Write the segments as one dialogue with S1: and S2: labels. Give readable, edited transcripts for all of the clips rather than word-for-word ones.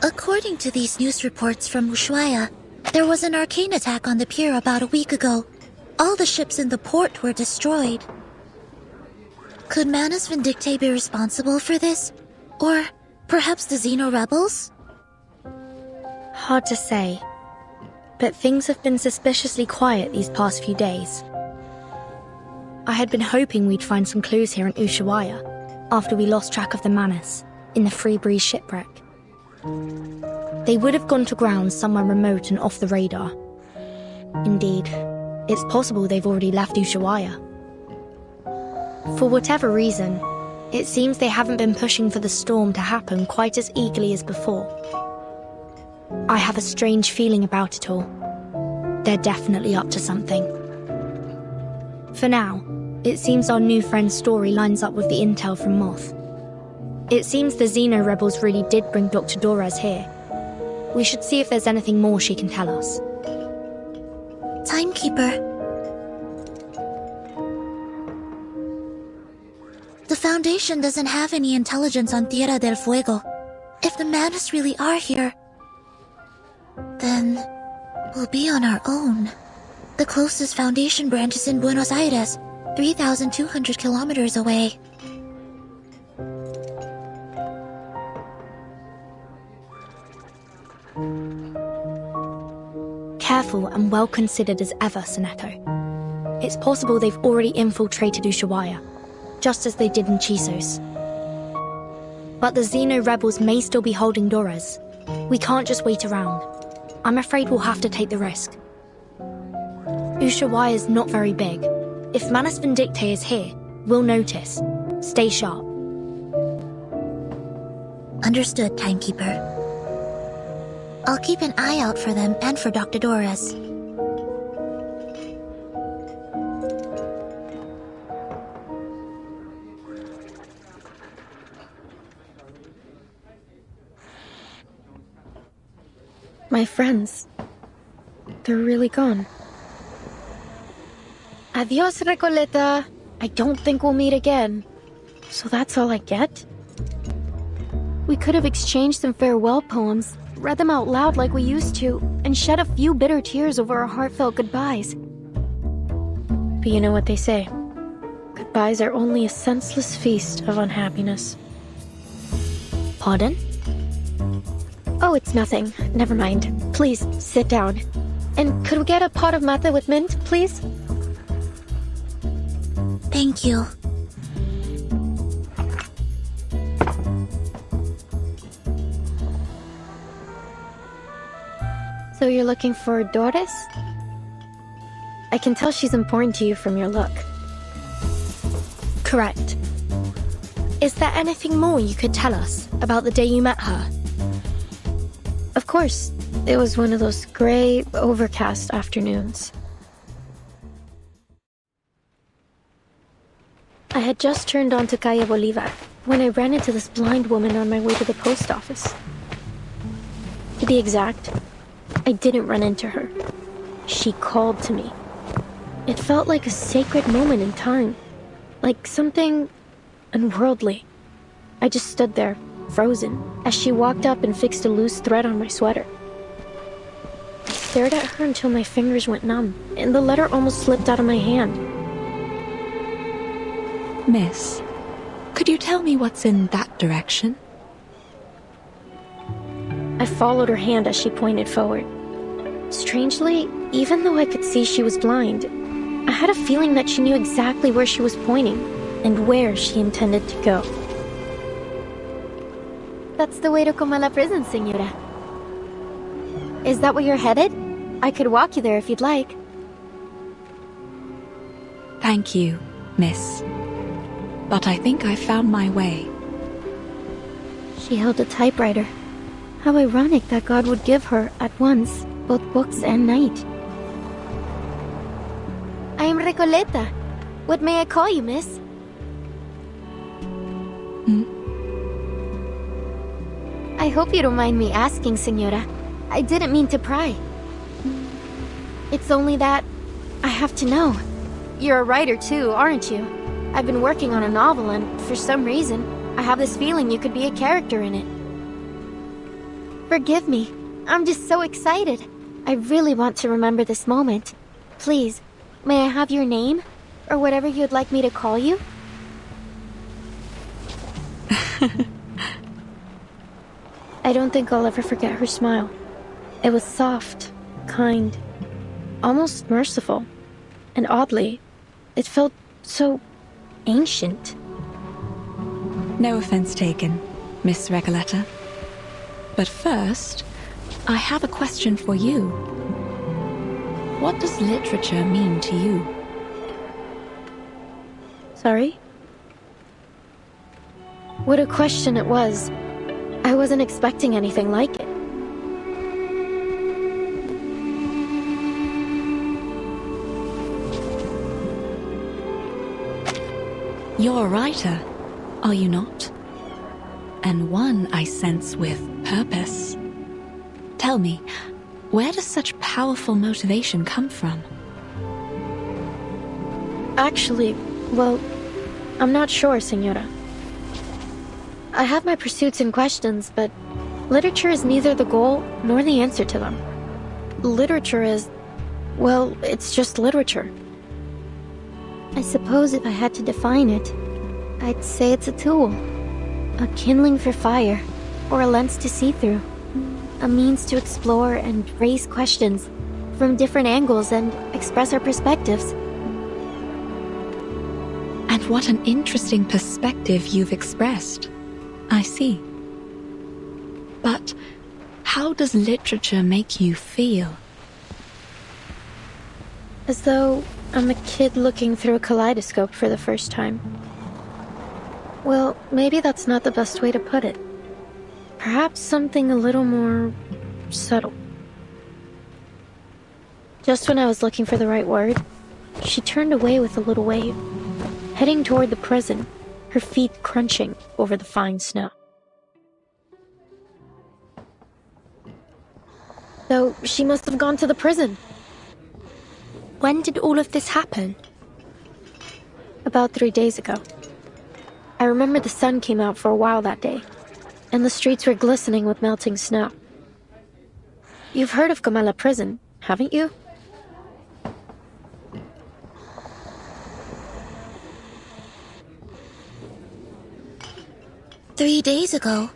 S1: According to these news reports from Ushuaia, there was an arcane attack on the pier about a week ago. All the ships in the port were destroyed. Could Manus Vindictae be responsible for this? Or perhaps the Xeno rebels?
S2: Hard to say, but things have been suspiciously quiet these past few days. I had been hoping we'd find some clues here in Ushuaia after we lost track of the Manus in the Free Breeze shipwreck. They would have gone to ground somewhere remote and off the radar. Indeed, it's possible they've already left Ushuaia. For whatever reason, it seems they haven't been pushing for the storm to happen quite as eagerly as before. I have a strange feeling about it all. They're definitely up to something. For now, it seems our new friend's story lines up with the intel from Moth. It seems the Xeno rebels really did bring Dr. Dorez here. We should see if there's anything more she can tell us.
S1: Timekeeper. The Foundation doesn't have any intelligence on Tierra del Fuego. If the Manus really are here, then we'll be on our own. The closest Foundation branch is in Buenos Aires, 3,200 kilometers away.
S2: Careful and well considered as ever, Seneko. It's possible they've already infiltrated Ushuaia, just as they did in Chisos. But the Xeno rebels may still be holding Dorez. We can't just wait around. I'm afraid we'll have to take the risk. Ushuaia is not very big. If Manus Vindictae is here, we'll notice. Stay sharp.
S1: Understood, Timekeeper. I'll keep an eye out for them and for Dr. Dorez.
S2: My friends, they're really gone. Adios, Recoleta. I don't think we'll meet again. So that's all I get? We could have exchanged some farewell poems, read them out loud like we used to, and shed a few bitter tears over our heartfelt goodbyes. But you know what they say. Goodbyes are only a senseless feast of unhappiness. Pardon? Oh, it's nothing. Never mind. Please, sit down. And could we get a pot of mate with mint, please?
S1: Thank you.
S2: So you're looking for Doris? I can tell she's important to you from your look. Correct. Is there anything more you could tell us about the day you met her? Of course, it was one of those gray, overcast afternoons. I had just turned onto Calle Bolivar when I ran into this blind woman on my way to the post office. To be exact, I didn't run into her. She called to me. It felt like a sacred moment in time, like something unworldly. I just stood there, frozen, as she walked up and fixed a loose thread on my sweater. I stared at her until my fingers went numb, and the letter almost slipped out of my hand.
S3: Miss, could you tell me what's in that direction?
S2: I followed her hand as she pointed forward. Strangely, even though I could see she was blind, I had a feeling that she knew exactly where she was pointing and where she intended to go. That's the way to Comala prison, Señora. Is that where you're headed? I could walk you there if you'd like.
S3: Thank you, Miss. But I think I've found my way.
S2: She held a typewriter. How ironic that God would give her, at once, both books and night. I am Recoleta. What may I call you, miss? I hope you don't mind me asking, Señora. I didn't mean to pry. It's only that I have to know. You're a writer too, aren't you? I've been working on a novel and, for some reason, I have this feeling you could be a character in it. Forgive me. I'm just so excited. I really want to remember this moment. Please, may I have your name? Or whatever you'd like me to call you? I don't think I'll ever forget her smile. It was soft, kind, almost merciful. And oddly, it felt so ancient.
S3: No offense taken, Miss Recoleta. But first, I have a question for you. What does literature mean to you?
S2: Sorry? What a question it was. I wasn't expecting anything like it.
S3: You're a writer, are you not? And one I sense with purpose. Tell me, where does such powerful motivation come from?
S2: Actually, well, I'm not sure, Senora. I have my pursuits and questions, but literature is neither the goal nor the answer to them. Literature is, well, it's just literature. I suppose if I had to define it, I'd say it's a tool. A kindling for fire, or a lens to see through. A means to explore and raise questions from different angles and express our perspectives.
S3: And what an interesting perspective you've expressed. I see. But how does literature make you feel?
S2: As though I'm a kid looking through a kaleidoscope for the first time. Well, maybe that's not the best way to put it. Perhaps something a little more subtle. Just when I was looking for the right word, she turned away with a little wave, heading toward the prison, her feet crunching over the fine snow. So she must have gone to the prison.
S4: When did all of this happen?
S2: About 3 days ago. I remember the sun came out for a while that day, and the streets were glistening with melting snow. You've heard of Comala Prison, haven't you?
S1: "3 days ago?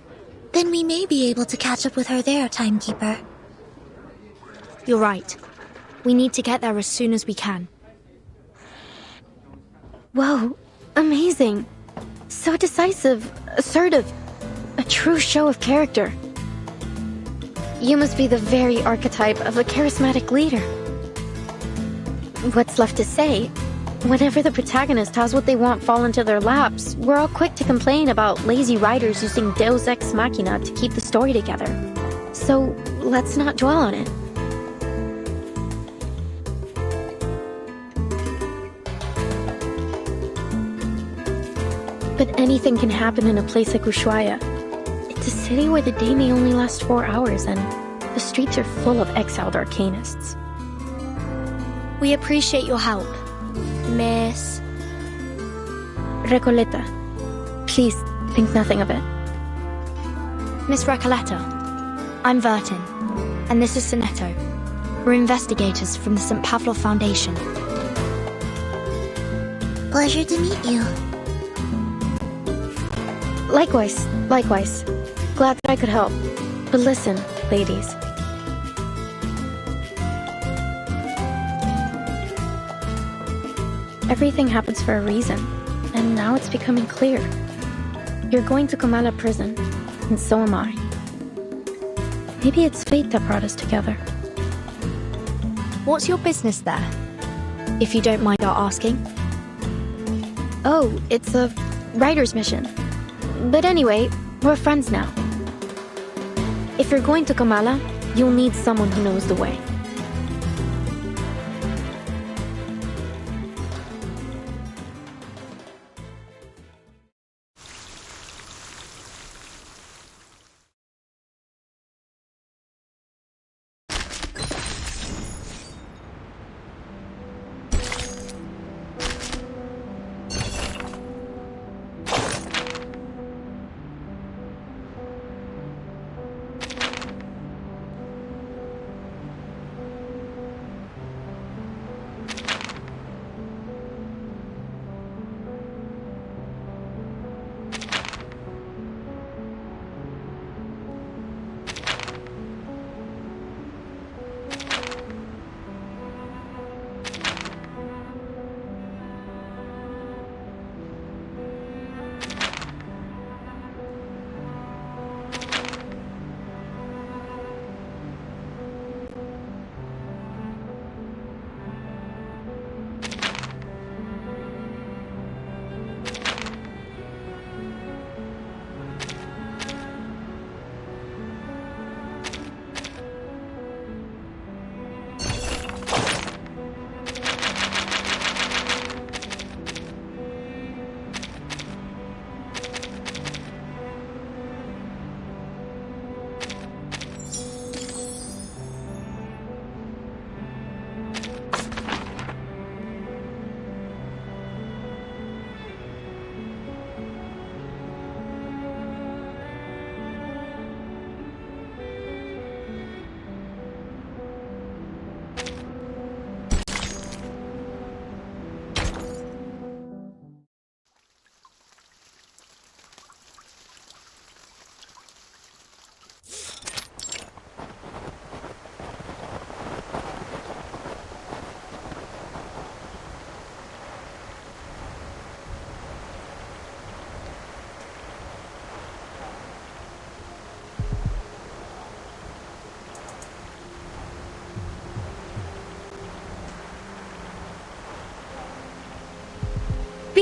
S1: Then we may be able to catch up with her there, Timekeeper."
S4: You're right. We need to get there as soon as we can.
S2: Whoa, amazing. So decisive, assertive, a true show of character. You must be the very archetype of a charismatic leader. What's left to say? Whenever the protagonist has what they want fall into their laps, we're all quick to complain about lazy writers using Deus Ex Machina to keep the story together. So let's not dwell on it. But anything can happen in a place like Ushuaia. It's a city where the day may only last 4 hours, and the streets are full of exiled arcanists.
S4: We appreciate your help, Miss...
S2: Recoleta, please think nothing of it.
S4: Miss Recoleta. I'm Vertin, and this is Sonetto. We're investigators from the St. Pavlov Foundation.
S1: Pleasure to meet you.
S2: Likewise. Glad that I could help. But listen, ladies. Everything happens for a reason, and now it's becoming clear. You're going to Comala Prison, and so am I. Maybe it's fate that brought us together.
S4: What's your business there? If you don't mind our asking.
S2: Oh, it's a writer's mission. But anyway, we're friends now. If you're going to Comala, you'll need someone who knows the way.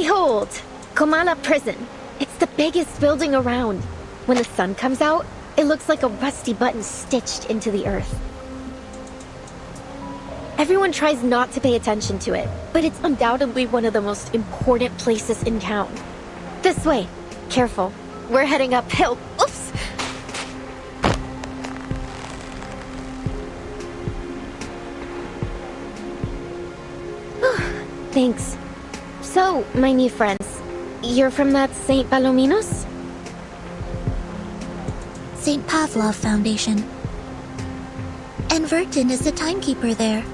S5: Behold, Komala Prison. It's the biggest building around. When the sun comes out, it looks like a rusty button stitched into the earth. Everyone tries not to pay attention to it, but it's undoubtedly one of the most important places in town. This way. Careful. We're heading uphill. Oops! Thanks. So, my new friends, you're from that St. Palominos?
S1: St. Pavlov Foundation. And Vertin is the timekeeper there.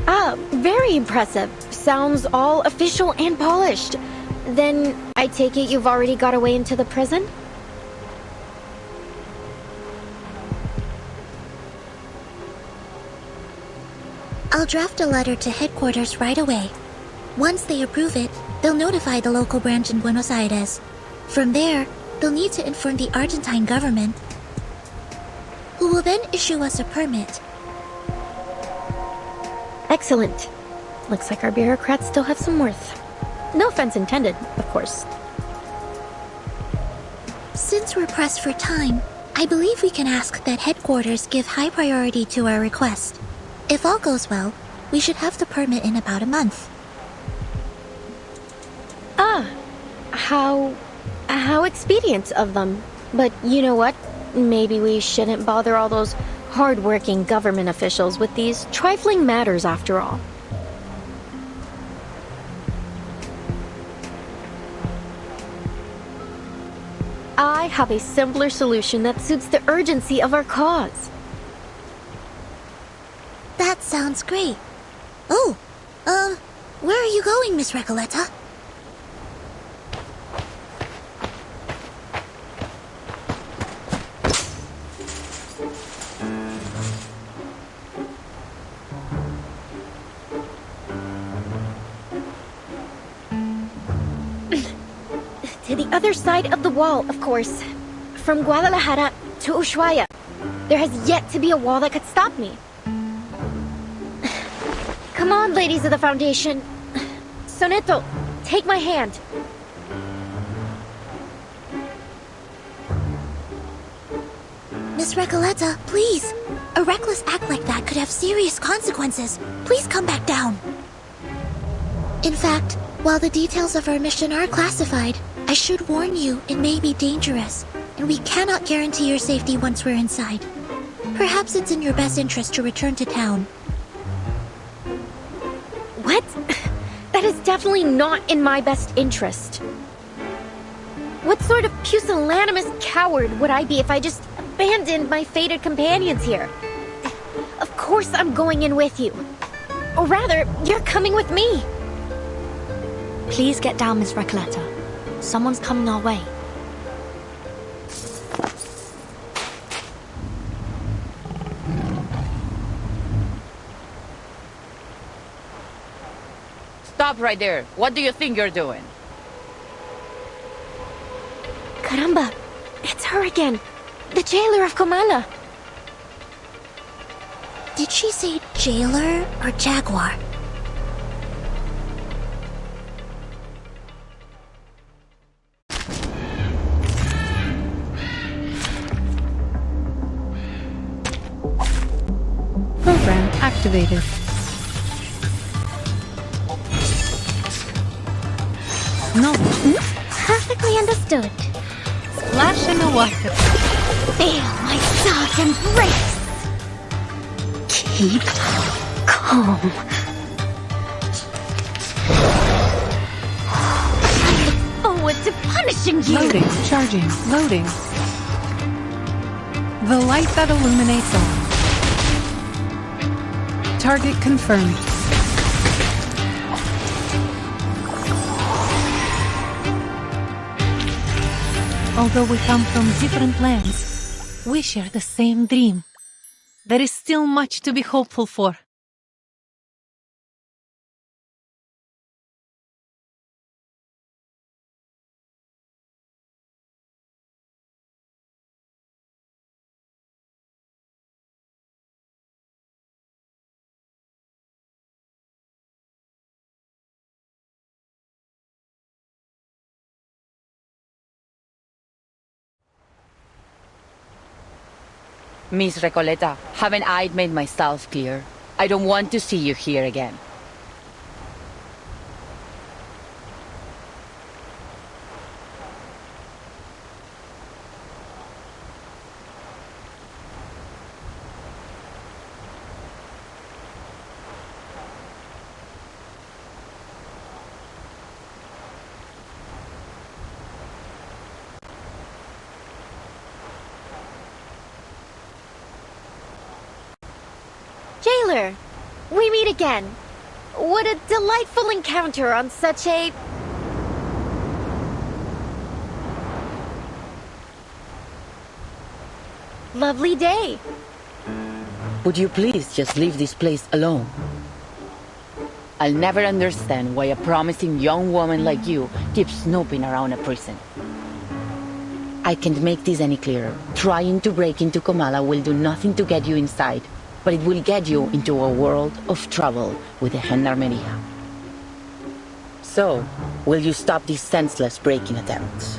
S5: Ah, very impressive. Sounds all official and polished. Then, I take it you've already got away into the prison?
S1: I'll draft a letter to headquarters right away. Once they approve it, they'll notify the local branch in Buenos Aires. From there, they'll need to inform the Argentine government, who will then issue us a permit.
S5: Excellent. Looks like our bureaucrats still have some worth. No offense intended, of course.
S1: Since we're pressed for time, I believe we can ask that headquarters give high priority to our request. If all goes well, we should have the permit in about a month.
S5: Ah, how expedient of them. But you know what? Maybe we shouldn't bother all those hard-working government officials with these trifling matters after all. I have a simpler solution that suits the urgency of our cause.
S1: That sounds great. Oh, where are you going, Miss Recoleta?
S5: To the other side of the wall, of course. From Guadalajara to Ushuaia. There has yet to be a wall that could stop me. Come on, ladies of the Foundation. Soneto, take my hand.
S1: Miss Recoleta, please. A reckless act like that could have serious consequences. Please come back down. In fact, while the details of our mission are classified, I should warn you it may be dangerous, and we cannot guarantee your safety once we're inside. Perhaps it's in your best interest to return to town.
S5: What? That is definitely not in my best interest. What sort of pusillanimous coward would I be if I just abandoned my fated companions here? Of course I'm going in with you. Or rather, you're coming with me.
S2: Please get down, Miss Recoleta. Someone's coming our way.
S6: Stop right there. What do you think you're doing?
S5: Caramba, it's her again. The jailer of Komala.
S1: Did she say jailer or jaguar?
S7: Program activated. No.
S5: Perfectly understood.
S7: Splash in the water.
S5: Feel my dark embrace. Keep calm. I look forward to punishing you.
S7: Loading. Charging. Loading. The light that illuminates all. Target confirmed. Although we come from different lands, we share the same dream. There is still much to be hopeful for.
S6: Miss Recoleta, haven't I made myself clear? I don't want to see you here again.
S5: Jailer, we meet again. What a delightful encounter on such a... lovely day.
S6: Would you please just leave this place alone? I'll never understand why a promising young woman like you keeps snooping around a prison. I can't make this any clearer. Trying to break into Comala will do nothing to get you inside, but it will get you into a world of trouble with the Gendarmeria. So, will you stop these senseless breaking attempts?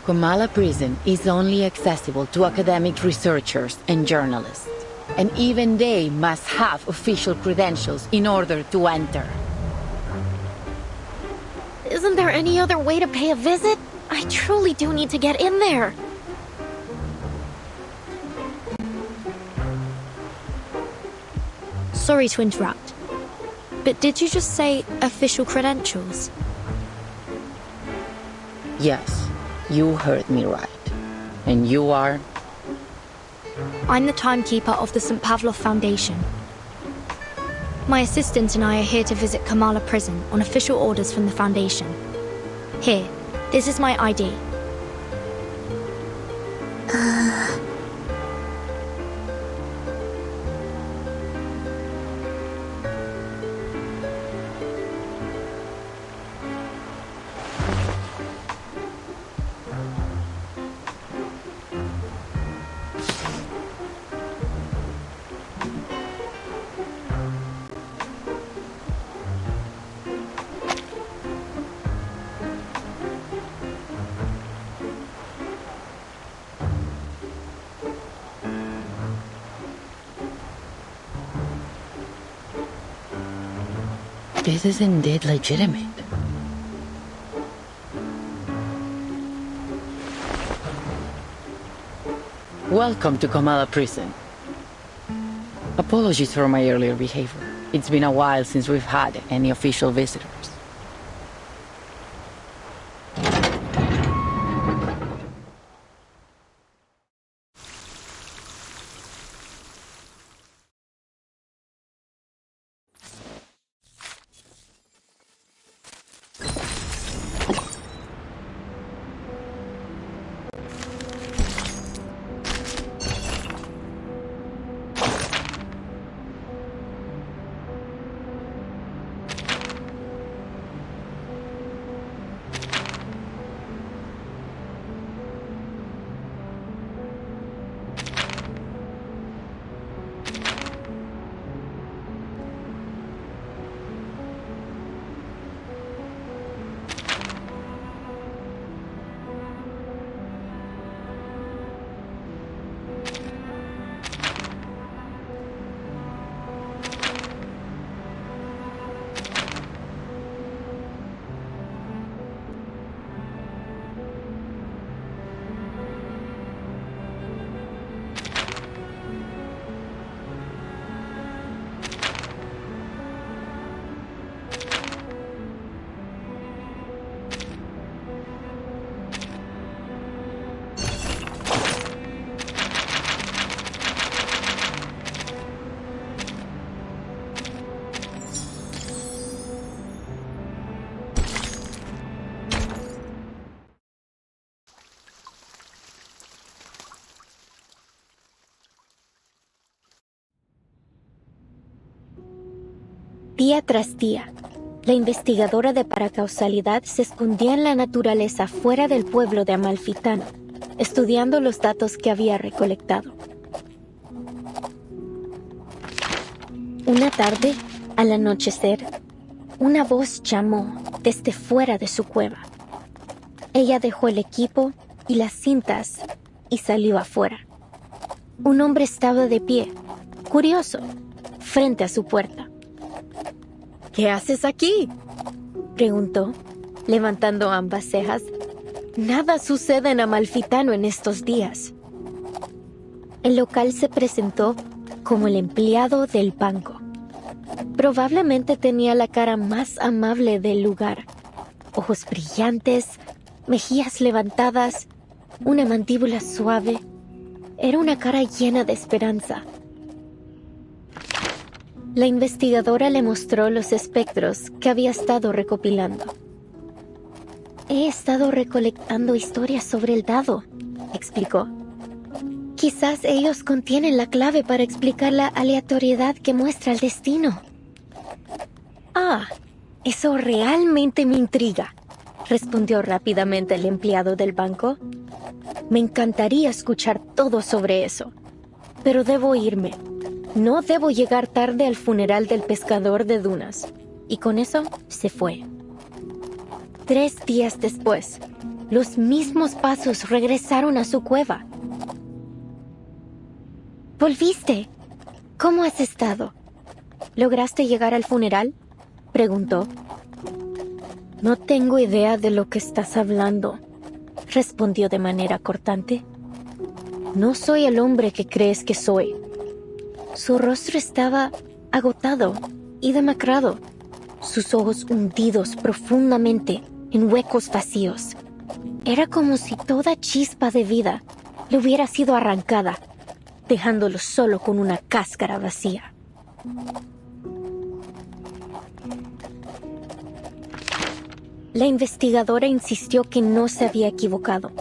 S6: Comala prison is only accessible to academic researchers and journalists, and even they must have official credentials in order to enter.
S5: Isn't there any other way to pay a visit? I truly do need to get in there.
S2: Sorry to interrupt, but did you just say official credentials?
S6: Yes, you heard me right. And you are?
S2: I'm the timekeeper of the St. Pavlov Foundation. My assistant and I are here to visit Kamala Prison on official orders from the Foundation. Here, this is my ID.
S6: This is indeed legitimate. Welcome to Kamala Prison. Apologies for my earlier behavior. It's been a while since we've had any official visitors.
S5: Día tras día, la investigadora de paracausalidad se escondía en la naturaleza fuera del pueblo de Amalfitano, estudiando los datos que había recolectado. Una tarde, al anochecer, una voz llamó desde fuera de su cueva. Ella dejó el equipo y las cintas y salió afuera. un hombre estaba de pie, curioso, frente a su puerta. ¿Qué haces aquí?, preguntó, levantando ambas cejas. Nada sucede en Amalfitano en estos días. El local se presentó como el empleado del banco. Probablemente tenía la cara más amable del lugar. Ojos brillantes, mejillas levantadas, una mandíbula suave. Era una cara llena de esperanza. La investigadora le mostró los espectros que había estado recopilando. He estado recolectando historias sobre el dado, explicó. Quizás ellos contienen la clave para explicar la aleatoriedad que muestra el destino. Ah, eso realmente me intriga, respondió rápidamente el empleado del banco. Me encantaría escuchar todo sobre eso, pero debo irme. No debo llegar tarde al funeral del pescador de dunas. Y con eso se fue. 3 días después, los mismos pasos regresaron a su cueva. ¿Volviste? ¿Cómo has estado? ¿Lograste llegar al funeral?, preguntó. No tengo idea de lo que estás hablando, respondió de manera cortante. No soy el hombre que crees que soy. Su rostro estaba agotado y demacrado, sus ojos hundidos profundamente en huecos vacíos. Era como si toda chispa de vida le hubiera sido arrancada, dejándolo solo con una cáscara vacía. La investigadora insistió que no se había equivocado.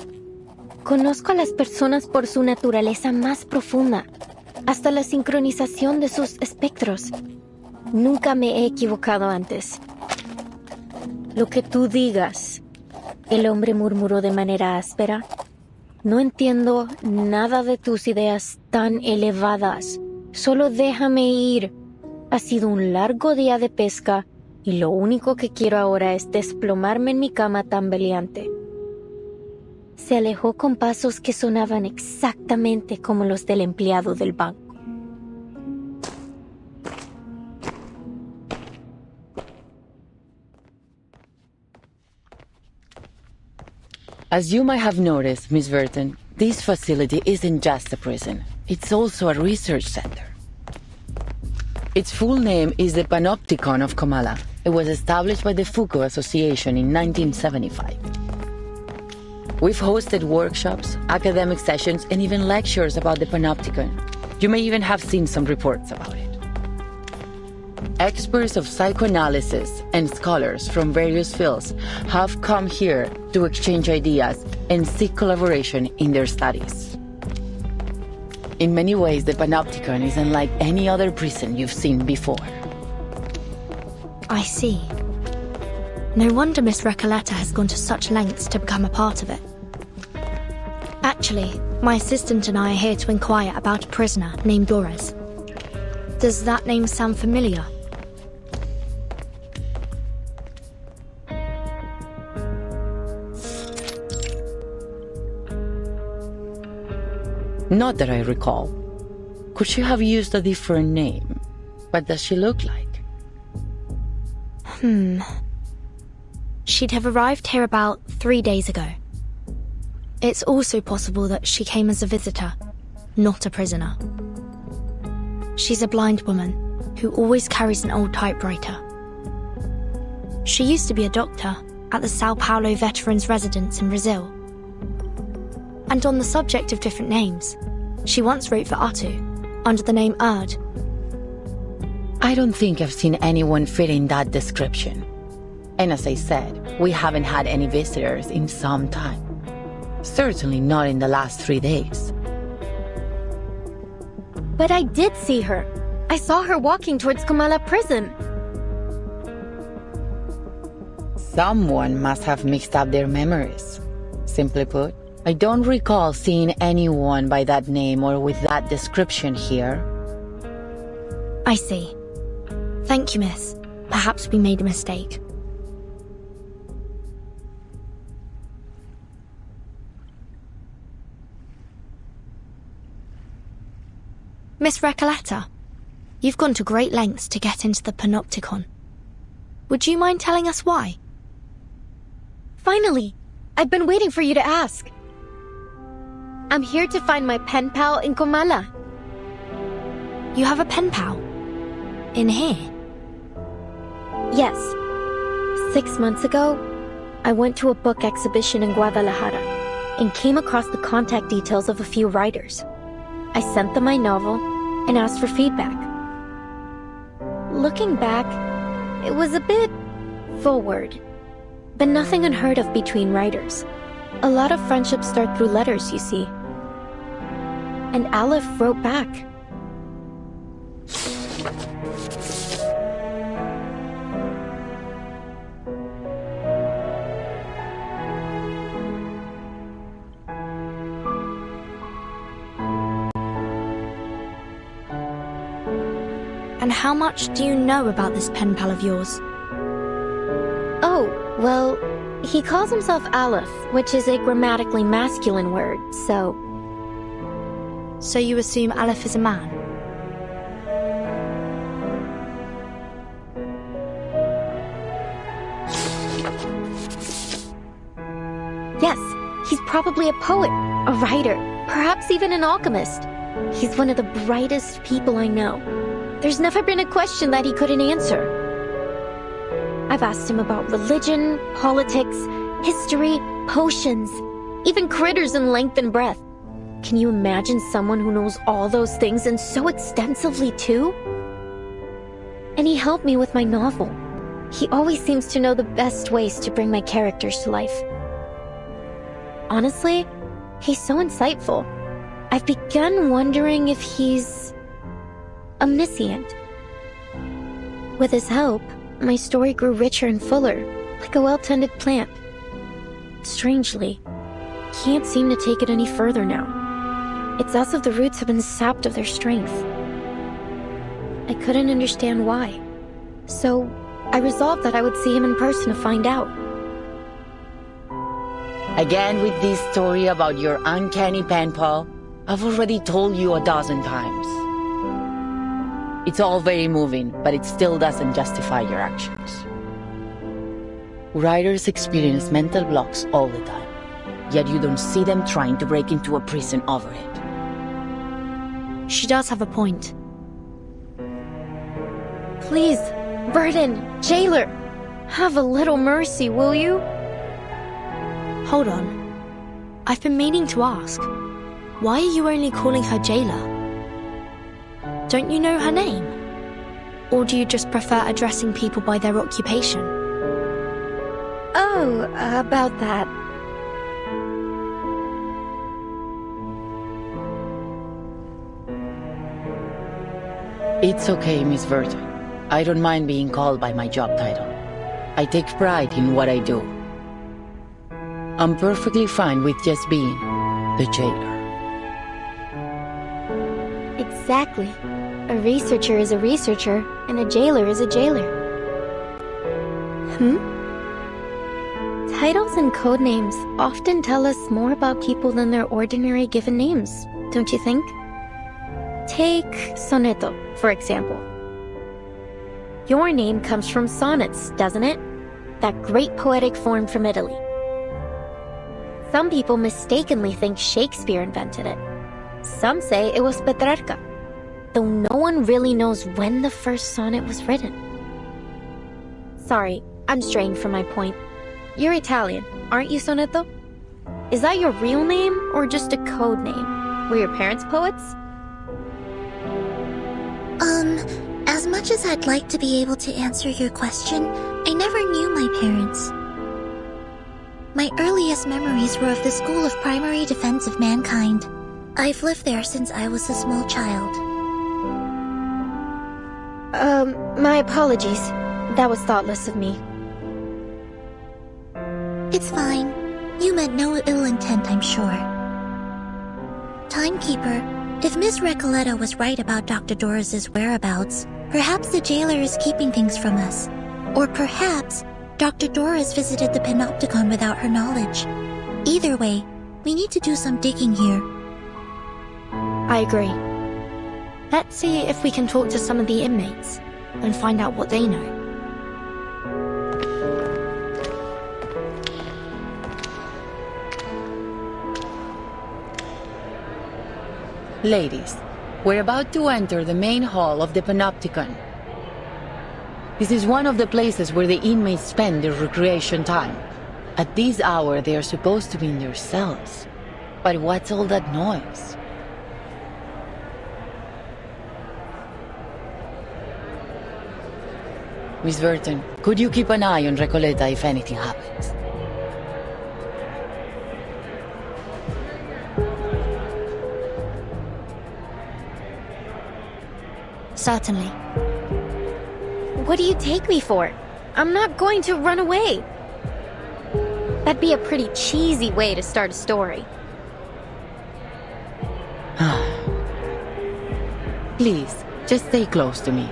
S5: Conozco a las personas por su naturaleza más profunda, hasta la sincronización de sus espectros. Nunca me he equivocado antes. Lo que tú digas, el hombre murmuró de manera áspera. No entiendo nada de tus ideas tan elevadas. Solo déjame ir. Ha sido un largo día de pesca y lo único que quiero ahora es desplomarme en mi cama tambaleante. Se alejó con pasos que sonaban exactamente como los del empleado del banco.
S6: As you might have noticed, Miss Burton, this facility isn't just a prison. It's also a research center. Its full name is the Panopticon of Comala. It was established by the Foucault Association in 1975. We've hosted workshops, academic sessions, and even lectures about the Panopticon. You may even have seen some reports about it. Experts of psychoanalysis and scholars from various fields have come here to exchange ideas and seek collaboration in their studies. In many ways, the Panopticon is unlike any other prison you've seen before.
S4: I see. No wonder Miss Recoleta has gone to such lengths to become a part of it. Actually, my assistant and I are here to inquire about a prisoner named Doris. Does that name sound familiar?
S6: Not that I recall. Could she have used a different name? What does she look like?
S4: She'd have arrived here about 3 days ago. It's also possible that she came as a visitor, not a prisoner. She's a blind woman who always carries an old typewriter. She used to be a doctor at the Sao Paulo Veterans Residence in Brazil. And on the subject of different names, she once wrote for Atu, under the name Erd.
S6: I don't think I've seen anyone fitting that description. And as I said, we haven't had any visitors in some time. Certainly not in the last 3 days.
S5: But I did see her. I saw her walking towards Comala prison.
S6: Someone must have mixed up their memories. Simply put, I don't recall seeing anyone by that name or with that description here.
S4: I see. Thank you, miss. Perhaps we made a mistake. Miss Recoleta, you've gone to great lengths to get into the Panopticon. Would you mind telling us why?
S5: Finally! I've been waiting for you to ask. I'm here to find my pen pal in Comala.
S4: You have a pen pal? In here?
S5: Yes. 6 months ago, I went to a book exhibition in Guadalajara and came across the contact details of a few writers. I sent them my novel and asked for feedback. Looking back, it was a bit forward, but nothing unheard of between writers. A lot of friendships start through letters, you see. And Aleph wrote back.
S4: And how much do you know about this pen pal of yours?
S5: Oh, well, he calls himself Aleph, which is a grammatically masculine word, so...
S4: So you assume Aleph is a man?
S5: Yes, he's probably a poet, a writer, perhaps even an alchemist. He's one of the brightest people I know. There's never been a question that he couldn't answer. I've asked him about religion, politics, history, potions, even critters in length and breadth. Can you imagine someone who knows all those things and so extensively too? And he helped me with my novel. He always seems to know the best ways to bring my characters to life. Honestly, he's so insightful. I've begun wondering if he's omniscient. With his help, my story grew richer and fuller, like a well-tended plant. Strangely, can't seem to take it any further now. It's as if the roots have been sapped of their strength. I couldn't understand why, so I resolved that I would see him in person to find out.
S6: Again with this story about your uncanny pen pal, I've already told you 1,000 times. It's all very moving, but it still doesn't justify your actions. Writers experience mental blocks all the time, yet you don't see them trying to break into a prison over it.
S4: She does have a point.
S5: Please, Burden, jailer, have a little mercy, will you?
S4: Hold on. I've been meaning to ask. Why are you only calling her jailer? Don't you know her name? Or do you just prefer addressing people by their occupation?
S5: Oh, about that.
S6: It's okay, Miss Burton. I don't mind being called by my job title. I take pride in what I do. I'm perfectly fine with just being the jailer.
S5: Exactly. A researcher is a researcher, and a jailer is a jailer. Titles and code names often tell us more about people than their ordinary given names, don't you think? Take Sonetto, for example. Your name comes from sonnets, doesn't it? That great poetic form from Italy. Some people mistakenly think Shakespeare invented it. Some say it was Petrarca, though no one really knows when the first sonnet was written. Sorry, I'm straying from my point. You're Italian, aren't you, Sonetto? Is that your real name or just a code name? Were your parents poets?
S1: As much as I'd like to be able to answer your question, I never knew my parents. My earliest memories were of the School of Primary Defense of Mankind. I've lived there since I was a small child.
S5: My apologies. That was thoughtless of me.
S1: It's fine. You meant no ill intent, I'm sure. Timekeeper, if Miss Recoleta was right about Dr. Doris's whereabouts, perhaps the jailer is keeping things from us. Or perhaps Dr. Doris visited the Panopticon without her knowledge. Either way, we need to do some digging here.
S4: I agree. Let's see if we can talk to some of the inmates and find out what they know.
S6: Ladies, we're about to enter the main hall of the Panopticon. This is one of the places where the inmates spend their recreation time. At this hour, they are supposed to be in their cells. But what's all that noise? Miss Burton, could you keep an eye on Recoleta if anything happens?
S4: Certainly.
S5: What do you take me for? I'm not going to run away. That'd be a pretty cheesy way to start a story.
S6: Please, just stay close to me.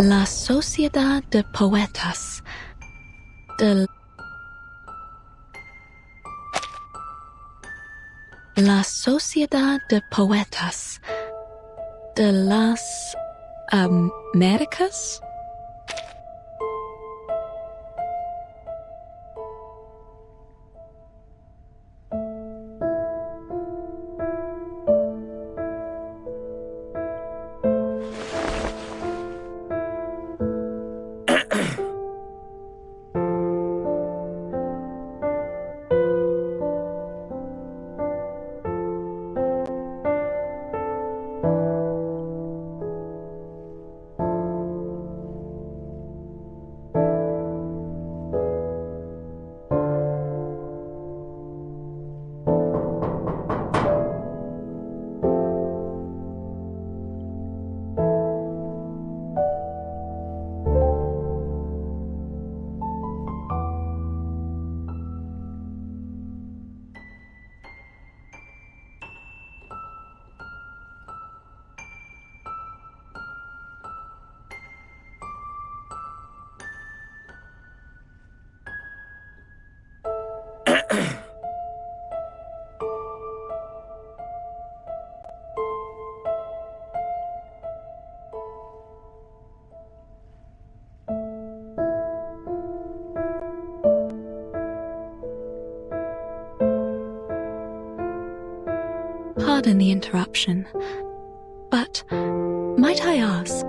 S3: La Sociedad de Poetas de La Sociedad de Poetas de las Américas? Pardon the interruption, but might I ask?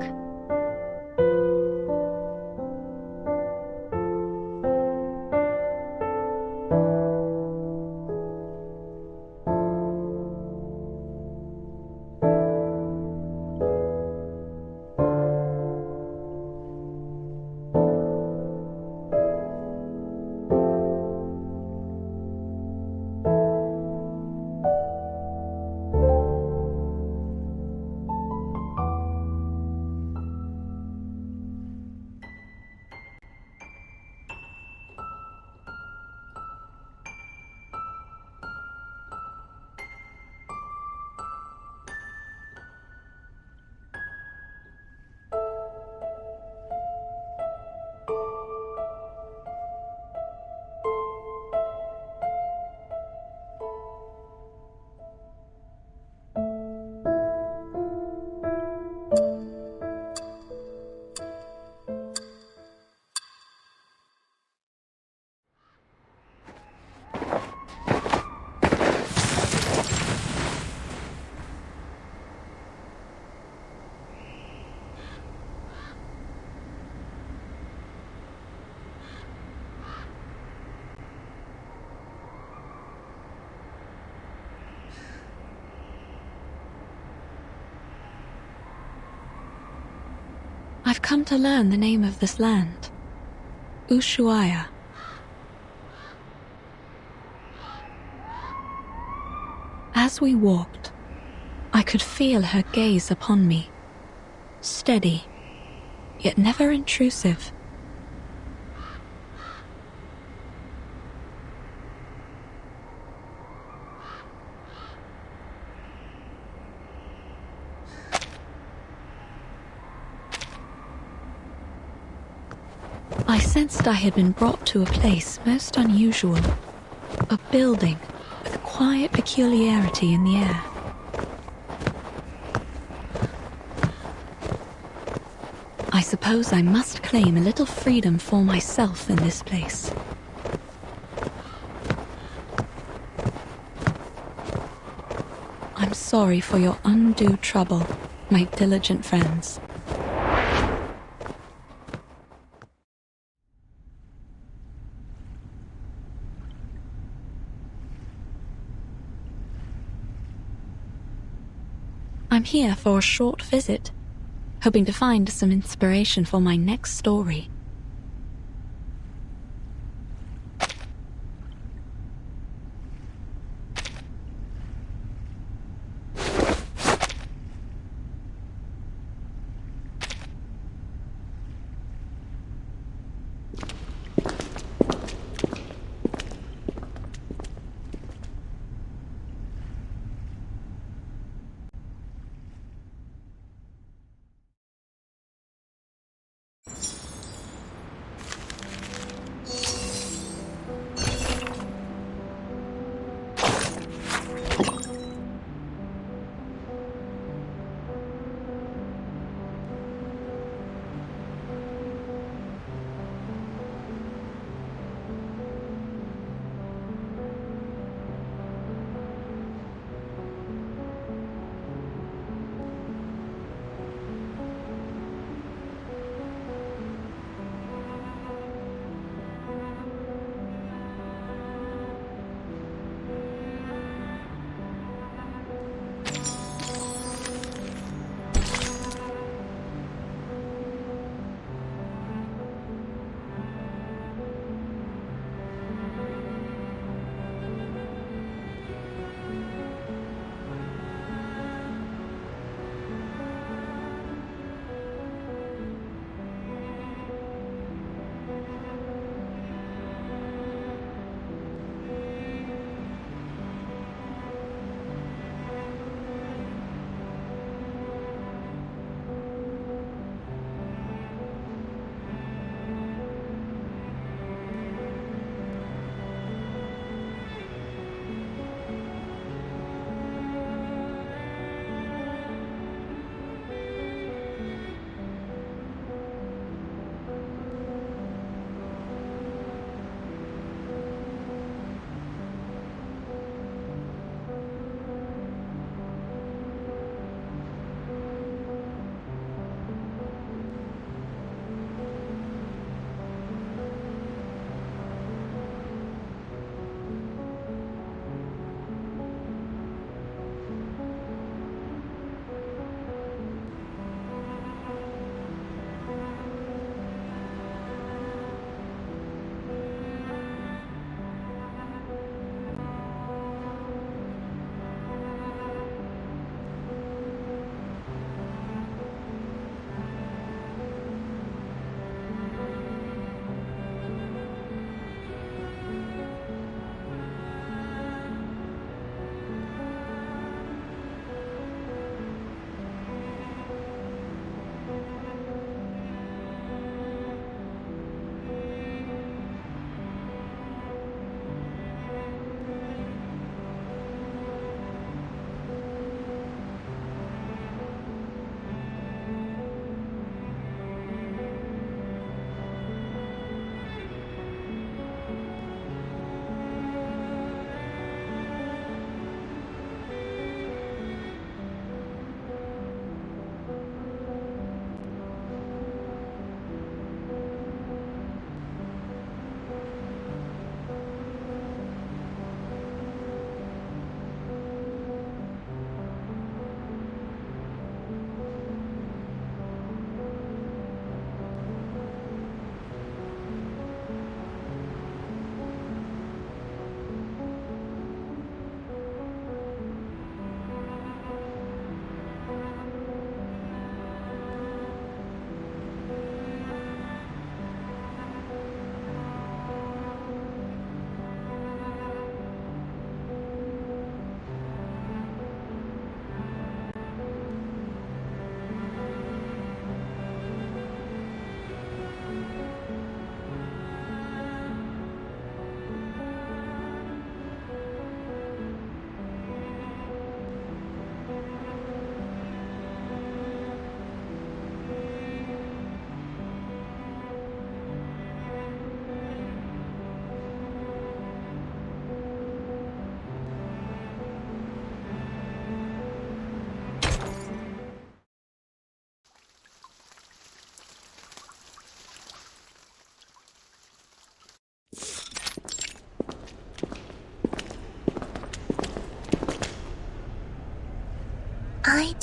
S3: I've come to learn the name of this land. Ushuaia. As we walked, I could feel her gaze upon me. Steady, yet never intrusive. I sensed I had been brought to a place most unusual, a building with a quiet peculiarity in the air. I suppose I must claim a little freedom for myself in this place. I'm sorry for your undue trouble, my diligent friends. I'm here for a short visit, hoping to find some inspiration for my next story.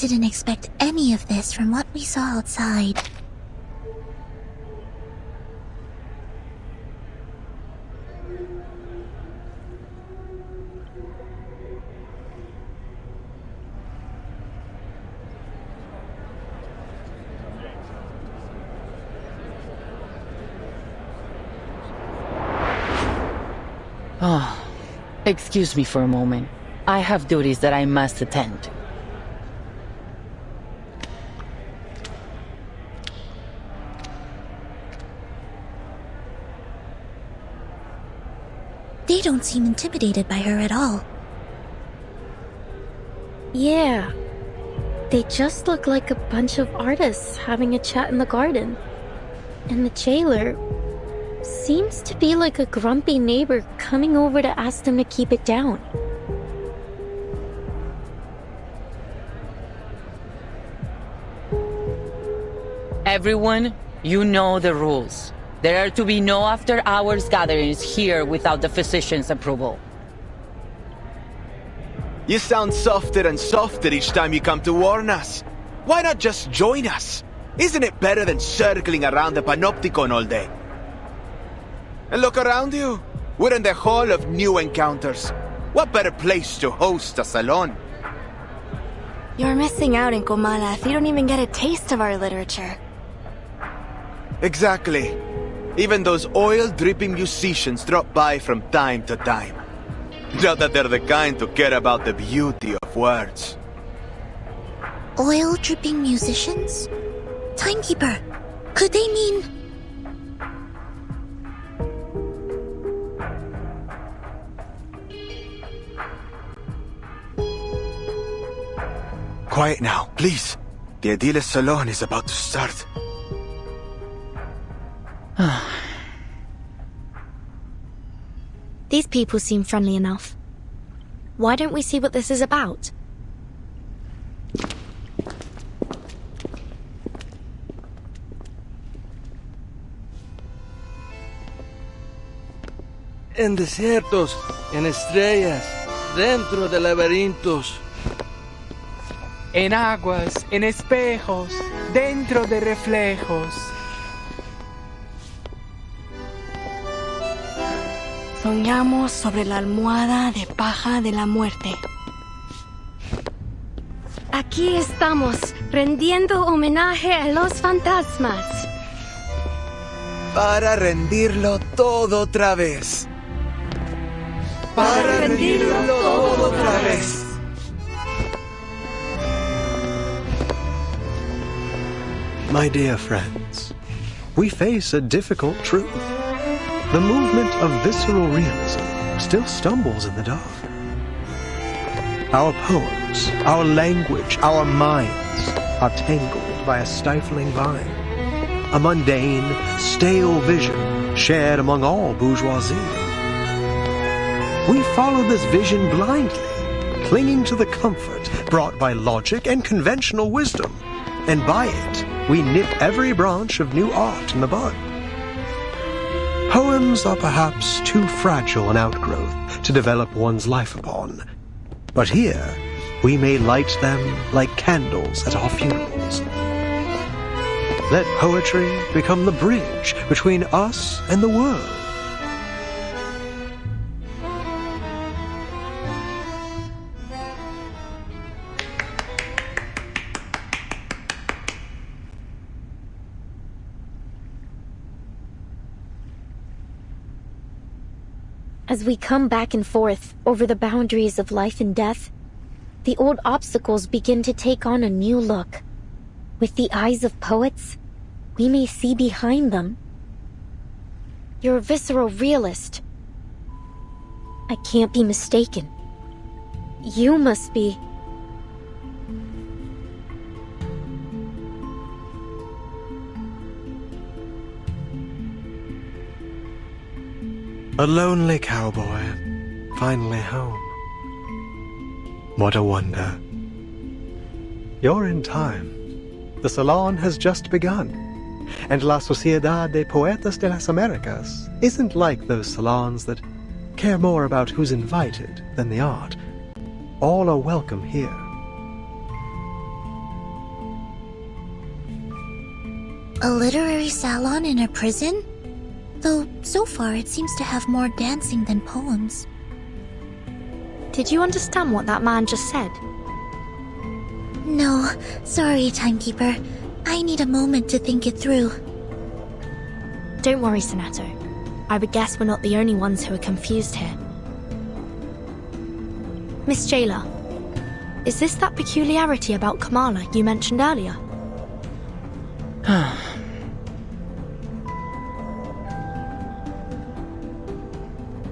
S1: didn't expect any of this from what we saw outside.
S6: Oh, excuse me for a moment. I have duties that I must attend to.
S1: They don't seem intimidated by her at all.
S5: Yeah. They just look like a bunch of artists having a chat in the garden. And the jailer seems to be like a grumpy neighbor coming over to ask them to keep it down.
S6: Everyone, you know the rules. There are to be no after-hours gatherings here without the physician's approval.
S8: You sound softer and softer each time you come to warn us. Why not just join us? Isn't it better than circling around the Panopticon all day? And look around you. We're in the Hall of New Encounters. What better place to host a salon?
S2: You're missing out in Comala if you don't even get a taste of our literature.
S8: Exactly. Even those oil-dripping musicians drop by from time to time. Not that they're the kind to care about the beauty of words.
S1: Oil-dripping musicians? Timekeeper, could they mean...
S8: Quiet now, please. The Edile's salon is about to start.
S4: These people seem friendly enough. Why don't we see what this is about?
S9: En desiertos, en estrellas, dentro de laberintos.
S10: En aguas, en espejos, dentro de reflejos.
S2: Soñamos sobre la almohada de paja de la muerte.
S5: Aquí estamos, rendiendo homenaje a los fantasmas.
S8: Para rendirlo todo otra vez. Para rendirlo todo otra vez.
S11: My dear friends, we face a difficult truth. The movement of visceral realism still stumbles in the dark. Our poems, our language, our minds are tangled by a stifling vine. A mundane, stale vision shared among all bourgeoisie. We follow this vision blindly, clinging to the comfort brought by logic and conventional wisdom, and by it, we nip every branch of new art in the bud. Poems are perhaps too fragile an outgrowth to develop one's life upon, but here we may light them like candles at our funerals. Let poetry become the bridge between us and the world.
S5: As we come back and forth over the boundaries of life and death, the old obstacles begin to take on a new look. With the eyes of poets, we may see behind them. You're a visceral realist. I can't be mistaken. You must be...
S11: A lonely cowboy, finally home. What a wonder. You're in time. The salon has just begun. And La Sociedad de Poetas de las Americas isn't like those salons that care more about who's invited than the art. All are welcome here.
S1: A literary salon in a prison? Though, so far it seems to have more dancing than poems.
S4: Did you understand what that man just said?
S1: No, sorry, Timekeeper. I need a moment to think it through.
S4: Don't worry, Sonato. I would guess we're not the only ones who are confused here. Miss Jailer, is this that peculiarity about Kamala you mentioned earlier?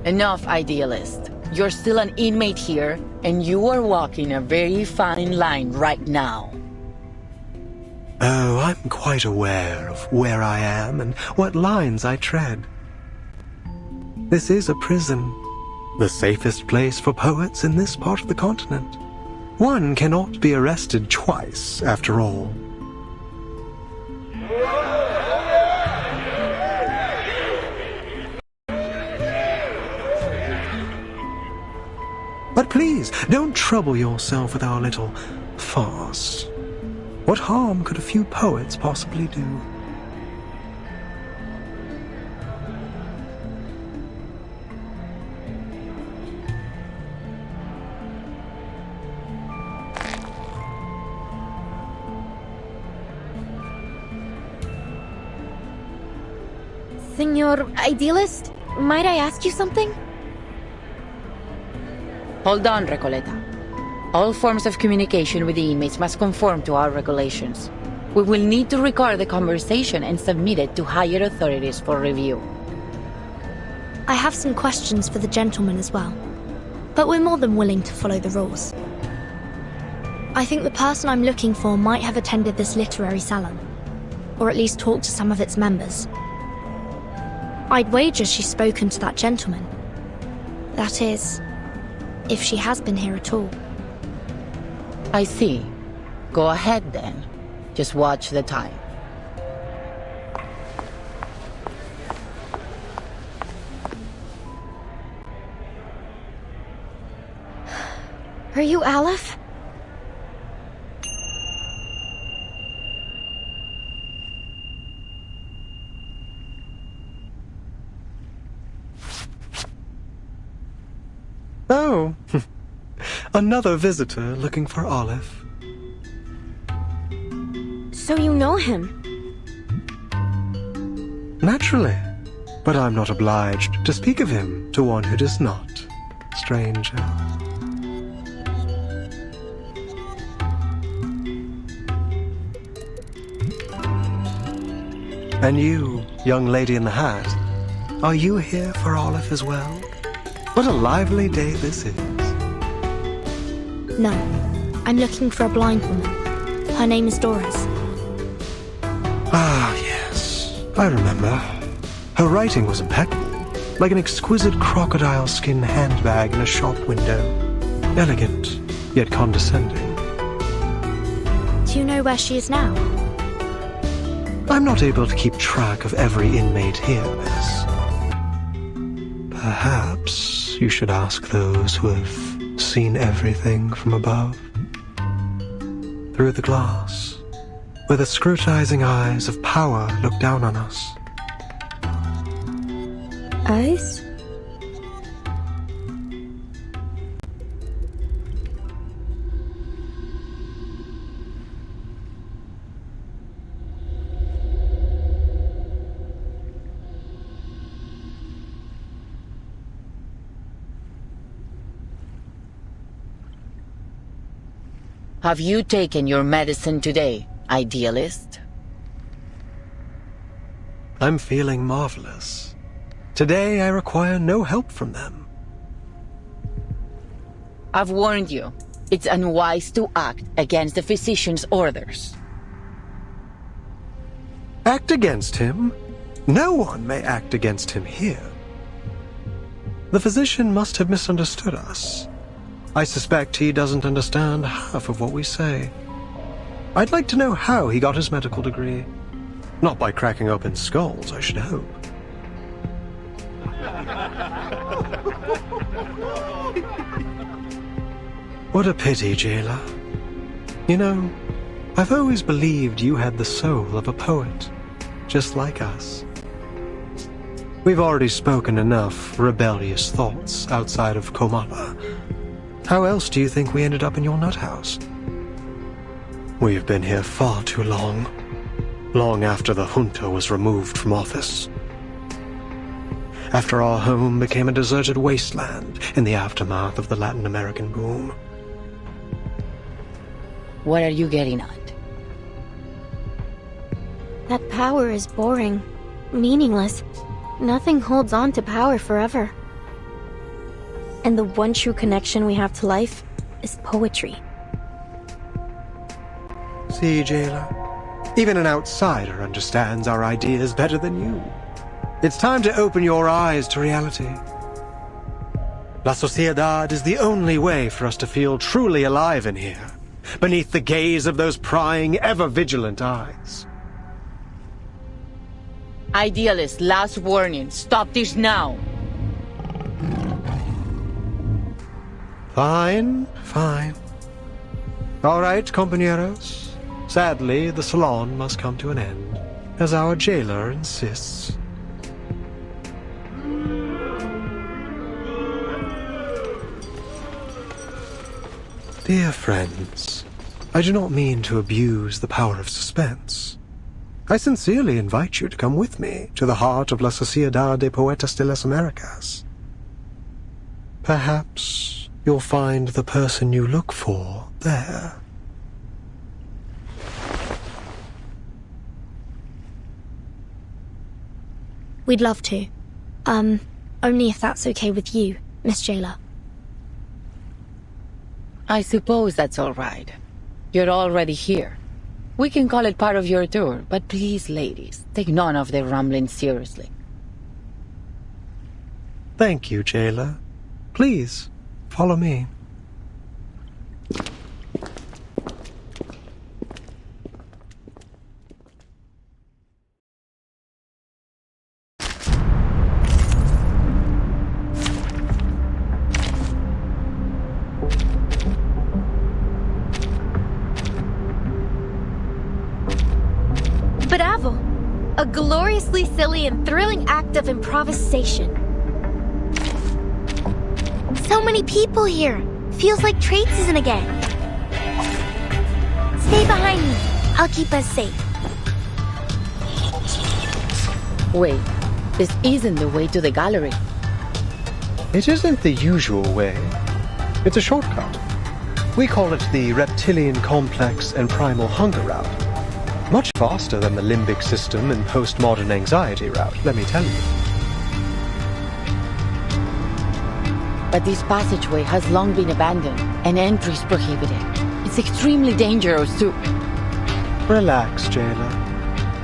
S6: Enough, idealist. You're still an inmate here, and you are walking a very fine line right now.
S11: Oh, I'm quite aware of where I am and what lines I tread. This is a prison, the safest place for poets in this part of the continent. One cannot be arrested twice, after all. But please, don't trouble yourself with our little farce. What harm could a few poets possibly do?
S5: Senor Idealist, might I ask you something?
S6: Hold on, Recoleta. All forms of communication with the inmates must conform to our regulations. We will need to record the conversation and submit it to higher authorities for review.
S4: I have some questions for the gentleman as well, but we're more than willing to follow the rules. I think the person I'm looking for might have attended this literary salon, or at least talked to some of its members. I'd wager she's spoken to that gentleman. That is, if she has been here at all.
S6: I see. Go ahead then. Just watch the time.
S5: Are you Aleph?
S11: Oh, another visitor looking for Olive.
S5: So you know him?
S11: Naturally, but I'm not obliged to speak of him to one who does not, stranger. And you, young lady in the hat, are you here for Olive as well? What a lively day this is.
S4: No, I'm looking for a blind woman. Her name is Doris.
S11: Ah, yes, I remember. Her writing was impeccable, like an exquisite crocodile skin handbag in a shop window. Elegant, yet condescending.
S4: Do you know where she is now?
S11: I'm not able to keep track of every inmate here, miss. Perhaps you should ask those who have seen everything from above. Through the glass, where the scrutinizing eyes of power look down on us.
S5: Eyes?
S6: Have you taken your medicine today, idealist?
S11: I'm feeling marvelous. Today I require no help from them.
S6: I've warned you. It's unwise to act against the physician's orders.
S11: Act against him? No one may act against him here. The physician must have misunderstood us. I suspect he doesn't understand half of what we say. I'd like to know how he got his medical degree. Not by cracking open skulls, I should hope. What a pity, jailer. You know, I've always believed you had the soul of a poet. just like us. We've already spoken enough rebellious thoughts outside of Komala. How else do you think we ended up in your nut house? We've been here far too long. Long after the junta was removed from office. After our home became a deserted wasteland in the aftermath of the Latin American boom.
S6: What are you getting at?
S5: That power is boring, meaningless. Nothing holds on to power forever.
S4: And the one true connection we have to life is poetry.
S11: See, Jailer? Even an outsider understands our ideas better than you. It's time to open your eyes to reality. La Sociedad is the only way for us to feel truly alive in here, beneath the gaze of those prying, ever-vigilant eyes.
S6: Idealist, last warning. Stop this now.
S11: Fine, fine. All right, compañeros. Sadly, the salon must come to an end, as our jailer insists. Dear friends, I do not mean to abuse the power of suspense. I sincerely invite you to come with me to the heart of La Sociedad de Poetas de las Americas. Perhaps you'll find the person you look for there.
S4: We'd love to. Only if that's okay with you, Miss Jailer.
S6: I suppose that's all right. You're already here. We can call it part of your tour, but please, ladies, take none of their rumblings seriously.
S11: Thank you, Jailer. Please, follow me.
S5: Bravo! A gloriously silly and thrilling act of improvisation. So many people here. Feels like trade season again. Stay behind me. I'll keep us safe.
S6: Wait, this isn't the way to the gallery.
S11: It isn't the usual way. It's a shortcut. We call it the Reptilian Complex and Primal Hunger route. Much faster than the limbic system and postmodern anxiety route, let me tell you.
S6: But this passageway has long been abandoned, and entry is prohibited. It's extremely dangerous too.
S11: Relax, Jailer.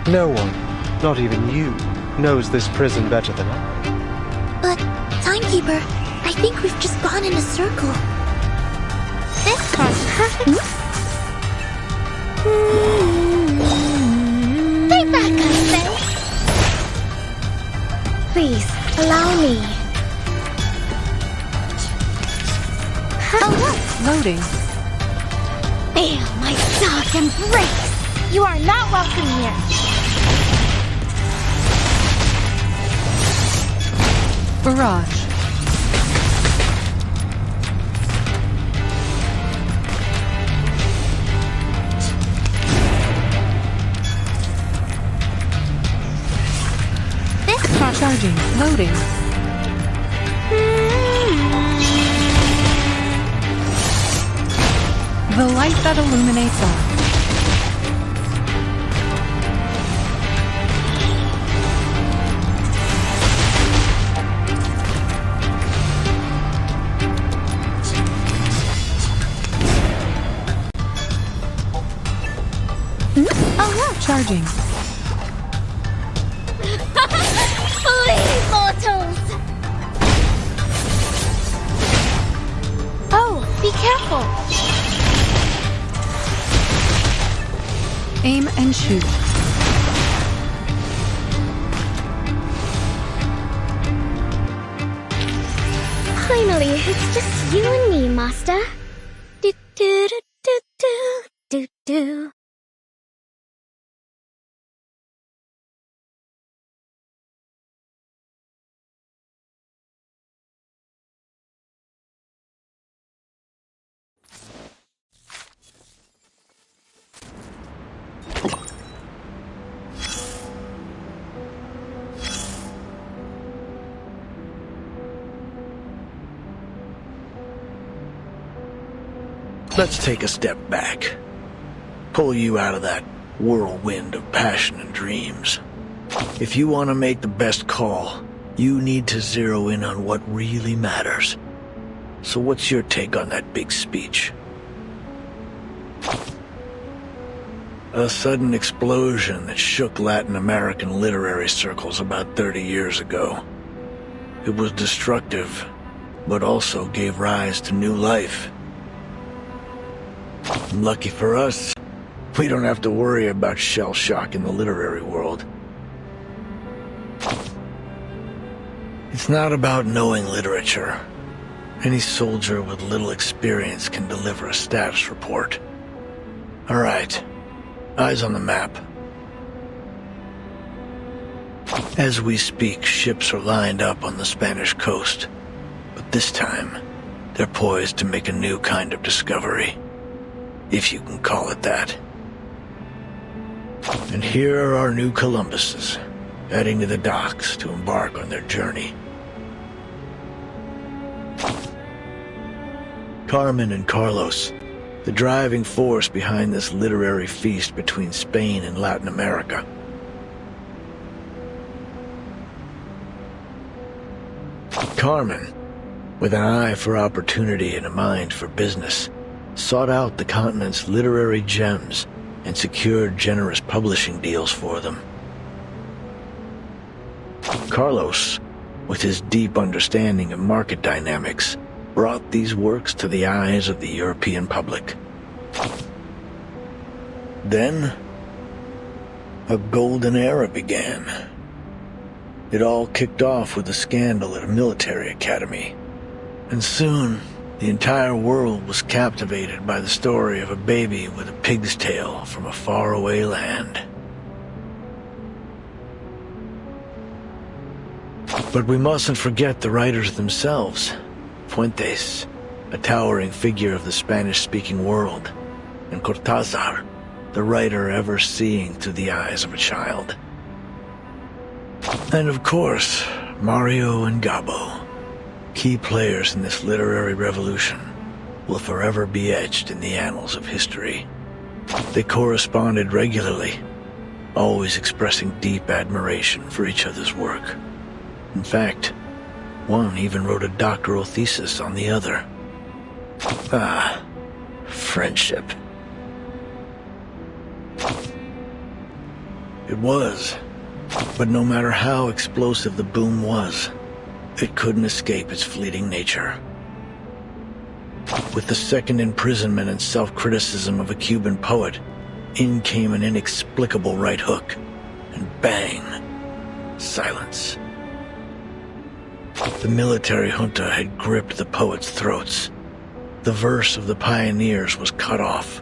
S11: No one, not even you, knows this prison better than I.
S1: But, Timekeeper, I think we've just gone in a circle.
S5: This car's perfect. Stay back, I say. Please, allow me.
S1: Oh, look!
S7: Loading.
S5: Feel my dark embrace. You are not welcome here.
S7: Barrage. Charging. Loading. The light that illuminates all.
S5: Oh, look.
S7: Charging.
S5: Flee, mortals! Oh, be careful.
S7: Aim and shoot.
S5: Finally, it's just you and me, Master. Do do do do do do do.
S12: Let's take a step back. Pull you out of that whirlwind of passion and dreams. If you want to make the best call, you need to zero in on what really matters. So what's your take on that big speech? A sudden explosion that shook Latin American literary circles about 30 years ago. It was destructive, but also gave rise to new life. Lucky for us, we don't have to worry about shell shock in the literary world. It's not about knowing literature. Any soldier with little experience can deliver a status report. All right, eyes on the map. As we speak, ships are lined up on the Spanish coast, but this time, they're poised to make a new kind of discovery, if you can call it that. And here are our new Columbuses, heading to the docks to embark on their journey. Carmen and Carlos, the driving force behind this literary feast between Spain and Latin America. Carmen, with an eye for opportunity and a mind for business, sought out the continent's literary gems and secured generous publishing deals for them. Carlos, with his deep understanding of market dynamics, brought these works to the eyes of the European public. Then, a golden era began. It all kicked off with a scandal at a military academy, and soon the entire world was captivated by the story of a baby with a pig's tail from a faraway land. But we mustn't forget the writers themselves. Fuentes, a towering figure of the Spanish-speaking world, and Cortázar, the writer ever seeing through the eyes of a child. And of course, Mario and Gabo, key players in this literary revolution, will forever be etched in the annals of history. They corresponded regularly, always expressing deep admiration for each other's work. In fact, one even wrote a doctoral thesis on the other. Ah, friendship. It was, but no matter how explosive the boom was, it couldn't escape its fleeting nature. With the second imprisonment and self-criticism of a Cuban poet, in came an inexplicable right hook, and bang, silence. The military junta had gripped the poets' throats. The verse of the pioneers was cut off,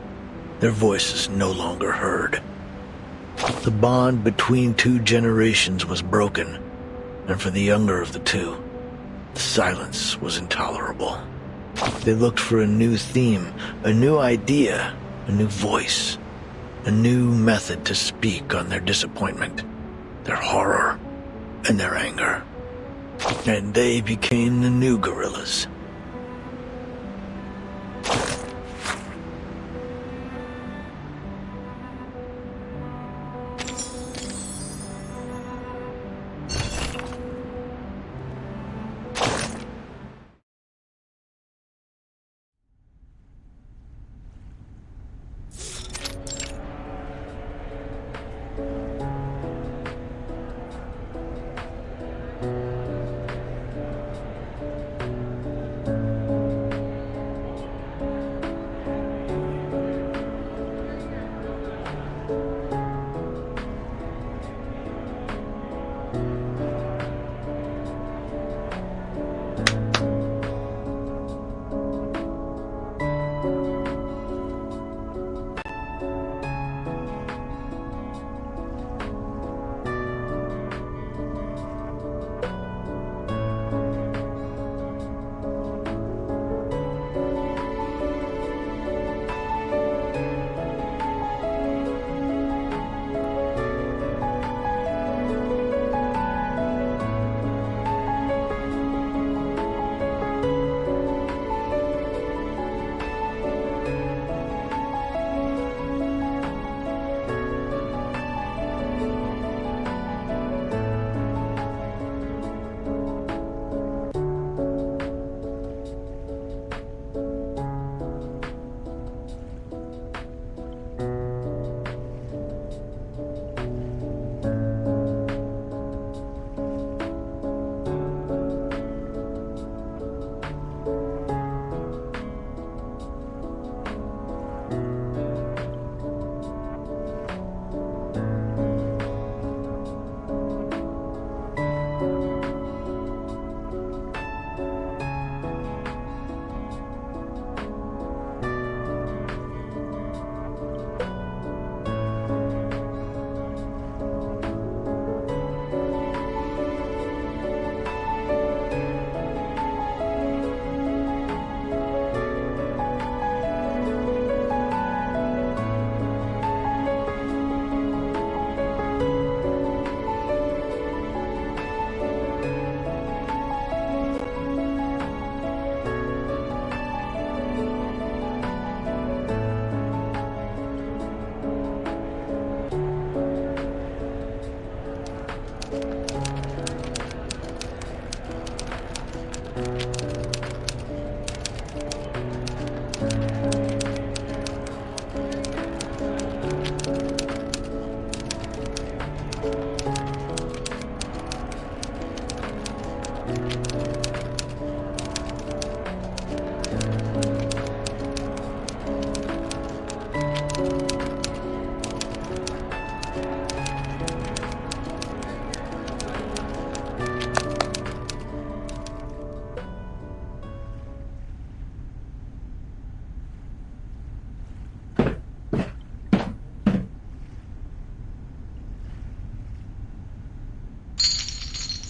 S12: their voices no longer heard. The bond between two generations was broken, and for the younger of the two, the silence was intolerable. They looked for a new theme, a new idea, a new voice, a new method to speak on their disappointment, their horror, and their anger. And they became the new guerrillas.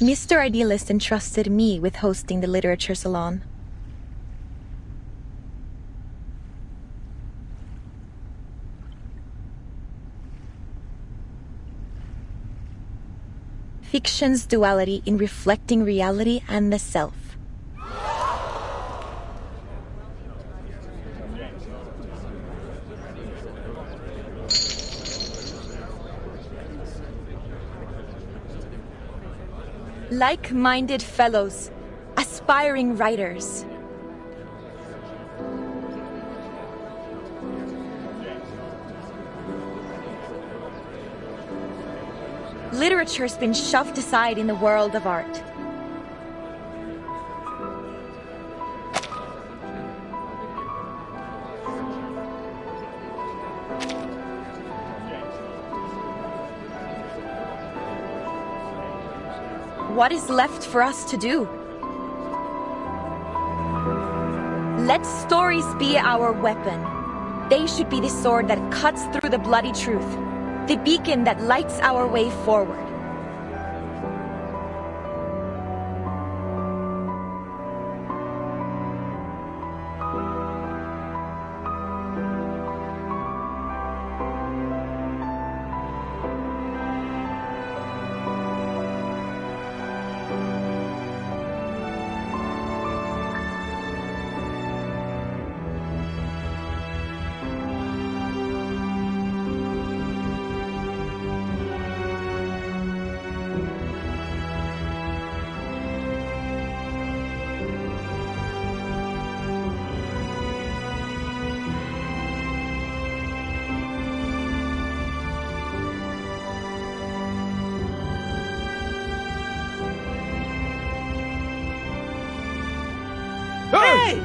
S13: Mr. Idealist entrusted me with hosting the literature salon. Fiction's duality in reflecting reality and the self. Like-minded fellows, aspiring writers. Literature's been shoved aside in the world of art. What is left for us to do? Let stories be our weapon. They should be the sword that cuts through the bloody truth, the beacon that lights our way forward.
S8: Hey!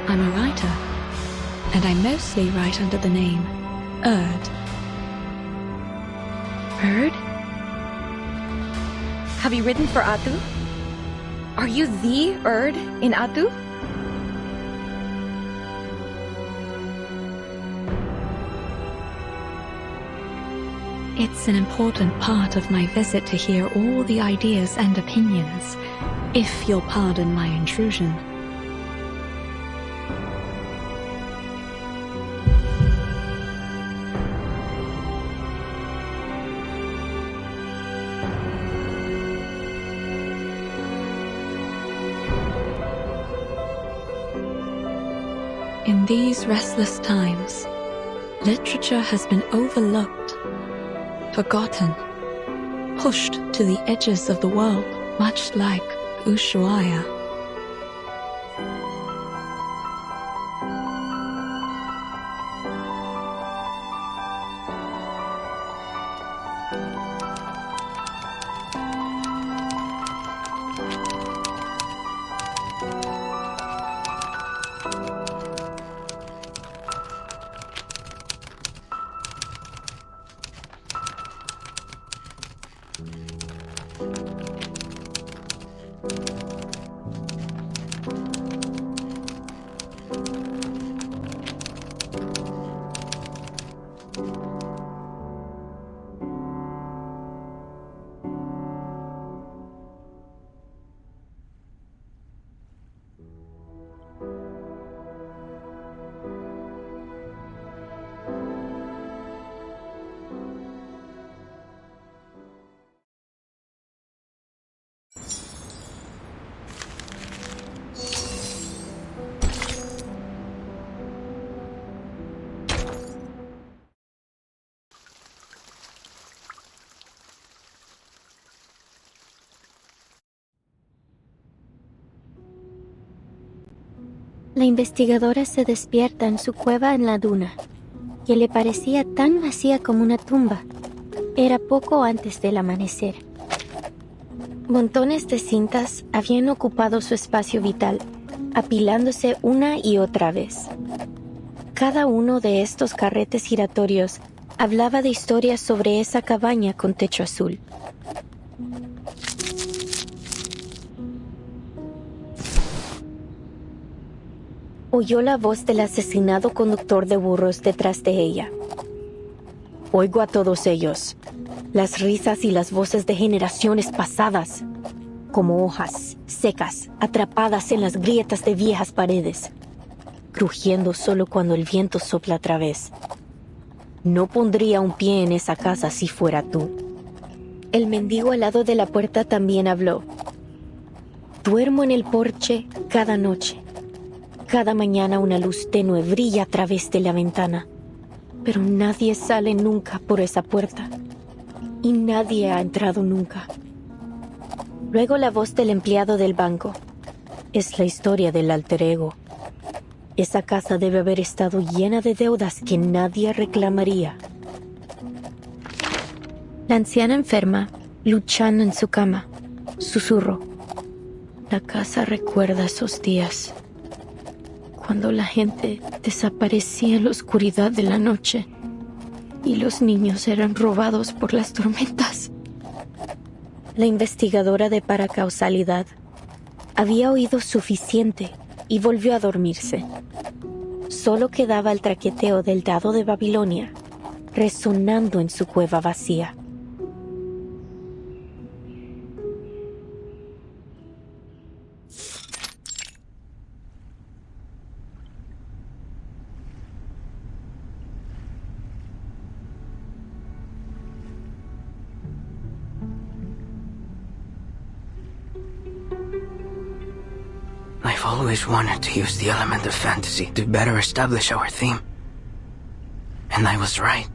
S3: I'm a writer, and I mostly write under the name Erd.
S13: Erd? Have you written for Atu? Are you the Erd in Atu?
S3: It's an important part of my visit to hear all the ideas and opinions, if you'll pardon my intrusion. In these restless times, literature has been overlooked, forgotten, pushed to the edges of the world, much like Ushuaia.
S5: La investigadora se despierta en su cueva en la duna, que le parecía tan vacía como una tumba. Era poco antes del amanecer. Montones de cintas habían ocupado su espacio vital, apilándose una y otra vez. Cada uno de estos carretes giratorios hablaba de historias sobre esa cabaña con techo azul. Oyó la voz del asesinado conductor de burros detrás de ella. Oigo a todos ellos, las risas y las voces de generaciones pasadas, como hojas secas atrapadas en las grietas de viejas paredes, crujiendo solo cuando el viento sopla otra vez. No pondría un pie en esa casa si fuera tú. El mendigo al lado de la puerta también habló. Duermo en el porche cada noche. Cada mañana una luz tenue brilla a través de la ventana, pero nadie sale nunca por esa puerta, y nadie ha entrado nunca. Luego la voz del empleado del banco. Es la historia del alter ego. Esa casa debe haber estado llena de deudas que nadie reclamaría. La anciana enferma, luchando en su cama, susurró. La casa recuerda esos días, cuando la gente desaparecía en la oscuridad de la noche y los niños eran robados por las tormentas. La investigadora de paracausalidad había oído suficiente y volvió a dormirse. Solo quedaba el traqueteo del dado de Babilonia, resonando en su cueva vacía.
S14: I've always wanted to use the element of fantasy to better establish our theme. And I was right.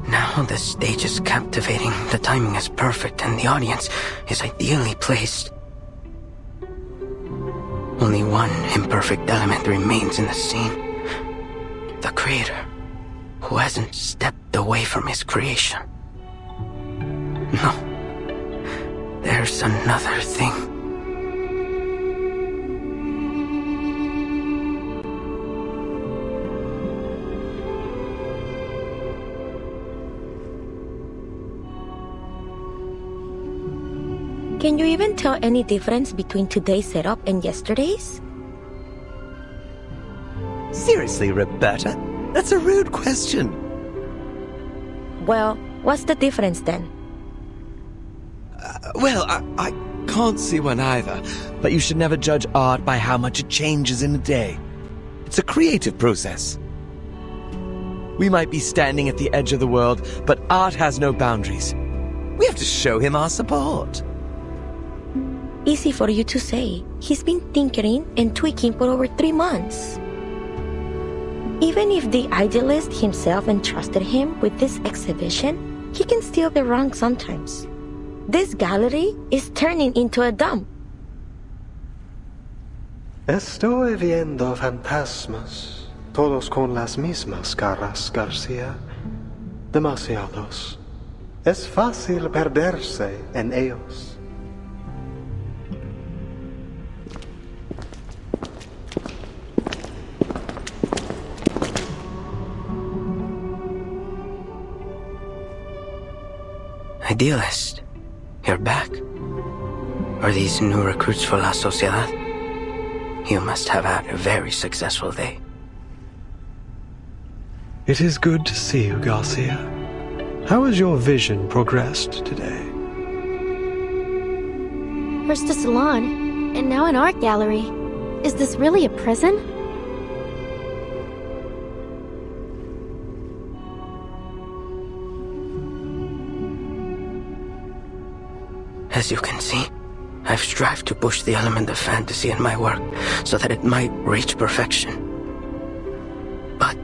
S14: Now the stage is captivating, the timing is perfect, and the audience is ideally placed. Only one imperfect element remains in the scene. The creator, who hasn't stepped away from his creation. No. There's another thing.
S5: Can you even tell any difference between today's setup and yesterday's?
S15: Seriously, Roberta? That's a rude question.
S5: Well, what's the difference then?
S15: I can't see one either, but you should never judge art by how much it changes in a day. It's a creative process. We might be standing at the edge of the world, but art has no boundaries. We have to show him our support.
S5: Easy for you to say. He's been tinkering and tweaking for over 3 months. Even if the idealist himself entrusted him with this exhibition, he can still be wrong sometimes. This gallery is turning into a dump.
S11: Estoy viendo fantasmas, todos con las mismas caras, García. Demasiados. Es fácil perderse en ellos.
S14: Idealist, you're back. Are these new recruits for La Sociedad? You must have had a very successful day.
S11: It is good to see you, Garcia. How has your vision progressed today?
S4: First a salon, and now an art gallery. Is this really a prison?
S14: As you can see, I've strived to push the element of fantasy in my work so that it might reach perfection. But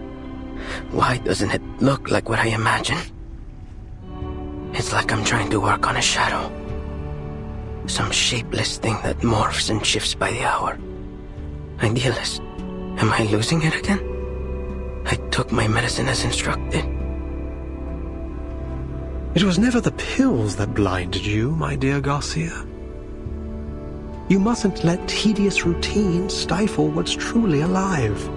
S14: why doesn't it look like what I imagine? It's like I'm trying to work on a shadow. Some shapeless thing that morphs and shifts by the hour. Idealist, am I losing it again? I took my medicine as instructed.
S11: It was never the pills that blinded you, my dear Garcia. You mustn't let tedious routine stifle what's truly alive.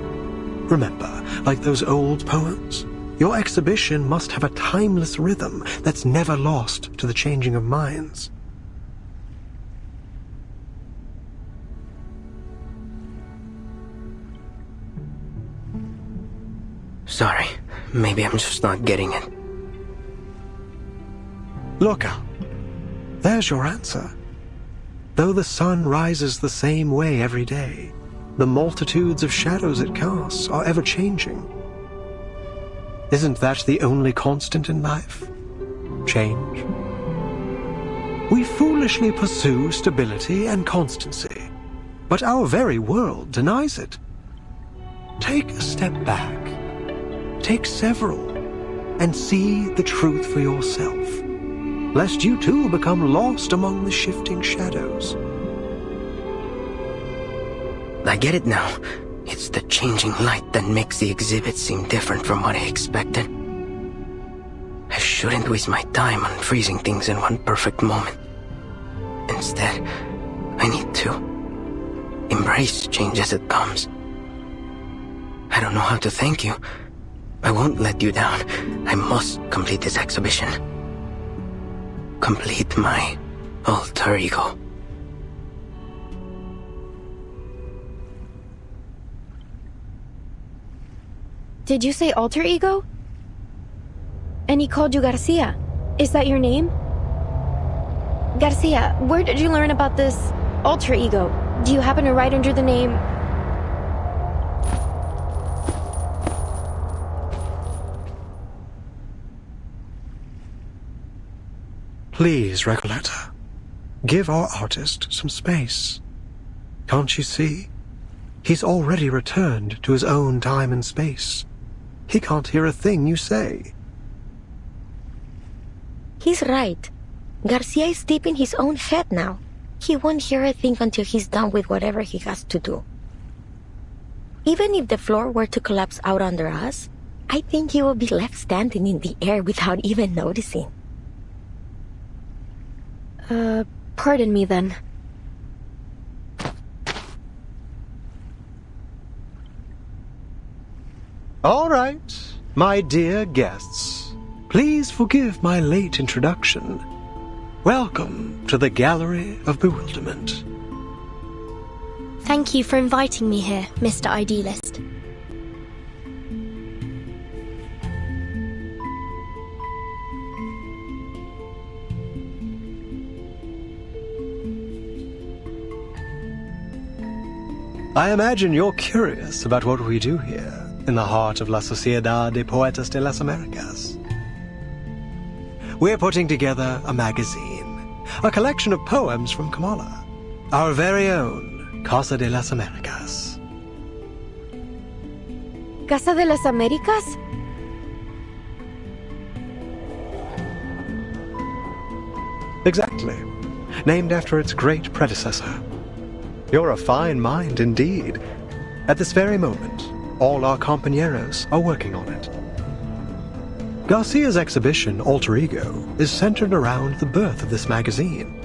S11: Remember, like those old poems, your exhibition must have a timeless rhythm that's never lost to the changing of minds.
S14: Sorry, maybe I'm just not getting it.
S11: Look out. There's your answer. Though the sun rises the same way every day, the multitudes of shadows it casts are ever changing. Isn't that the only constant in life? Change. We foolishly pursue stability and constancy, but our very world denies it. Take a step back. Take several, and see the truth for yourself, lest you too become lost among the shifting shadows.
S14: I get it now. It's the changing light that makes the exhibit seem different from what I expected. I shouldn't waste my time on freezing things in one perfect moment. Instead, I need to embrace change as it comes. I don't know how to thank you. I won't let you down. I must complete this exhibition. Complete my alter ego.
S5: Did you say alter ego? And he called you Garcia. Is that your name? Garcia, where did you learn about this alter ego? Do you happen to write under the name...
S11: Please, Recoleta, give our artist some space. Can't you see? He's already returned to his own time and space. He can't hear a thing you say.
S16: He's right. Garcia is deep in his own head now. He won't hear a thing until he's done with whatever he has to do. Even if the floor were to collapse out under us, I think he will be left standing in the air without even noticing.
S5: Pardon me then.
S11: All right, my dear guests, please forgive my late introduction. Welcome to the Gallery of Bewilderment.
S4: Thank you for inviting me here, Mr. Idealist.
S11: I imagine you're curious about what we do here in the heart of La Sociedad de Poetas de las Americas. We're putting together a magazine, a collection of poems from Kamala, our very own Casa de las Americas.
S5: ¿Casa de las Américas?
S11: Exactly. Named after its great predecessor. You're a fine mind indeed. At this very moment, all our compañeros are working on it. Garcia's exhibition, Alter Ego, is centered around the birth of this magazine.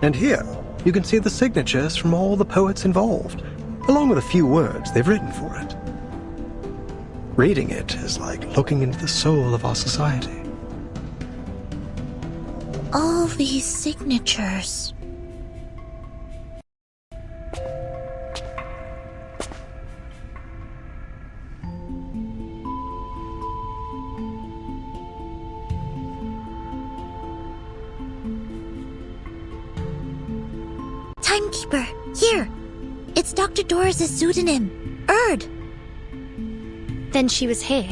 S11: And here, you can see the signatures from all the poets involved, along with a few words they've written for it. Reading it is like looking into the soul of our society.
S1: All these signatures. Timekeeper, here! It's Dr. Doris's pseudonym, Erd.
S4: Then she was here.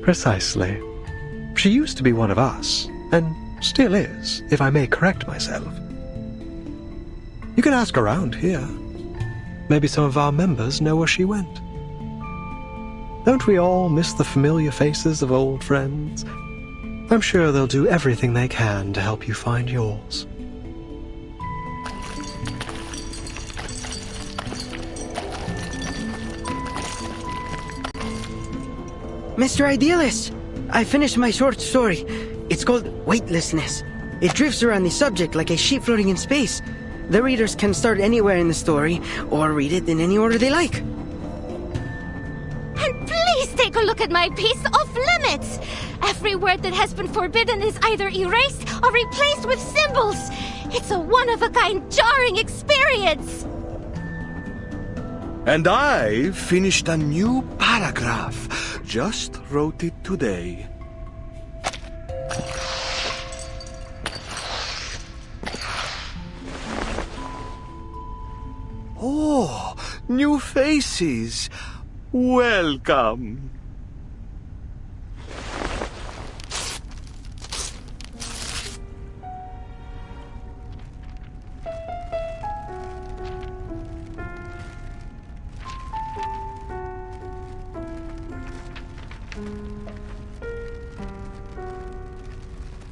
S11: Precisely. She used to be one of us, and still is, if I may correct myself. You can ask around here. Maybe some of our members know where she went. Don't we all miss the familiar faces of old friends? I'm sure they'll do everything they can to help you find yours.
S14: Mr. Idealist, I finished my short story. It's called Weightlessness. It drifts around the subject like a sheep floating in space. The readers can start anywhere in the story, or read it in any order they like.
S5: And please take a look at my piece Off Limits! Every word that has been forbidden is either erased or replaced with symbols. It's a one-of-a-kind, jarring experience!
S9: And I finished a new paragraph. Just wrote it today. Oh, new faces. Welcome.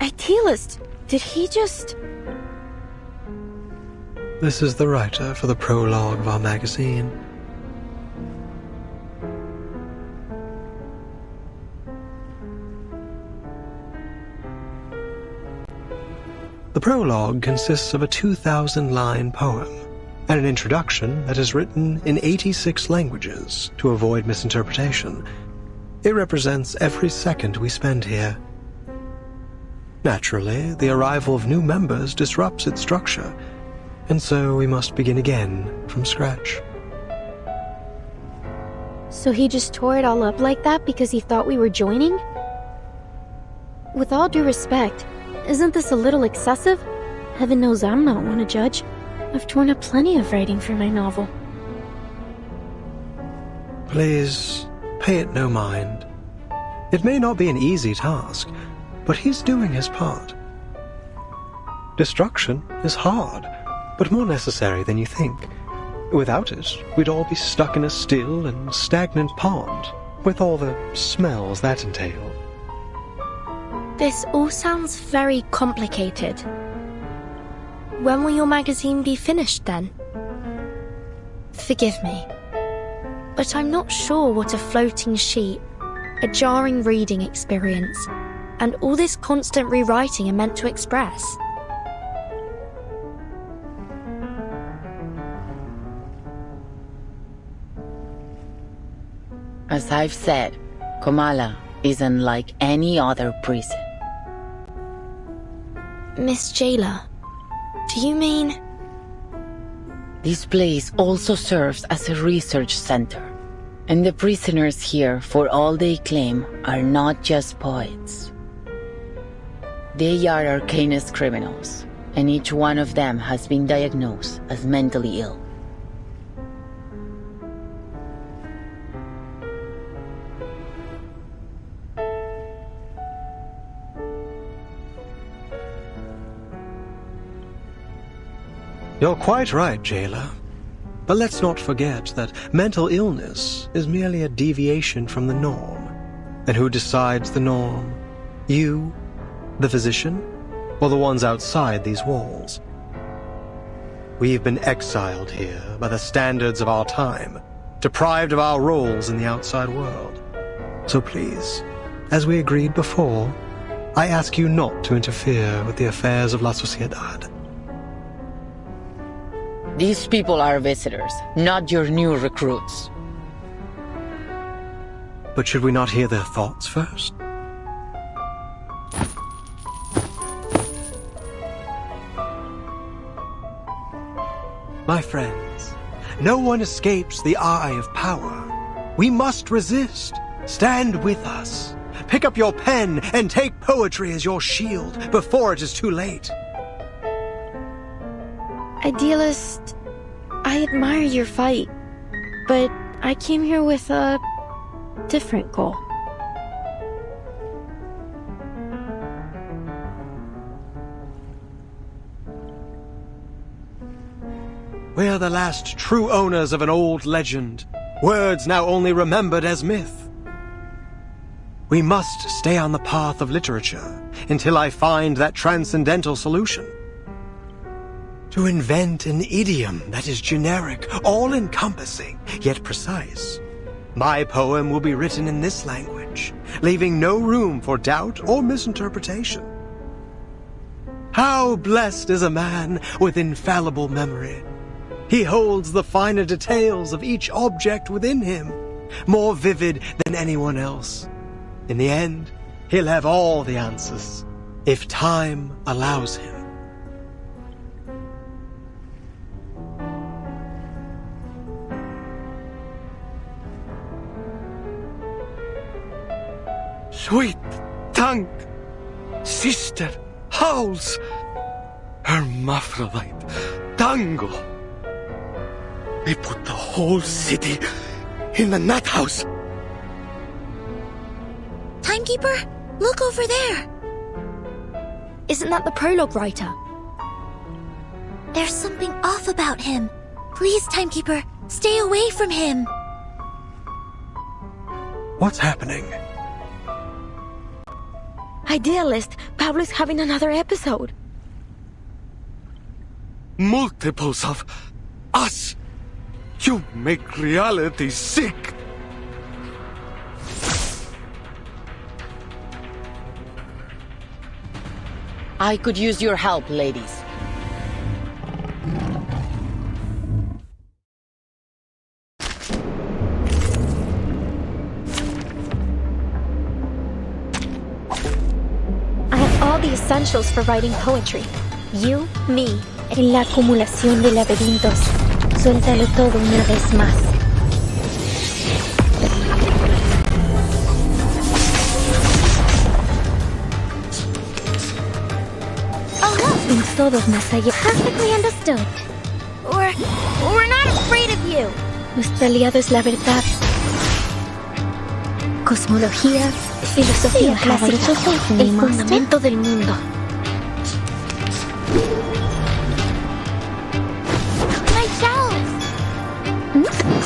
S5: Idealist, did he just...
S11: This is the writer for the prologue of our magazine. The prologue consists of a 2,000-line poem and an introduction that is written in 86 languages to avoid misinterpretation. It represents every second we spend here. Naturally, the arrival of new members disrupts its structure, and so we must begin again from scratch.
S4: So he just tore it all up like that because he thought we were joining? With all due respect, isn't this a little excessive? Heaven knows I'm not one to judge. I've torn up plenty of writing for my novel.
S11: Please, pay it no mind. It may not be an easy task, but he's doing his part. Destruction is hard, but more necessary than you think. Without it, we'd all be stuck in a still and stagnant pond, with all the smells that entail.
S4: This all sounds very complicated. When will your magazine be finished then? Forgive me, but I'm not sure what a floating sheet, a jarring reading experience, and all this constant rewriting are meant to express.
S6: As I've said, Komala isn't like any other prison.
S4: Miss Jailer, do you mean...
S6: This place also serves as a research center. And the prisoners here, for all they claim, are not just poets. They are arcanist criminals, and each one of them has been diagnosed as mentally ill.
S11: You're quite right, Jailer. But let's not forget that mental illness is merely a deviation from the norm. And who decides the norm? You, the physician, or the ones outside these walls? We've been exiled here by the standards of our time, deprived of our roles in the outside world. So please, as we agreed before, I ask you not to interfere with the affairs of La Sociedad.
S6: These people are visitors, not your new recruits.
S11: But should we not hear their thoughts first? My friends, no one escapes the eye of power. We must resist. Stand with us. Pick up your pen and take poetry as your shield before it is too late.
S4: Idealist, I admire your fight, but I came here with a different goal.
S11: We're the last true owners of an old legend, words now only remembered as myth. We must stay on the path of literature, until I find that transcendental solution. To invent an idiom that is generic, all-encompassing, yet precise. My poem will be written in this language, leaving no room for doubt or misinterpretation. How blessed is a man with infallible memory. He holds the finer details of each object within him, more vivid than anyone else. In the end, he'll have all the answers, if time allows him. Sweet tongue, sister howls, hermaphrodite, tango. They put the whole city in the nut house.
S1: Timekeeper, look over there.
S4: Isn't that the prologue writer?
S1: There's something off about him. Please, Timekeeper, stay away from him.
S11: What's happening?
S16: Idealist, Pablo is having another episode.
S9: Multiples of us. You make reality sick.
S6: I could use your help, ladies.
S5: I have all the essentials for writing poetry. You, me, en la acumulación de laberintos. Suéltalo todo una vez más. Oh, look! Todos más allá. Perfectly understood. We're not afraid of you. Nuestro aliado es la verdad. Cosmología, filosofía clásica, el fundamento del mundo.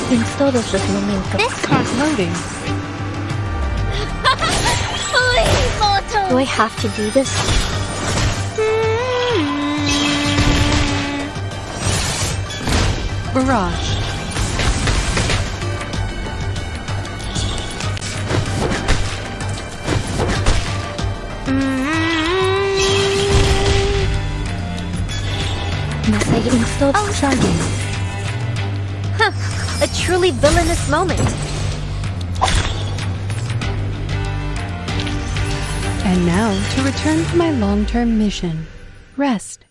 S5: En todos los momentos.
S7: This car's loading.
S5: Please, mortal! Do I have to do this?
S7: Barrage.
S5: Más allá en todo.
S7: Charging.
S5: A truly villainous moment.
S7: And now to return to my long-term mission. Rest.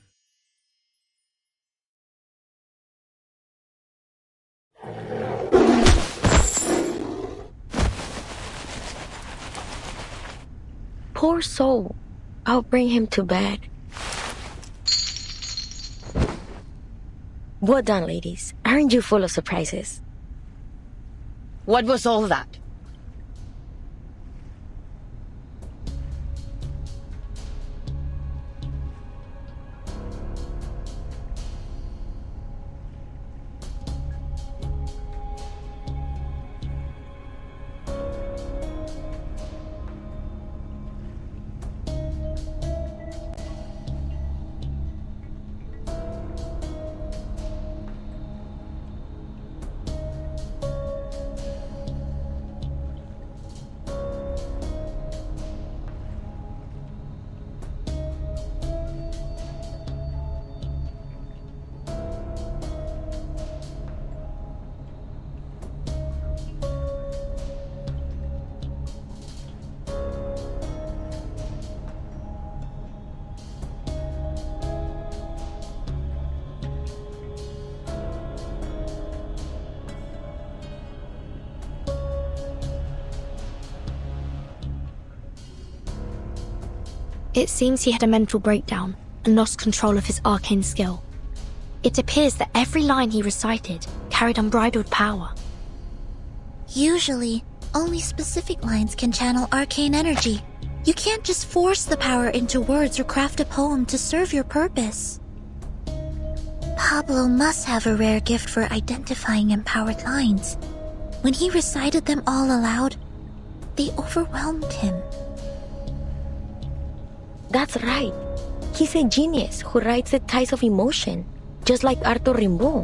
S16: Poor soul. I'll bring him to bed. Well done, ladies. Aren't you full of surprises?
S6: What was all that?
S4: It seems he had a mental breakdown and lost control of his arcane skill. It appears that every line he recited carried unbridled power.
S1: Usually, only specific lines can channel arcane energy. You can't just force the power into words or craft a poem to serve your purpose. Pablo must have a rare gift for identifying empowered lines. When he recited them all aloud, they overwhelmed him.
S16: That's right. He's a genius who rides the tides of emotion, just like Arthur Rimbaud.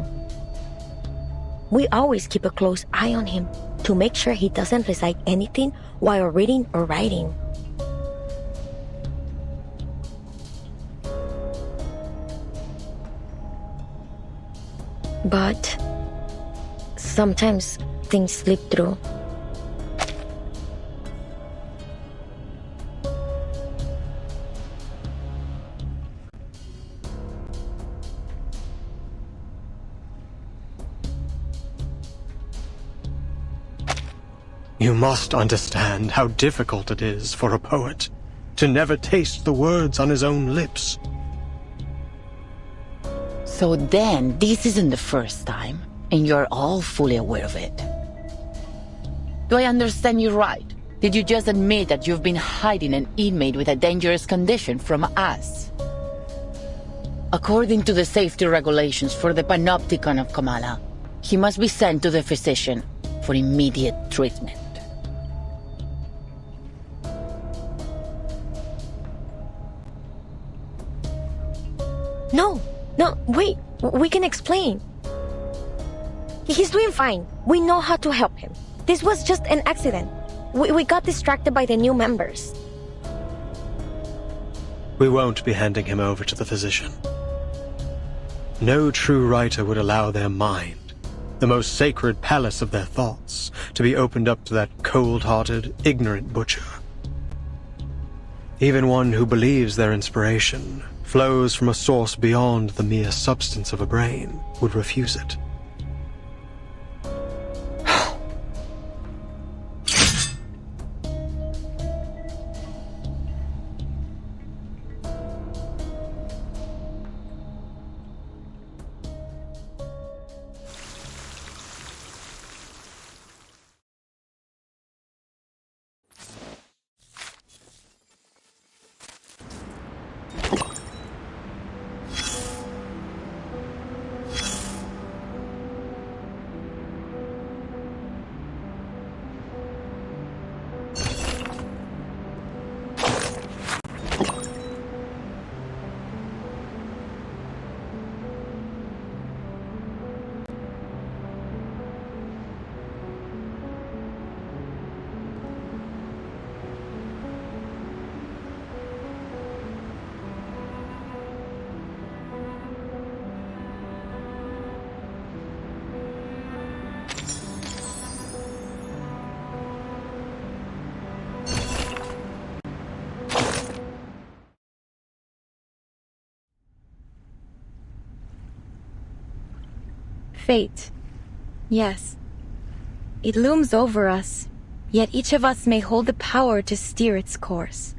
S16: We always keep a close eye on him to make sure he doesn't recite anything while reading or writing. But sometimes things slip through.
S11: You must understand how difficult it is for a poet to never taste the words on his own lips.
S6: So then, this isn't the first time, and you're all fully aware of it. Do I understand you right? Did you just admit that you've been hiding an inmate with a dangerous condition from us? According to the safety regulations for the Panopticon of Kamala, he must be sent to the physician for immediate treatment.
S16: No, wait, we can explain. He's doing fine. We know how to help him. This was just an accident. We got distracted by the new members.
S11: We won't be handing him over to the physician. No true writer would allow their mind, the most sacred palace of their thoughts, to be opened up to that cold-hearted, ignorant butcher. Even one who believes their inspiration flows from a source beyond the mere substance of a brain would refuse it.
S13: Fate. Yes. It looms over us, yet each of us may hold the power to steer its course.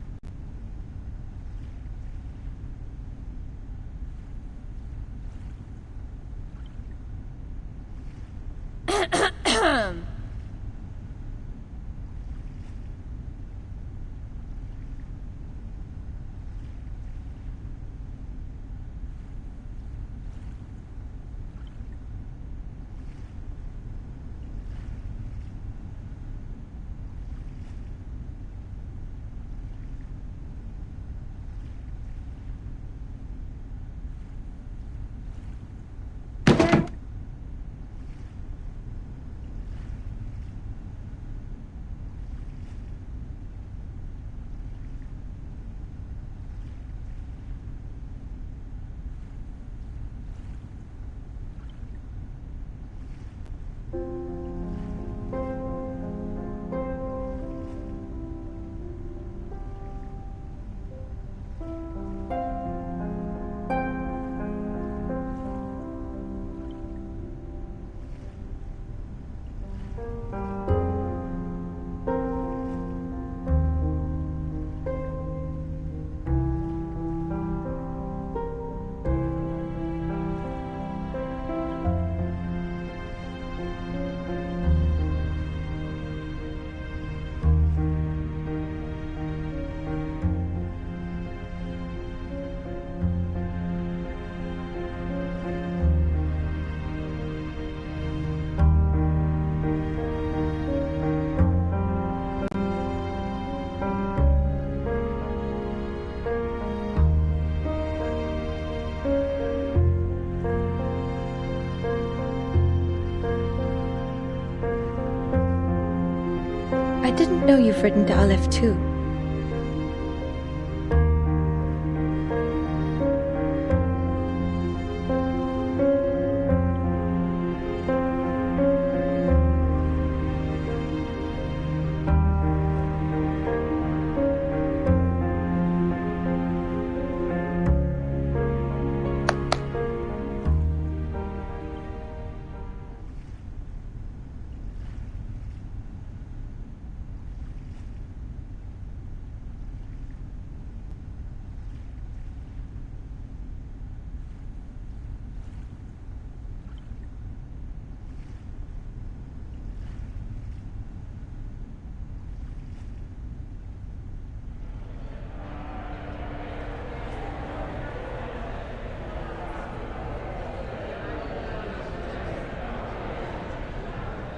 S3: didn't know you've written to Aleph too.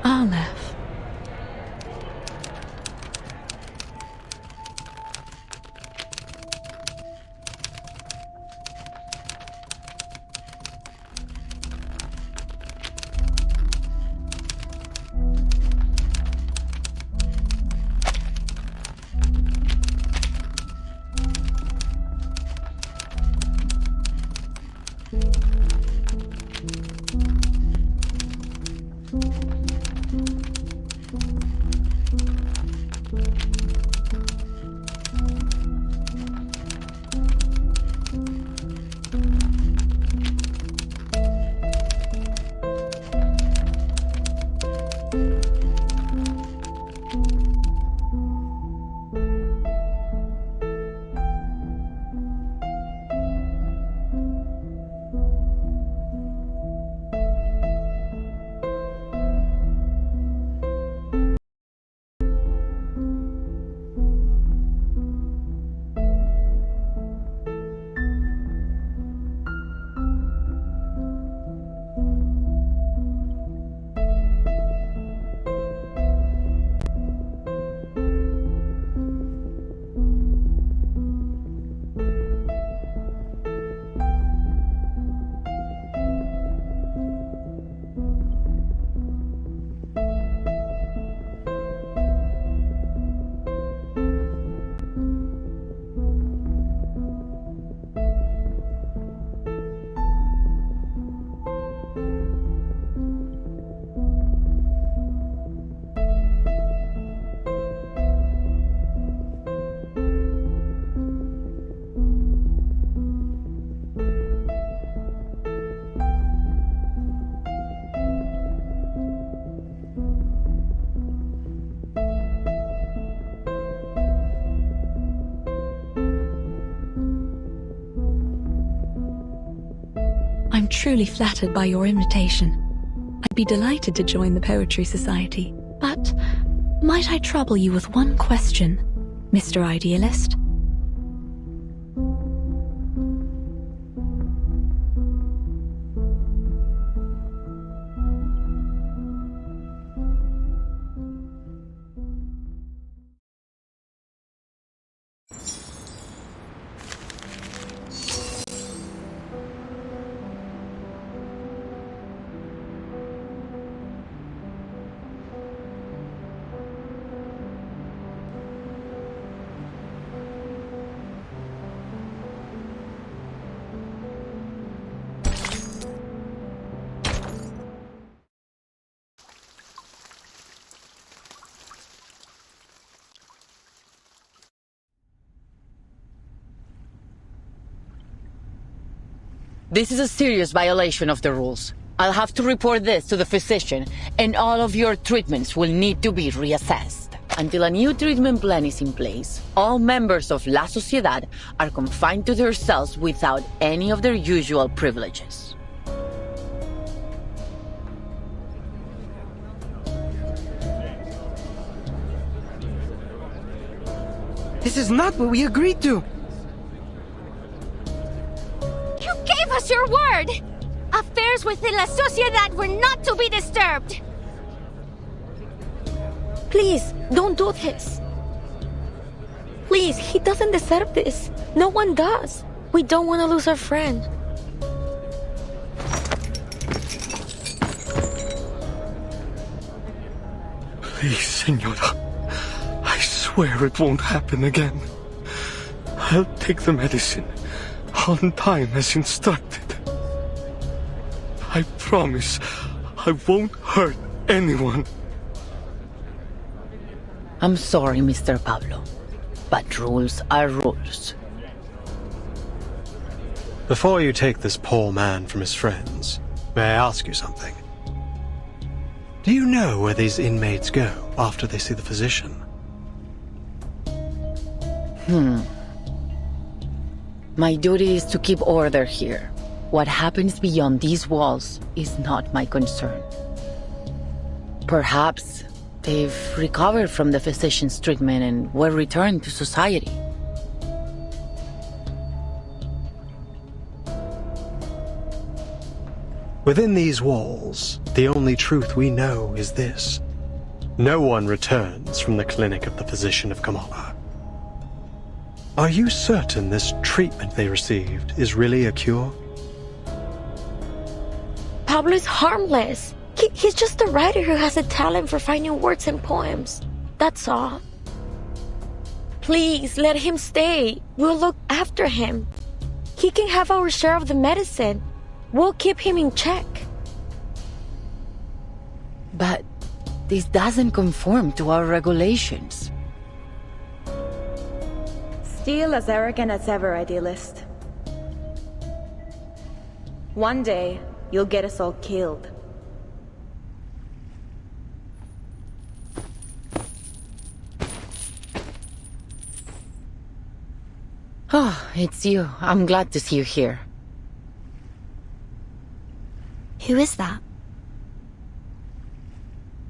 S3: Aleph. I'm truly flattered by your invitation. I'd be delighted to join the Poetry Society, but might I trouble you with one question, Mr. Idealist?
S6: This is a serious violation of the rules. I'll have to report this to the physician, and all of your treatments will need to be reassessed. Until a new treatment plan is in place, all members of La Sociedad are confined to their cells without any of their usual privileges.
S14: This is not what we agreed to.
S5: You gave us your word! Affairs within La Sociedad were not to be disturbed!
S16: Please, don't do this. Please, he doesn't deserve this. No one does. We don't want to lose our friend.
S9: Please, Senora. swear it won't happen again. I'll take the medicine on time as instructed. I promise I won't hurt anyone.
S6: I'm sorry, Mr. Pablo, but rules are rules.
S11: Before you take this poor man from his friends, may I ask you something? Do you know where these inmates go after they see the physician?
S6: My duty is to keep order here. What happens beyond these walls is not my concern. Perhaps they've recovered from the physician's treatment and were returned to society.
S11: Within these walls, the only truth we know is this. No one returns from the clinic of the physician of Kamala. Are you certain this treatment they received is really a cure?
S16: Pablo is harmless. He's just a writer who has a talent for finding words in poems. That's all. Please, let him stay. We'll look after him. He can have our share of the medicine. We'll keep him in check.
S6: But this doesn't conform to our regulations.
S13: Still as arrogant as ever, idealist. One day, you'll get us all killed.
S6: Oh, it's you. I'm glad to see you here.
S4: Who is that?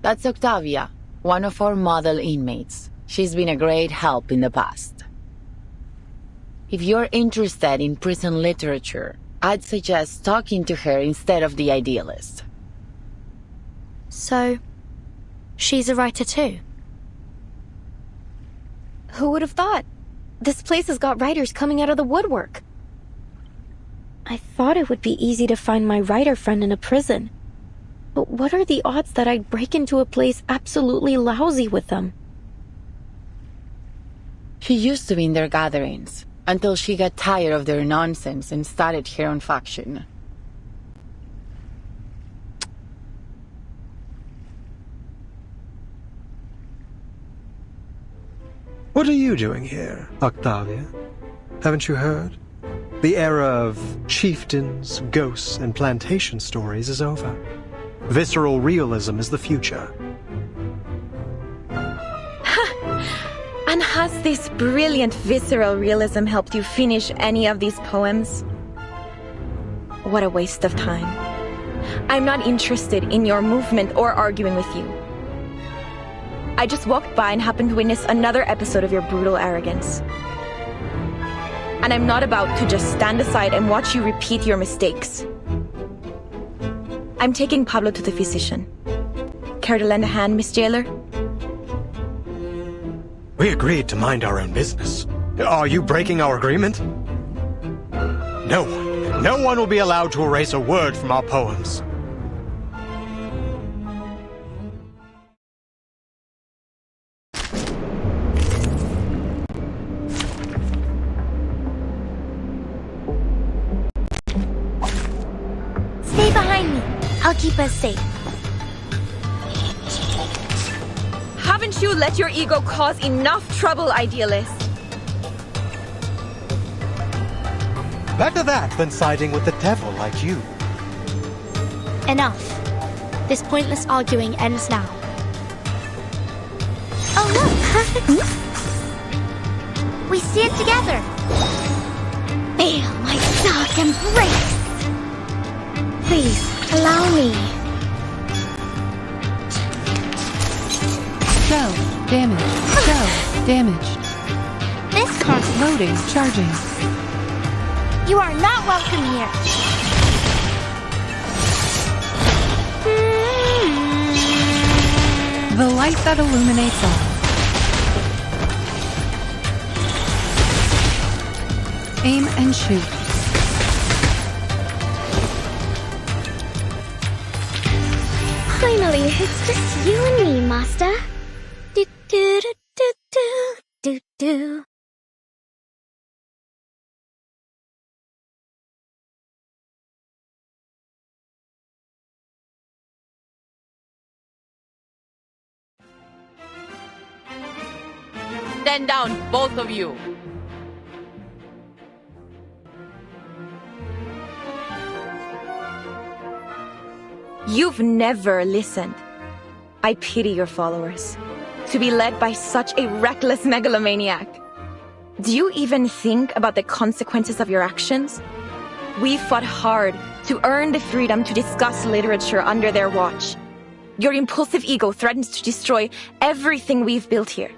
S6: That's Octavia, one of our model inmates. She's been a great help in the past. If you're interested in prison literature, I'd suggest talking to her instead of the idealist.
S4: So, she's a writer too?
S5: Who would have thought? This place has got writers coming out of the woodwork.
S2: I thought it would be easy to find my writer friend in a prison. But what are the odds that I'd break into a place absolutely lousy with them?
S6: She used to be in their gatherings, until she got tired of their nonsense and started her own faction.
S11: What are you doing here, Octavia? Haven't you heard? The era of chieftains, ghosts, and plantation stories is over. Visceral realism is the future.
S13: And has this brilliant visceral realism helped you finish any of these poems? What a waste of time. I'm not interested in your movement or arguing with you. I just walked by and happened to witness another episode of your brutal arrogance. And I'm not about to just stand aside and watch you repeat your mistakes. I'm taking Pablo to the physician. Care to lend a hand, Miss Jailer?
S11: We agreed to mind our own business. Are you breaking our agreement? No one will be allowed to erase a word from our poems.
S1: Stay behind me. I'll keep us safe.
S13: Haven't you let your ego cause enough trouble, idealist?
S11: Better that than siding with the devil like you.
S4: Enough. This pointless arguing ends now.
S1: Oh, look! We stand together. Feel my dark embrace. Please, allow me.
S7: Shell damaged. Shell damaged.
S1: This
S7: Cart loading. Charging.
S1: You are not welcome here.
S7: The light that illuminates all. Aim and shoot.
S1: Finally, it's just you and me, Master. Do, do, do, do, do.
S16: do do.
S6: Stand down, both of you.
S13: You've never listened. I pity your followers. To be led by such a reckless megalomaniac. Do you even think about the consequences of your actions? We fought hard to earn the freedom to discuss literature under their watch. Your impulsive ego threatens to destroy everything we've built here.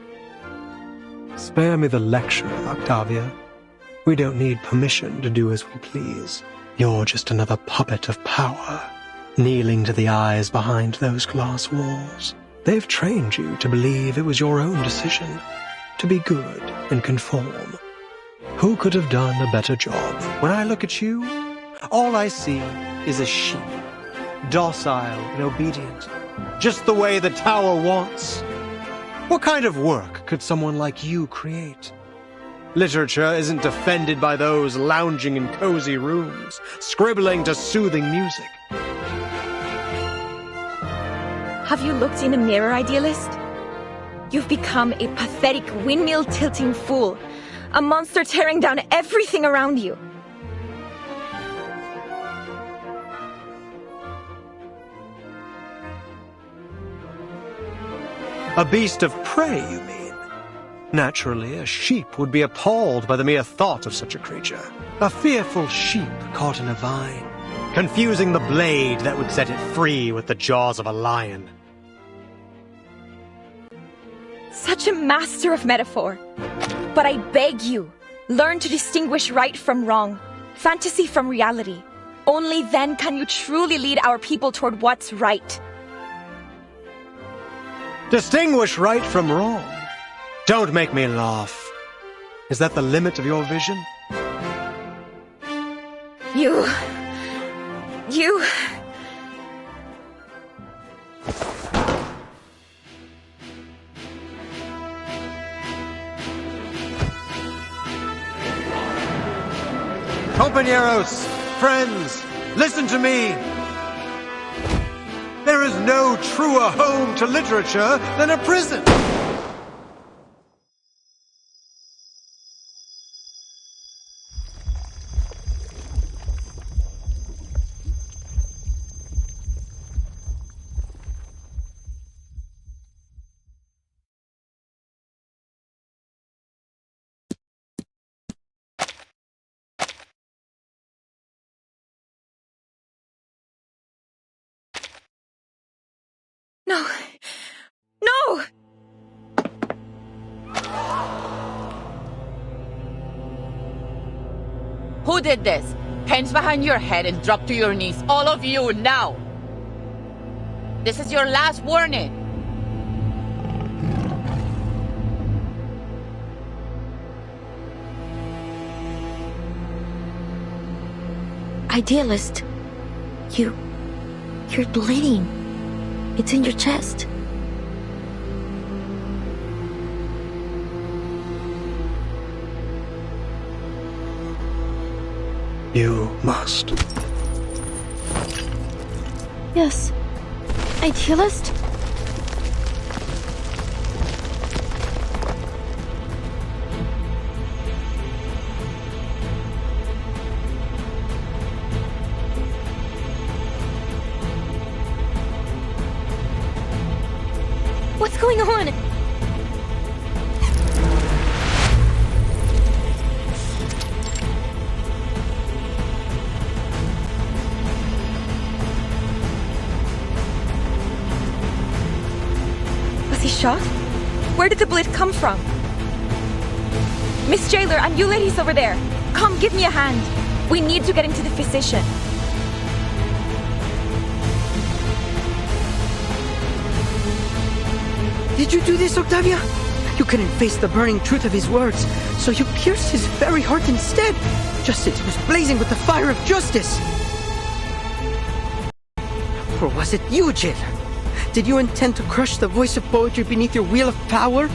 S11: Spare me the lecture, Octavia. We don't need permission to do as we please. You're just another puppet of power, kneeling to the eyes behind those glass walls. They've trained you to believe it was your own decision, to be good and conform. Who could have done a better job? When I look at you, all I see is a sheep, docile and obedient, just the way the tower wants. What kind of work could someone like you create? Literature isn't defended by those lounging in cozy rooms, scribbling to soothing music.
S13: Have you looked in a mirror, idealist? You've become a pathetic windmill-tilting fool, a monster tearing down everything around you.
S11: A beast of prey, you mean? Naturally, a sheep would be appalled by the mere thought of such a creature. A fearful sheep caught in a vine, confusing the blade that would set it free with the jaws of a lion.
S13: Such a master of metaphor. But I beg you, learn to distinguish right from wrong, fantasy from reality. Only then can you truly lead our people toward what's right.
S11: Distinguish right from wrong. Don't make me laugh. Is that the limit of your vision?
S13: You...
S11: Compañeros, friends, listen to me. There is no truer home to literature than a prison.
S13: No! No!
S6: Who did this? Hands behind your head and drop to your knees, all of you, now! This is your last warning.
S16: Idealist, you're bleeding. It's in your chest.
S11: You must.
S4: Yes. Idealist?
S13: What's going on? Was he shot? Where did the bullet come from? Miss Jailer and you ladies over there, come give me a hand. We need to get him to the physician.
S14: Did you do this, Octavia? You couldn't face the burning truth of his words, so you pierced his very heart instead, just as he was blazing with the fire of justice. Or was it you, Jailer? Did you intend to crush the voice of poetry beneath your wheel of power?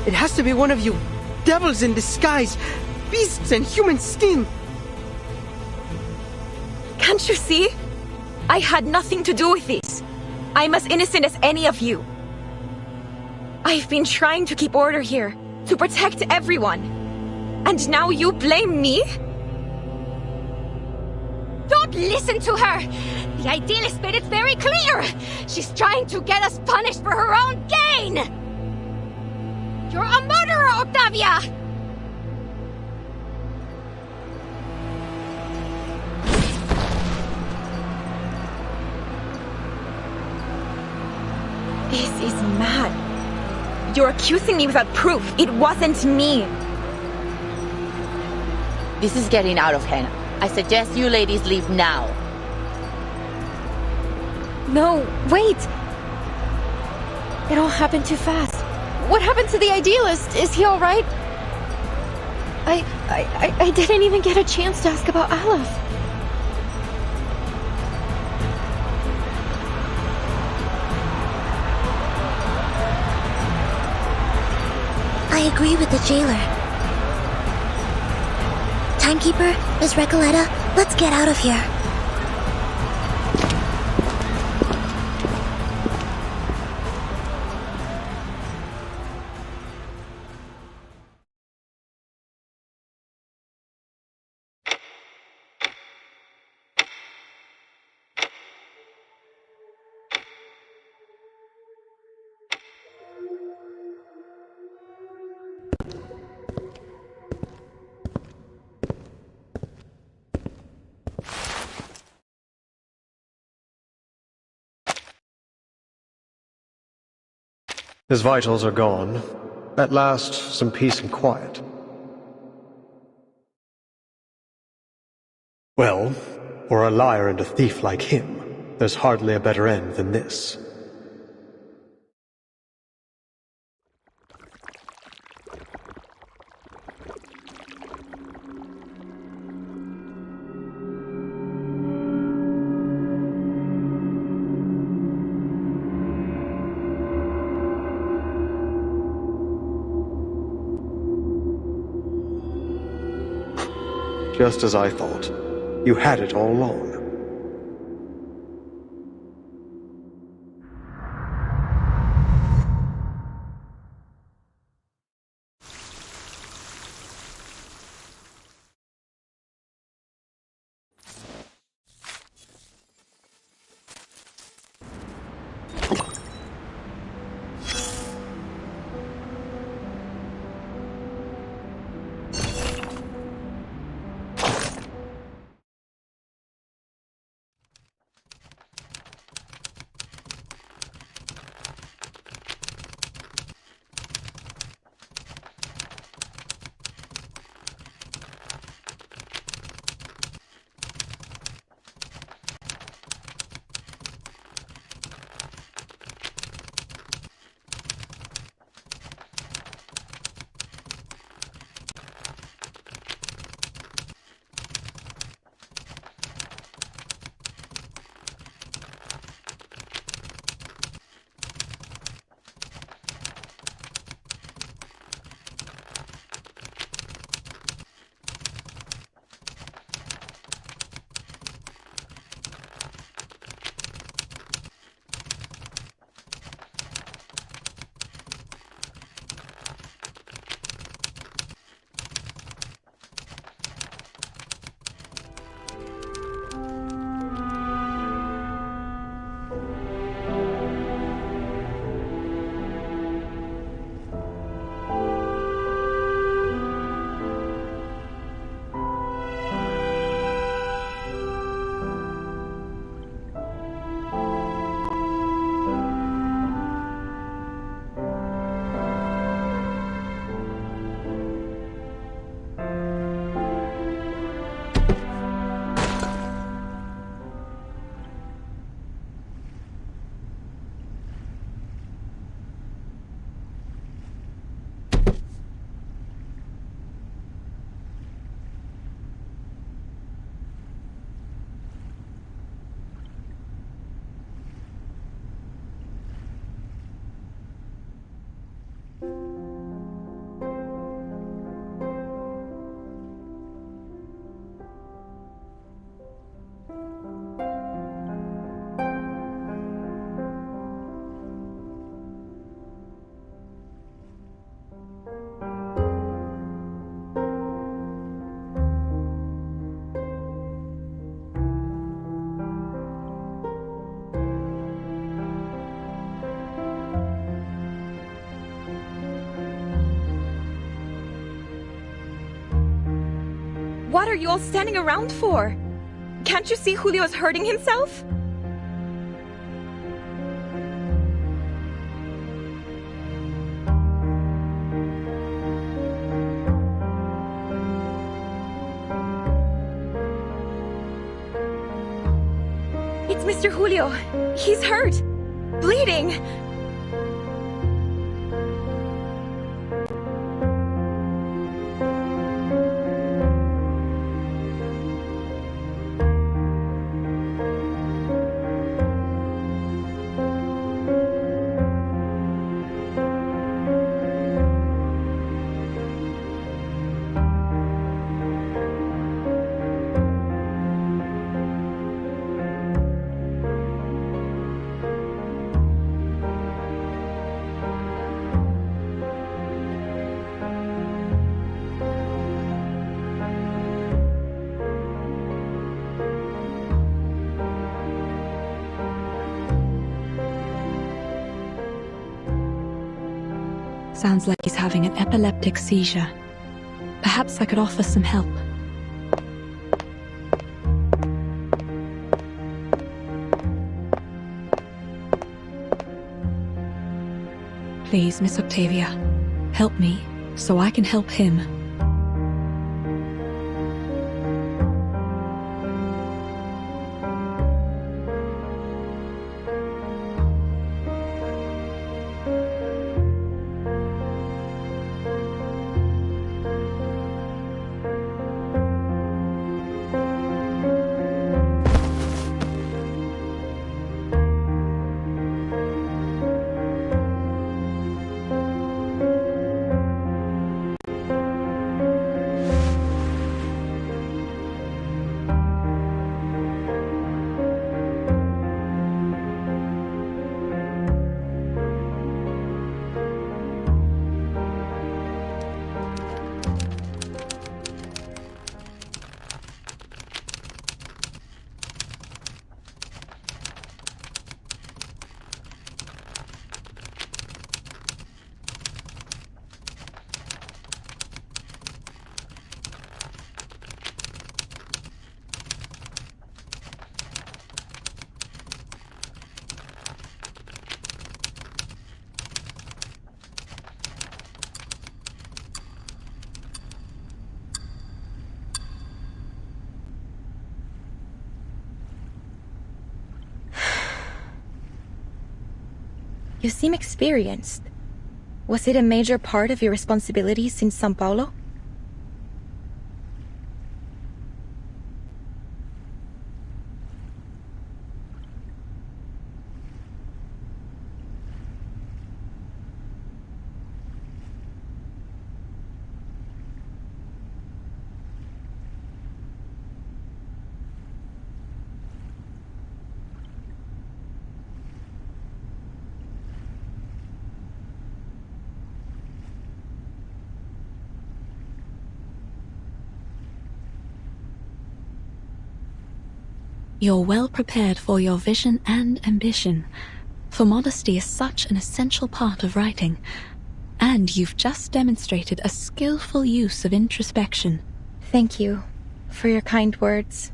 S14: It has to be one of you devils in disguise, beasts in human skin.
S13: Can't you see? I had nothing to do with this. I'm as innocent as any of you. I've been trying to keep order here, to protect everyone. And now you blame me?
S5: Don't listen to her! The idealist made it very clear! She's trying to get us punished for her own gain! You're a murderer, Octavia!
S13: This is mad. You're accusing me without proof. It wasn't me.
S6: This is getting out of hand. I suggest you ladies leave now.
S5: No, wait! It all happened too fast. What happened to the idealist? Is he alright? I didn't even get a chance to ask about Aleph.
S1: I agree with the jailer. Timekeeper, Miss Recoleta, let's get out of here.
S11: His vitals are gone. At last, some peace and quiet. Well, for a liar and a thief like him, there's hardly a better end than this. Just as I thought. You had it all along.
S13: What are you all standing around for? Can't you see Julio's hurting himself? It's Mr. Julio. He's hurt. Bleeding.
S3: Sounds like he's having an epileptic seizure. Perhaps I could offer some help. Please, Miss Octavia, help me so I can help him.
S13: You seem experienced. Was it a major part of your responsibilities in São Paulo?
S3: You're well prepared for your vision and ambition, for modesty is such an essential part of writing, and you've just demonstrated a skillful use of introspection.
S13: Thank you for your kind words.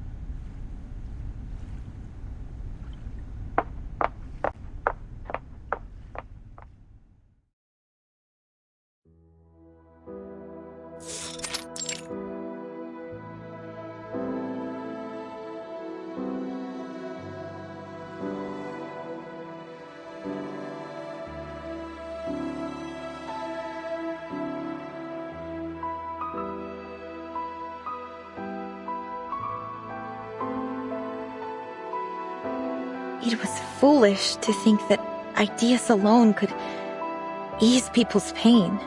S13: It was foolish to think that ideas alone could ease people's pain.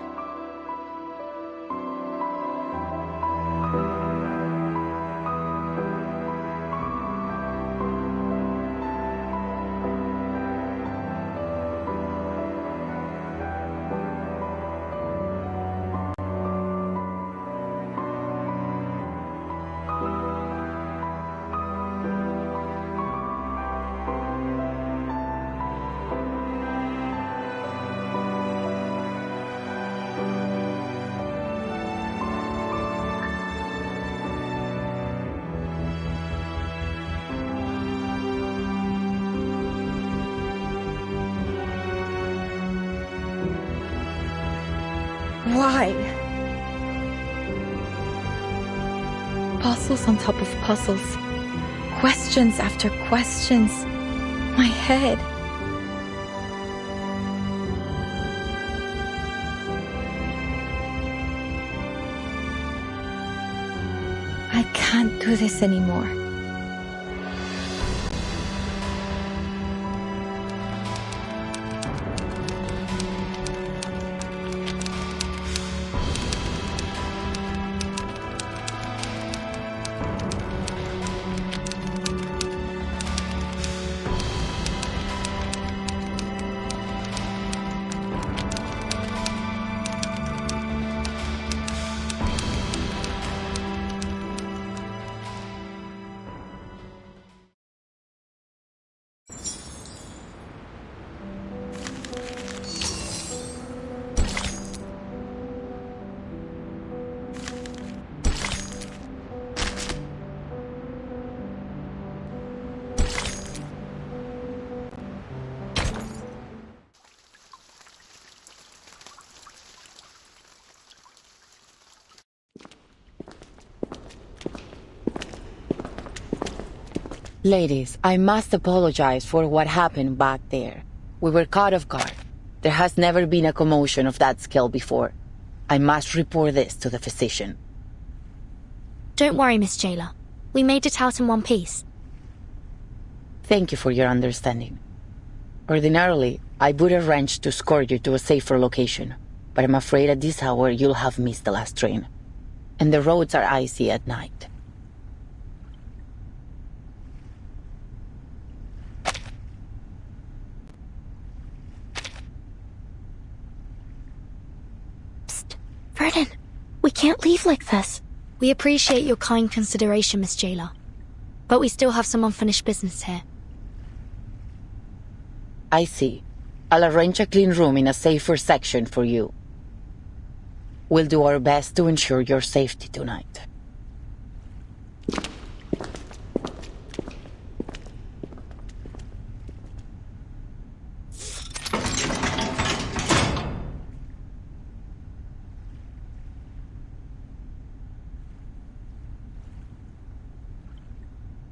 S13: Why? Puzzles on top of puzzles. Questions after questions. My head. I can't do this anymore.
S6: Ladies, I must apologize for what happened back there. We were caught off guard. There has never been a commotion of that scale before. I must report this to the physician.
S4: Don't worry, Miss Jailer. We made it out in one piece.
S6: Thank you for your understanding. Ordinarily, I would arrange to escort you to a safer location, but I'm afraid at this hour you'll have missed the last train. And the roads are icy at night.
S4: Vernon, we can't leave like this. We appreciate your kind consideration, Miss Jailer. But we still have some unfinished business here.
S6: I see. I'll arrange a clean room in a safer section for you. We'll do our best to ensure your safety tonight.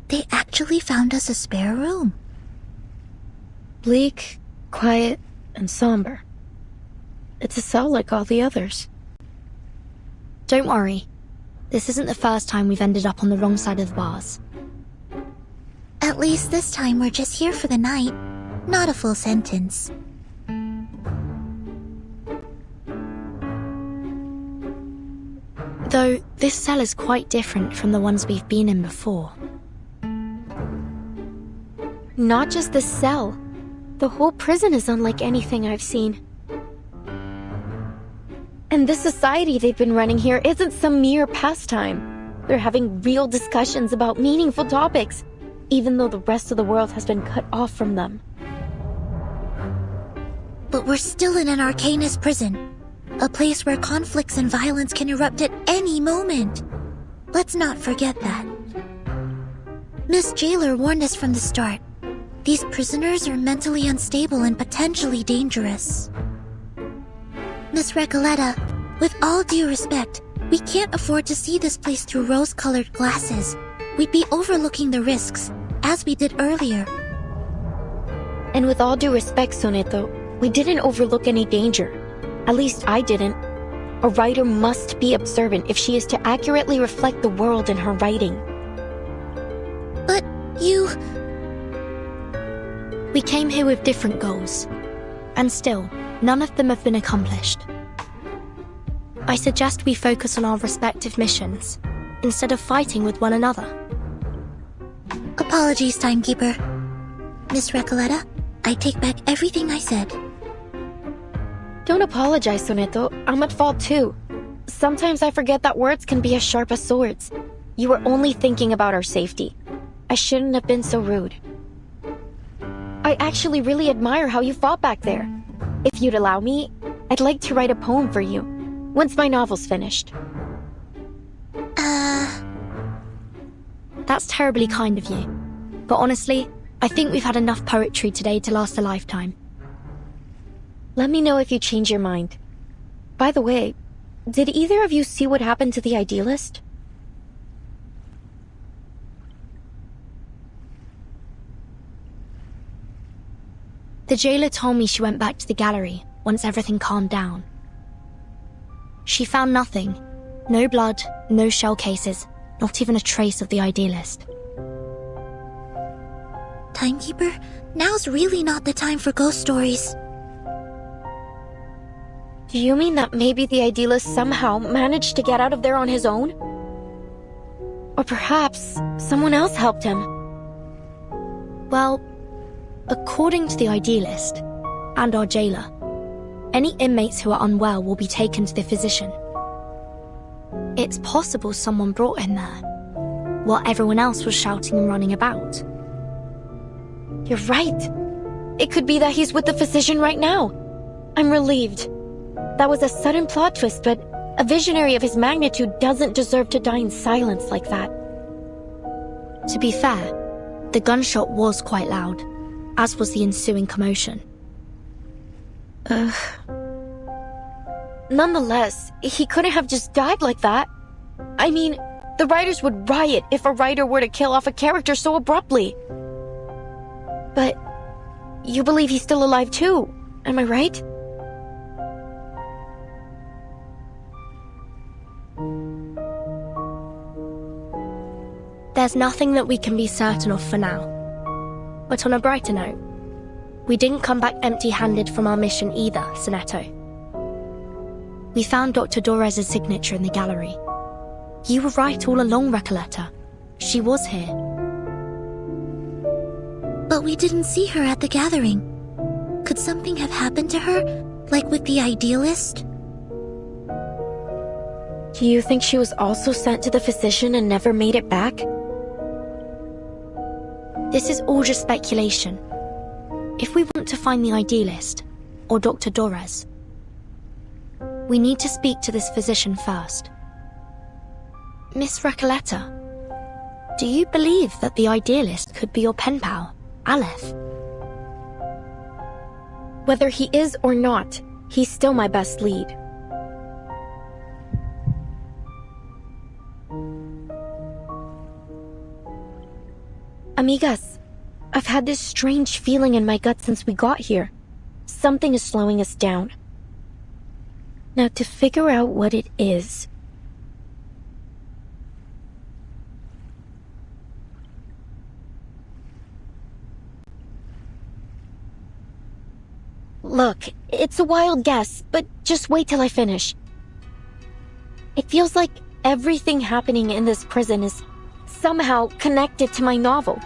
S1: They actually found us a spare room.
S13: Bleak, quiet, and somber. It's a cell like all the others.
S4: Don't worry. This isn't the first time we've ended up on the wrong side of the bars.
S1: At least this time we're just here for the night, not a full sentence.
S4: Though, this cell is quite different from the ones we've been in before.
S5: Not just the cell. The whole prison is unlike anything I've seen. And the society they've been running here isn't some mere pastime. They're having real discussions about meaningful topics, even though the rest of the world has been cut off from them.
S1: But we're still in an Arcanist prison. A place where conflicts and violence can erupt at any moment. Let's not forget that. Miss Jailer warned us from the start. These prisoners are mentally unstable and potentially dangerous. Miss Recoleta, with all due respect, we can't afford to see this place through rose-colored glasses. We'd be overlooking the risks, as we did earlier.
S5: And with all due respect, Soneto, we didn't overlook any danger. At least I didn't. A writer must be observant if she is to accurately reflect the world in her writing.
S1: But you...
S4: We came here with different goals, and still, none of them have been accomplished. I suggest we focus on our respective missions, instead of fighting with one another.
S1: Apologies, Timekeeper. Miss Recoleta, I take back everything I said.
S5: Don't apologize, Soneto. I'm at fault too. Sometimes I forget that words can be as sharp as swords. You were only thinking about our safety. I shouldn't have been so rude. I actually really admire how you fought back there. If you'd allow me, I'd like to write a poem for you, once my novel's finished.
S4: That's terribly kind of you. But honestly, I think we've had enough poetry today to last a lifetime.
S5: Let me know if you change your mind. By the way, did either of you see what happened to the idealist?
S4: The jailer told me she went back to the gallery once everything calmed down. She found nothing. No blood, no shell cases, not even a trace of the idealist.
S1: Timekeeper, now's really not the time for ghost stories.
S5: Do you mean that maybe the idealist somehow managed to get out of there on his own? Or perhaps someone else helped him?
S4: Well, according to the idealist and our jailer, any inmates who are unwell will be taken to the physician. It's possible someone brought him there, while everyone else was shouting and running about.
S5: You're right. It could be that he's with the physician right now. I'm relieved. That was a sudden plot twist, but a visionary of his magnitude doesn't deserve to die in silence like that.
S4: To be fair, the gunshot was quite loud, as was the ensuing commotion.
S5: Nonetheless, he couldn't have just died like that. I mean, the writers would riot if a writer were to kill off a character so abruptly. But you believe he's still alive too, am I right?
S4: There's nothing that we can be certain of for now. But on a brighter note, we didn't come back empty-handed from our mission either, Sonetto. We found Dr. Dorez's signature in the gallery. You were right all along, Recoleta. She was here.
S1: But we didn't see her at the gathering. Could something have happened to her, like with the idealist?
S5: Do you think she was also sent to the physician and never made it back?
S4: This is all just speculation. If we want to find the idealist, or Dr. Dorez, we need to speak to this physician first. Miss Recoleta, do you believe that the idealist could be your pen pal, Aleph?
S5: Whether he is or not, he's still my best lead. Amigas, I've had this strange feeling in my gut since we got here. Something is slowing us down. Now, to figure out what it is... Look, it's a wild guess, but just wait till I finish. It feels like everything happening in this prison is somehow connected to my novel,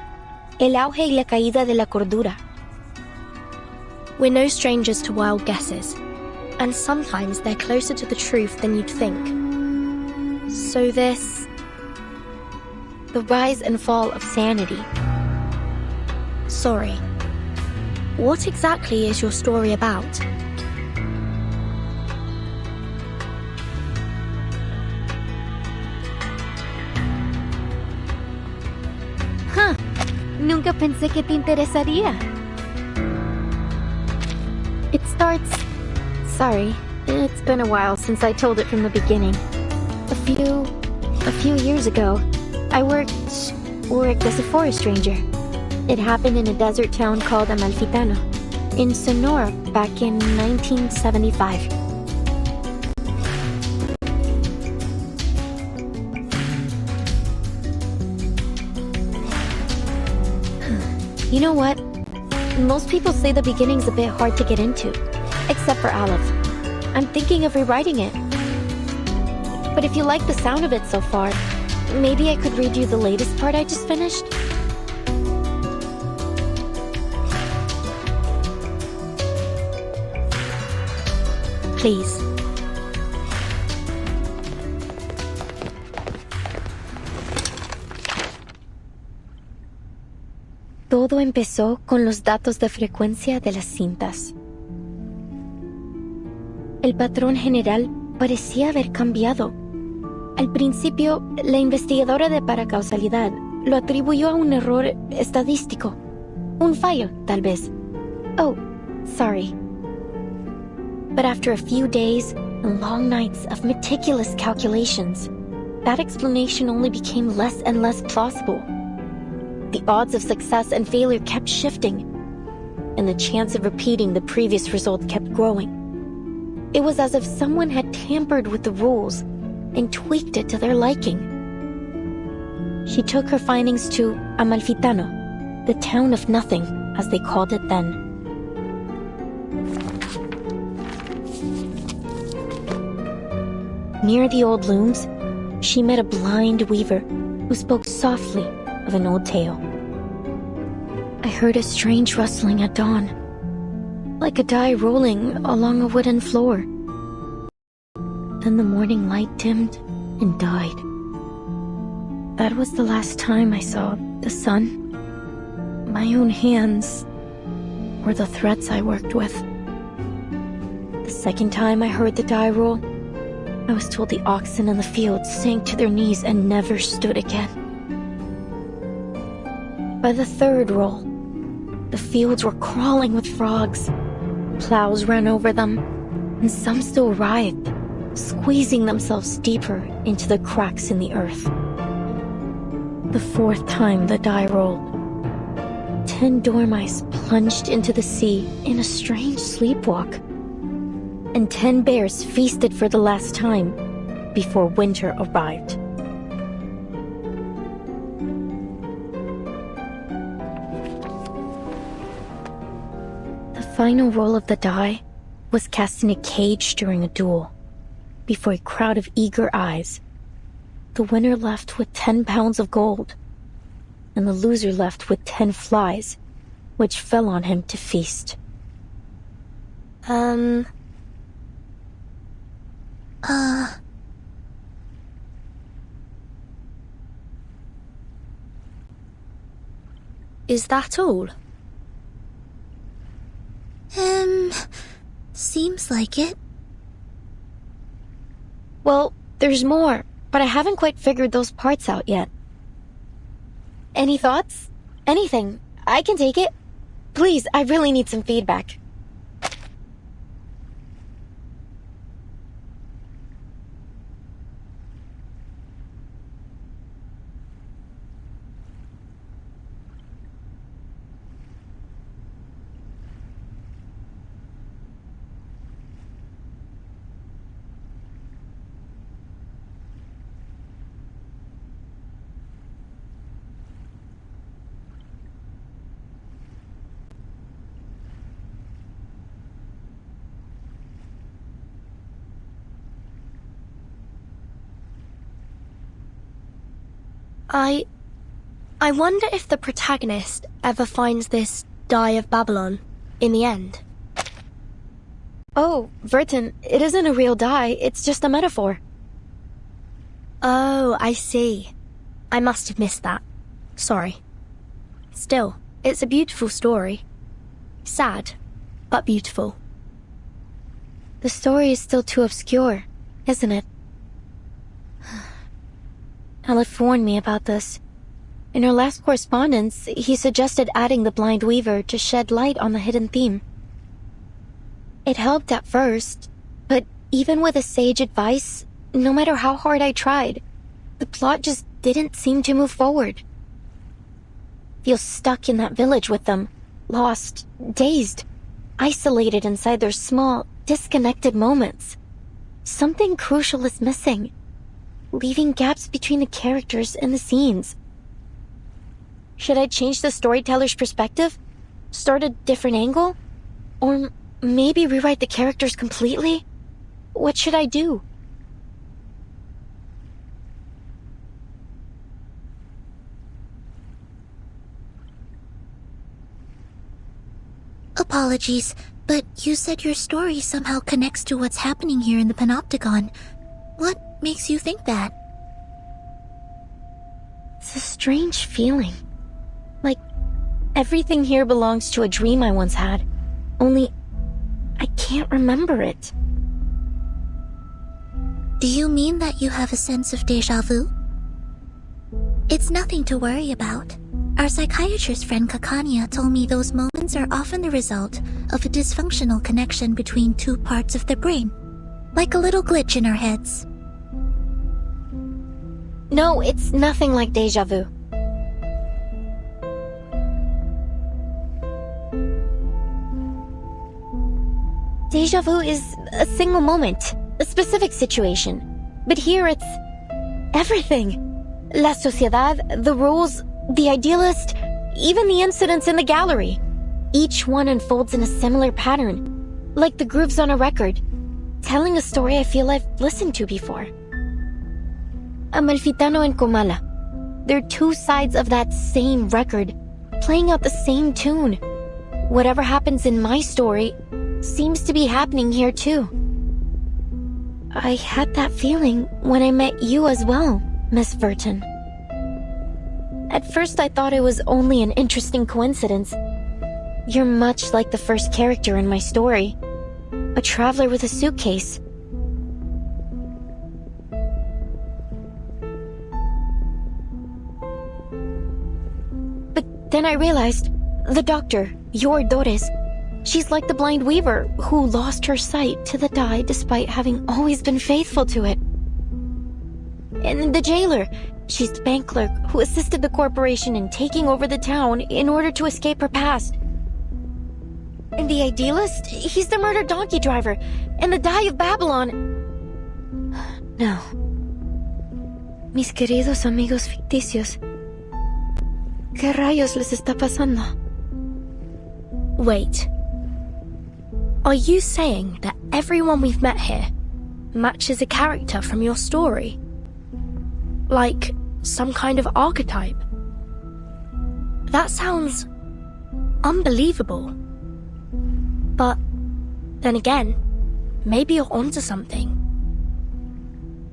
S5: El auge y la caída de la cordura.
S4: We're no strangers to wild guesses, and sometimes they're closer to the truth than you'd think. So this...
S5: The rise and fall of sanity.
S4: Sorry. What exactly is your story about?
S5: Huh. Nunca pensé que te interesaría. It starts... Sorry, it's been a while since I told it from the beginning. A few years ago, I worked as a forest ranger. It happened in a desert town called Amalfitano, in Sonora, back in 1975. You know what? Most people say the beginning's a bit hard to get into, except for Aleph. I'm thinking of rewriting it. But if you like the sound of it so far, maybe I could read you the latest part I just finished?
S4: Please.
S5: Todo empezó con los datos de frecuencia de las cintas. El patrón general parecía haber cambiado. Al principio, la investigadora de paracausalidad lo atribuyó a un error estadístico. Un fallo, tal vez. Oh, sorry. But after a few days, and long nights of meticulous calculations, that explanation only became less and less plausible. The odds of success and failure kept shifting, and the chance of repeating the previous result kept growing. It was as if someone had tampered with the rules and tweaked it to their liking. She took her findings to Amalfitano, the town of nothing, as they called it then. Near the old looms, she met a blind weaver who spoke softly of an old tale. I heard a strange rustling at dawn, like a die rolling along a wooden floor. Then the morning light dimmed and died. That was the last time I saw the sun. My own hands were the threads I worked with. The second time I heard the die roll, I was told the oxen in the fields sank to their knees and never stood again. By the third roll, the fields were crawling with frogs. Plows ran over them, and some still writhed, squeezing themselves deeper into the cracks in the earth. The fourth time the die rolled, 10 dormice plunged into the sea in a strange sleepwalk, and 10 bears feasted for the last time before winter arrived. The final roll of the die was cast in a cage during a duel. Before a crowd of eager eyes, the winner left with 10 pounds of gold, and the loser left with 10 flies, which fell on him to feast.
S4: Is that all?
S1: Seems like it.
S5: Well, there's more, but I haven't quite figured those parts out yet. Any thoughts? Anything. I can take it. Please, I really need some feedback.
S4: I wonder if the protagonist ever finds this Die of Babylon in the end.
S5: Oh, Vertin, it isn't a real die, it's just a metaphor.
S4: Oh, I see. I must have missed that. Sorry. Still, it's a beautiful story. Sad, but beautiful.
S5: The story is still too obscure, isn't it? Aleph warned me about this. In our last correspondence, he suggested adding the blind weaver to shed light on the hidden theme. It helped at first, but even with his sage advice, no matter how hard I tried, the plot just didn't seem to move forward. Feel stuck in that village with them, lost, dazed, isolated inside their small, disconnected moments. Something crucial is missing, leaving gaps between the characters and the scenes. Should I change the storyteller's perspective? Start a different angle? Or maybe rewrite the characters completely? What should I do?
S1: Apologies, but you said your story somehow connects to what's happening here in the Panopticon. What makes you think that?
S5: It's a strange feeling. Like everything here belongs to a dream I once had, only I can't remember it.
S1: Do you mean that you have a sense of déjà vu? It's nothing to worry about. Our psychiatrist friend Kakania told me those moments are often the result of a dysfunctional connection between two parts of the brain. like a little glitch in our heads.
S5: No, it's nothing like deja vu. Deja vu is a single moment, a specific situation. But here it's everything. La sociedad, the rules, the idealist, even the incidents in the gallery. Each one unfolds in a similar pattern, like the grooves on a record, telling a story I feel I've listened to before. Amalfitano and Comala. They're two sides of that same record, playing out the same tune. Whatever happens in my story seems to be happening here too. I had that feeling when I met you as well, Miss Verton. At first I thought it was only an interesting coincidence. You're much like the first character in my story. A traveler with a suitcase. But then I realized, the doctor, your Doris, she's like the blind weaver who lost her sight to the dye despite having always been faithful to it. And the jailer, she's the bank clerk who assisted the corporation in taking over the town in order to escape her past. And the idealist, he's the murdered donkey driver, and the dye of Babylon. No. Mis queridos amigos ficticios. ¿Qué rayos les está pasando?
S4: Wait. Are you saying that everyone we've met here matches a character from your story? Like some kind of archetype? That sounds unbelievable. But then again, maybe you're onto something.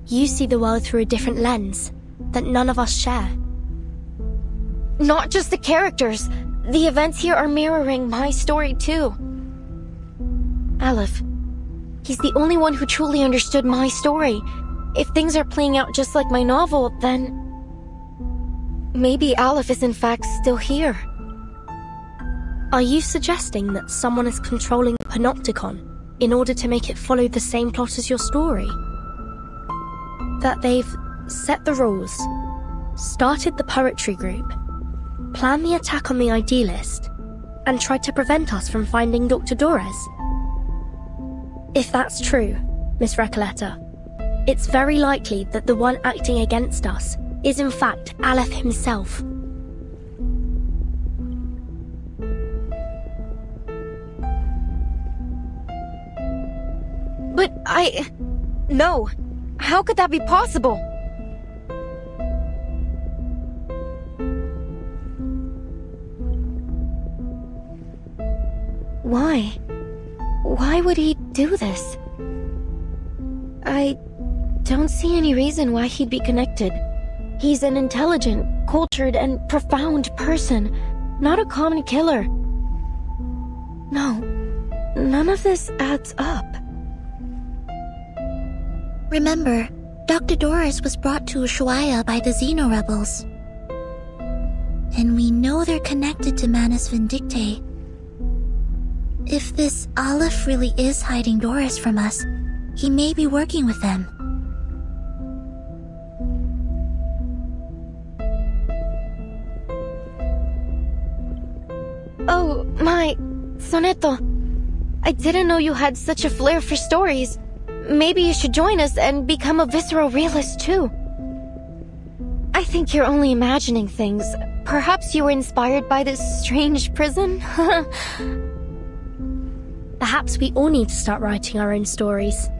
S4: You see the world through a different lens that none of us share.
S5: Not just the characters. The events here are mirroring my story too. Aleph, he's the only one who truly understood my story. If things are playing out just like my novel, then maybe Aleph is in fact still here.
S4: Are you suggesting that someone is controlling the Panopticon in order to make it follow the same plot as your story? That they've set the rules, started the poetry group, planned the attack on the Idealist, and tried to prevent us from finding Dr. Doris? If that's true, Miss Recoleta, it's very likely that the one acting against us is in fact Aleph himself.
S5: But No! How could that be possible? Why? Why would he do this? I don't see any reason why he'd be connected. He's an intelligent, cultured, and profound person, not a common killer. No, none of this adds up.
S1: Remember, Dr. Doris was brought to Ushuaia by the Xeno rebels. And we know they're connected to Manus Vindictae. If this Aleph really is hiding Doris from us, he may be working with them.
S5: Oh, my... Soneto. I didn't know you had such a flair for stories. Maybe you should join us and become a visceral realist too. I think you're only imagining things. Perhaps you were inspired by this strange prison?
S4: Perhaps we all need to start writing our own stories.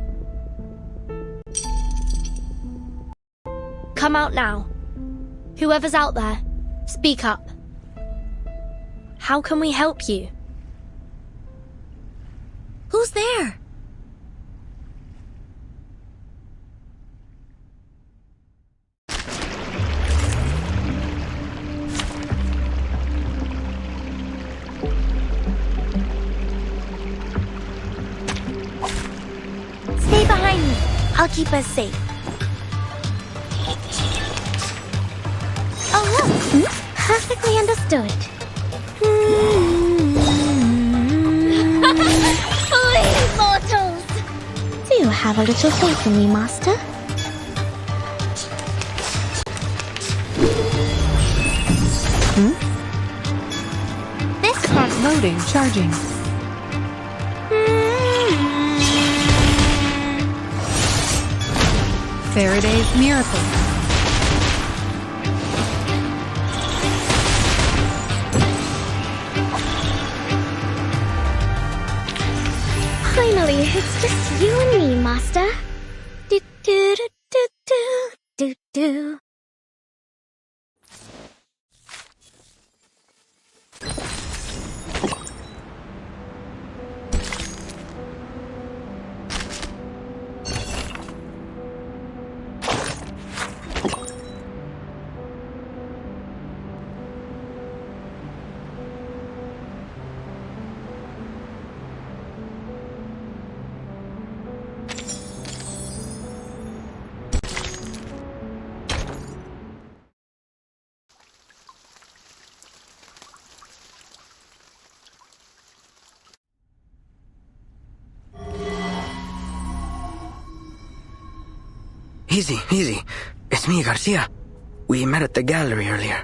S4: Come out now. Whoever's out there, speak up. How can we help you?
S1: Who's there?
S5: Stay behind me. I'll keep us safe. Oh, look. Perfectly understood. Please, mortals.
S16: Do you
S4: Have a little faith in me, Master.
S7: Start loading, charging. Faraday's Miracle.
S4: Finally, it's just you and me, Master. Do do do do do do do.
S14: Easy, easy. It's me, Garcia. We met at the gallery earlier.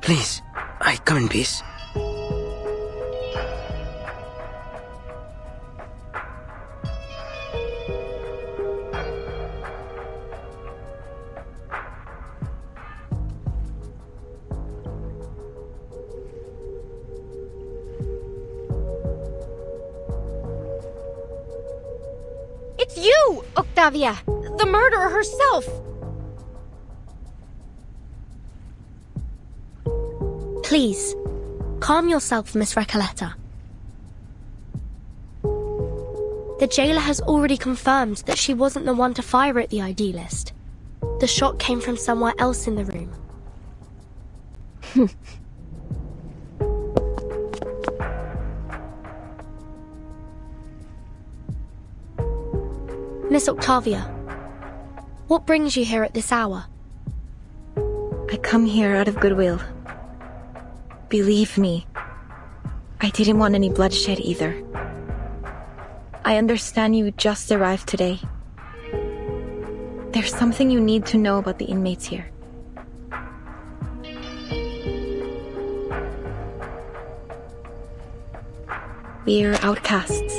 S14: Please, I come in peace.
S5: It's you, Octavia! The murderer herself!
S4: Please, calm yourself, Miss Recoleta. The jailer has already confirmed that she wasn't the one to fire at the idealist. The shot came from somewhere else in the room. Miss Octavia, what brings you here at this hour?
S13: I come here out of goodwill. Believe me, I didn't want any bloodshed either. I understand you just arrived today. There's something you need to know about the inmates here. We're outcasts,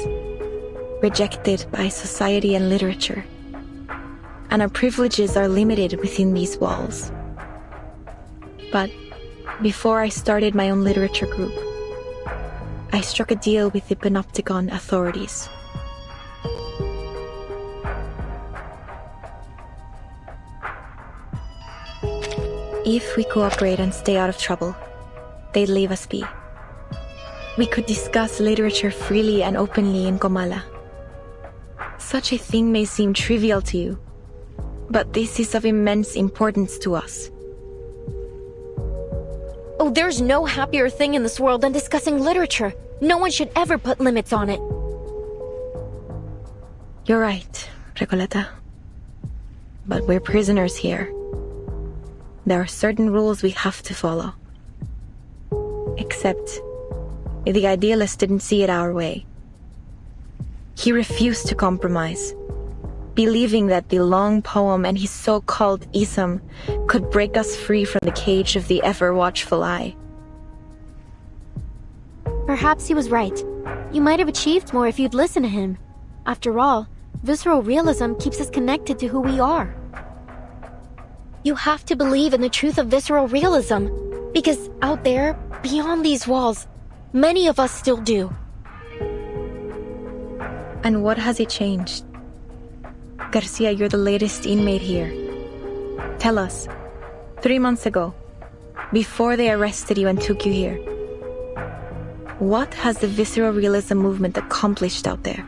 S13: rejected by society and literature, and our privileges are limited within these walls. But before I started my own literature group, I struck a deal with the Panopticon authorities. If we cooperate and stay out of trouble, they'd leave us be. We could discuss literature freely and openly in Comala. Such a thing may seem trivial to you, but this is of immense importance to us.
S5: Oh, there's no happier thing in this world than discussing literature. No one should ever put limits on it.
S13: You're right, Recoleta. But we're prisoners here. There are certain rules we have to follow. Except, the idealist didn't see it our way. He refused to compromise, believing that the long poem and his so-called ism could break us free from the cage of the ever-watchful eye.
S5: Perhaps he was right. You might have achieved more if you'd listened to him. After all, visceral realism keeps us connected to who we are. You have to believe in the truth of visceral realism, because out there, beyond these walls, many of us still do.
S13: And what has it changed? Garcia, you're the latest inmate here. Tell us, 3 months ago, before they arrested you and took you here, what has the visceral realism movement accomplished out there?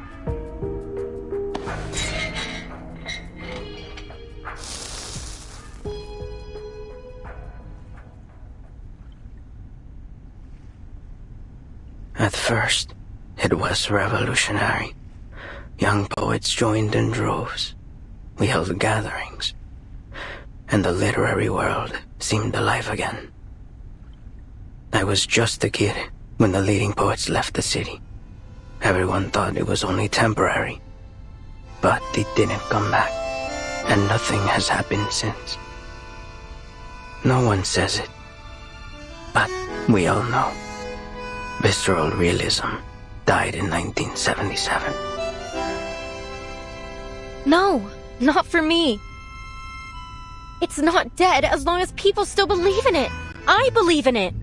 S14: At first, it was revolutionary. Young poets joined in droves. We held gatherings. And the literary world seemed alive again. I was just a kid when the leading poets left the city. Everyone thought it was only temporary. But they didn't come back. And nothing has happened since. No one says it. But we all know. Visceral realism died in 1977.
S5: No, not for me. It's not dead as long as people still believe in it. I believe in it.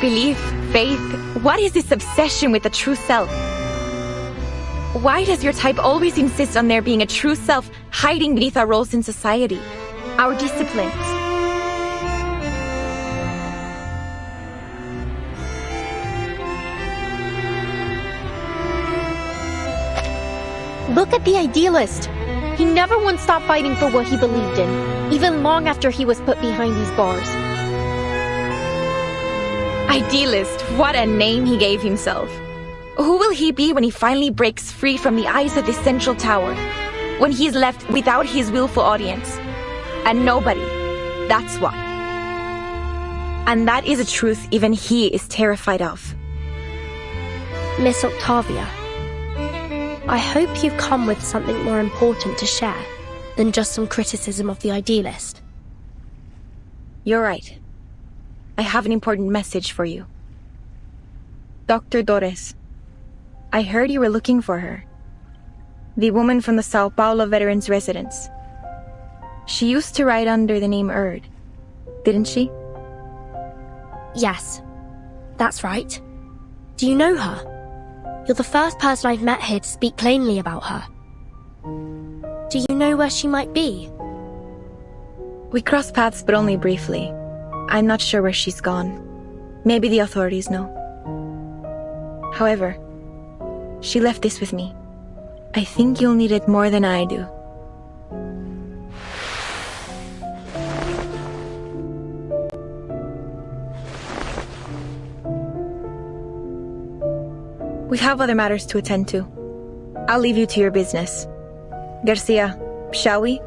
S13: Belief, faith, what is this obsession with the true self? Why does your type always insist on there being a true self hiding beneath our roles in society, our disciplines?
S5: Look at the idealist. He never once stopped fighting for what he believed in, even long after he was put behind these bars.
S13: Idealist, what a name he gave himself. Who will he be when he finally breaks free from the eyes of the central tower? When he is left without his willful audience? And nobody. That's why. And that is a truth even he is terrified of.
S4: Miss Octavia, I hope you've come with something more important to share than just some criticism of the idealist.
S13: You're right. I have an important message for you. Dr. Torres, I heard you were looking for her. The woman from the Sao Paulo Veterans Residence. She used to write under the name Erd, didn't she?
S4: Yes, that's right. Do you know her? You're the first person I've met here to speak plainly about her. Do you know where she might be?
S13: We crossed paths, but only briefly. I'm not sure where she's gone. Maybe the authorities know. However, she left this with me. I think you'll need it more than I do. We have other matters to attend to. I'll leave you to your business. Garcia, shall we?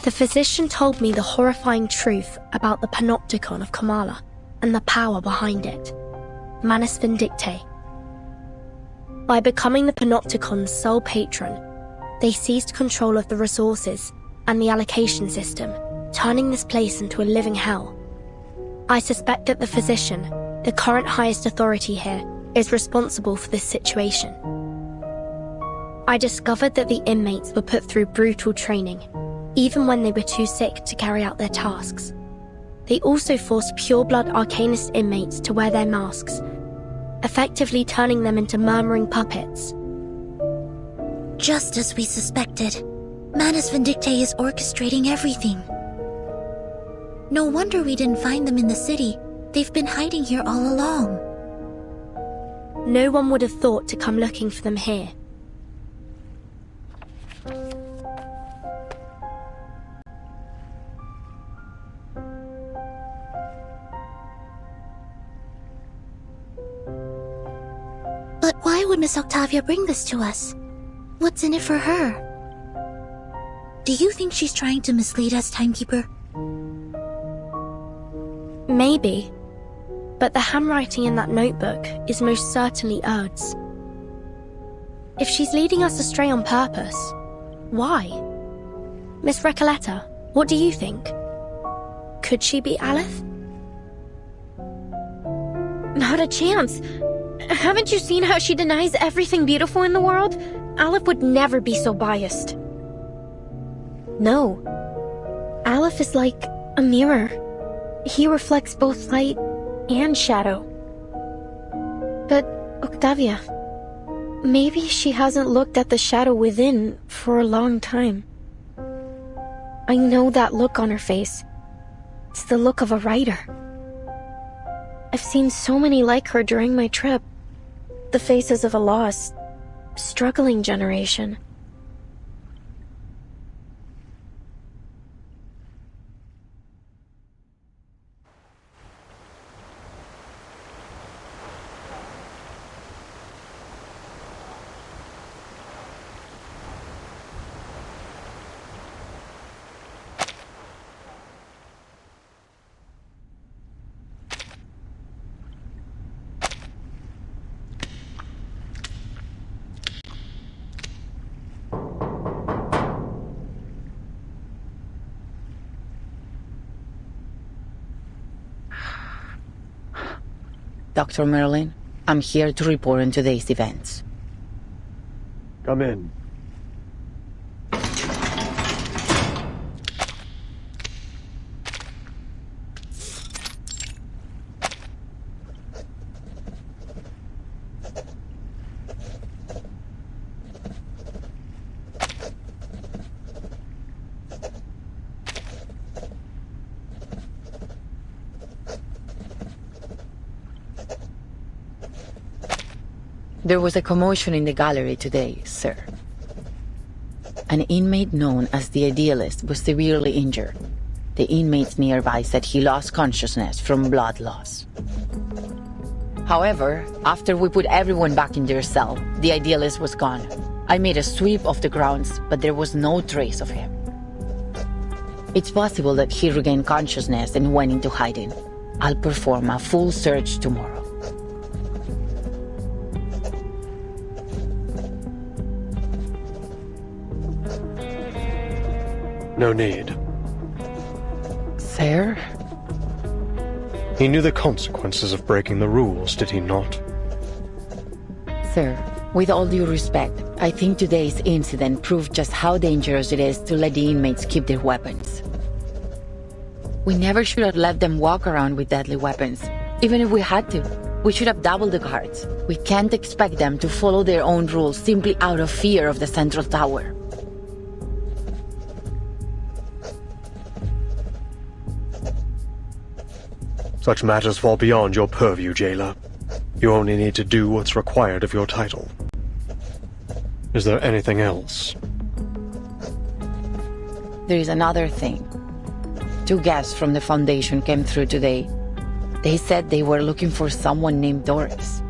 S4: The physician told me the horrifying truth about the panopticon of Kamala and the power behind it. Manus Vindictae. By becoming the panopticon's sole patron, they seized control of the resources and the allocation system, turning this place into a living hell. I suspect that the physician, the current highest authority here, is responsible for this situation. I discovered that the inmates were put through brutal training, even when they were too sick to carry out their tasks. They also forced pure-blood Arcanist inmates to wear their masks, effectively turning them into murmuring puppets.
S1: Just as we suspected, Manus Vindictae is orchestrating everything. No wonder we didn't find them in the city. They've been hiding here all along.
S4: No one would have thought to come looking for them here.
S1: would Miss Octavia bring this to us? What's in it for her? Do you think she's trying to mislead us, Timekeeper?
S4: Maybe. But the handwriting in that notebook is most certainly Erd's. If she's leading us astray on purpose, why? Miss Recoleta, what do you think? Could she be Aleph?
S5: Not a chance. Haven't you seen how she denies everything beautiful in the world? Aleph would never be so biased. No. Aleph is like a mirror. He reflects both light and shadow. But, Octavia, maybe she hasn't looked at the shadow within for a long time. I know that look on her face. It's the look of a writer. I've seen so many like her during my trip. The faces of a lost, struggling generation.
S6: Dr. Merlin, I'm here to report on today's events.
S11: Come in.
S6: There was a commotion in the gallery today, sir. An inmate known as the Idealist was severely injured. The inmates nearby said he lost consciousness from blood loss. However, after we put everyone back in their cell, the Idealist was gone. I made a sweep of the grounds, but there was no trace of him. It's possible that he regained consciousness and went into hiding. I'll perform a full search tomorrow.
S11: No need.
S6: Sir?
S11: He knew the consequences of breaking the rules, did he not?
S6: Sir, with all due respect, I think today's incident proved just how dangerous it is to let the inmates keep their weapons. We never should have let them walk around with deadly weapons. Even if we had to, we should have doubled the guards. We can't expect them to follow their own rules simply out of fear of the central tower.
S11: Such matters fall beyond your purview, jailer. You only need to do what's required of your title. Is there anything else?
S6: There is another thing. 2 guests from the Foundation came through today. They said they were looking for someone named Doris.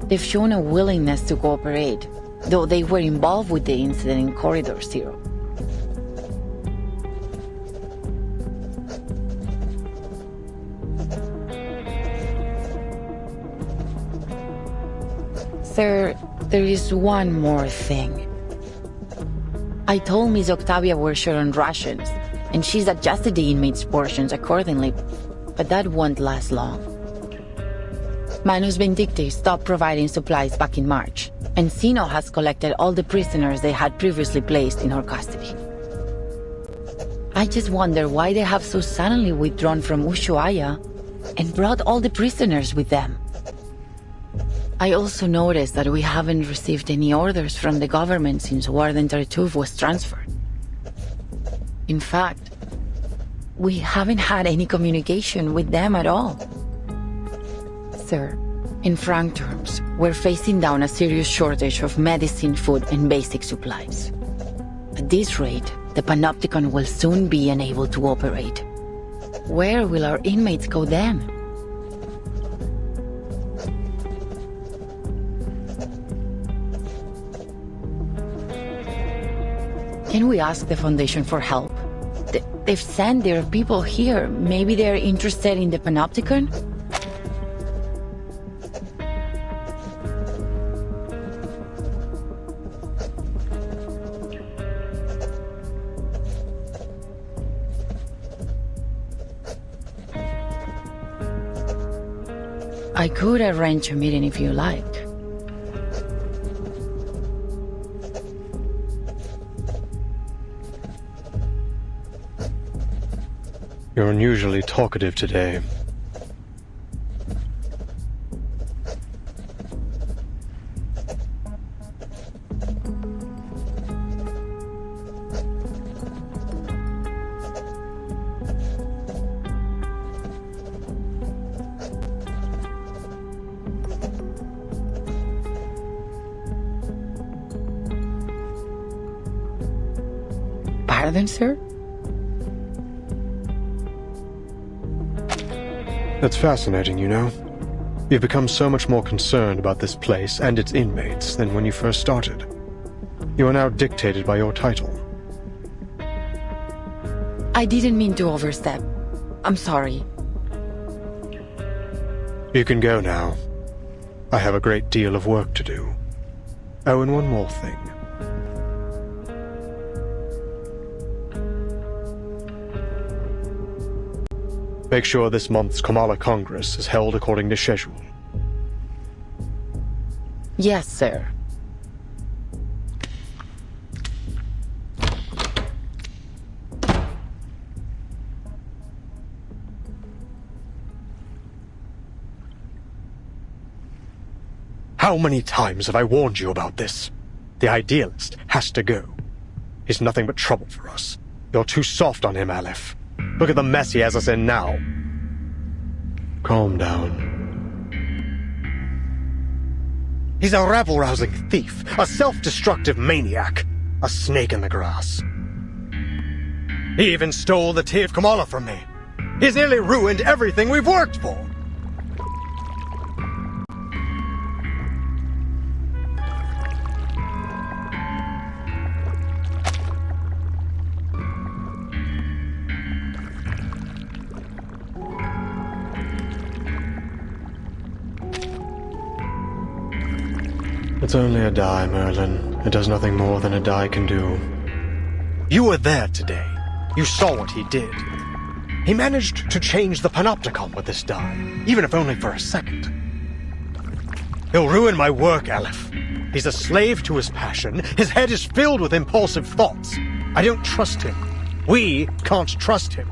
S6: They've shown a willingness to cooperate, though they were involved with the incident in Corridor Zero. Sir, there is one more thing. I told Miss Octavia we're short on rations, and she's adjusted the inmates' portions accordingly, but that won't last long. Manus Vindicti stopped providing supplies back in March, and Sino has collected all the prisoners they had previously placed in her custody. I just wonder why they have so suddenly withdrawn from Ushuaia and brought all the prisoners with them. I also noticed that we haven't received any orders from the government since Warden Tartuffe was transferred. In fact, we haven't had any communication with them at all. Sir, in frank terms, we're facing down a serious shortage of medicine, food, and basic supplies. At this rate, the Panopticon will soon be unable to operate. Where will our inmates go then? Can we ask the Foundation for help? They've sent their people here. Maybe they're interested in the Panopticon? I could arrange a meeting if you like.
S11: You're unusually talkative today.
S6: Pardon, sir?
S11: That's fascinating, you know. You've become so much more concerned about this place and its inmates than when you first started. You are now dictated by your title.
S6: I didn't mean to overstep. I'm sorry.
S11: You can go now. I have a great deal of work to do. Oh, and one more thing. Make sure this month's Kamala Congress is held according to schedule.
S6: Yes, sir.
S11: How many times have I warned you about this? The idealist has to go. He's nothing but trouble for us. You're too soft on him, Aleph. Look at the mess he has us in now. Calm down. He's a rabble-rousing thief, a self-destructive maniac, a snake in the grass. He even stole the tea of Kamala from me. He's nearly ruined everything we've worked for. It's only a die, Merlin. It does nothing more than a die can do. You were there today. You saw what he did. He managed to change the Panopticon with this die, even if only for a second. He'll ruin my work, Aleph. He's a slave to his passion. His head is filled with impulsive thoughts. I don't trust him. We can't trust him.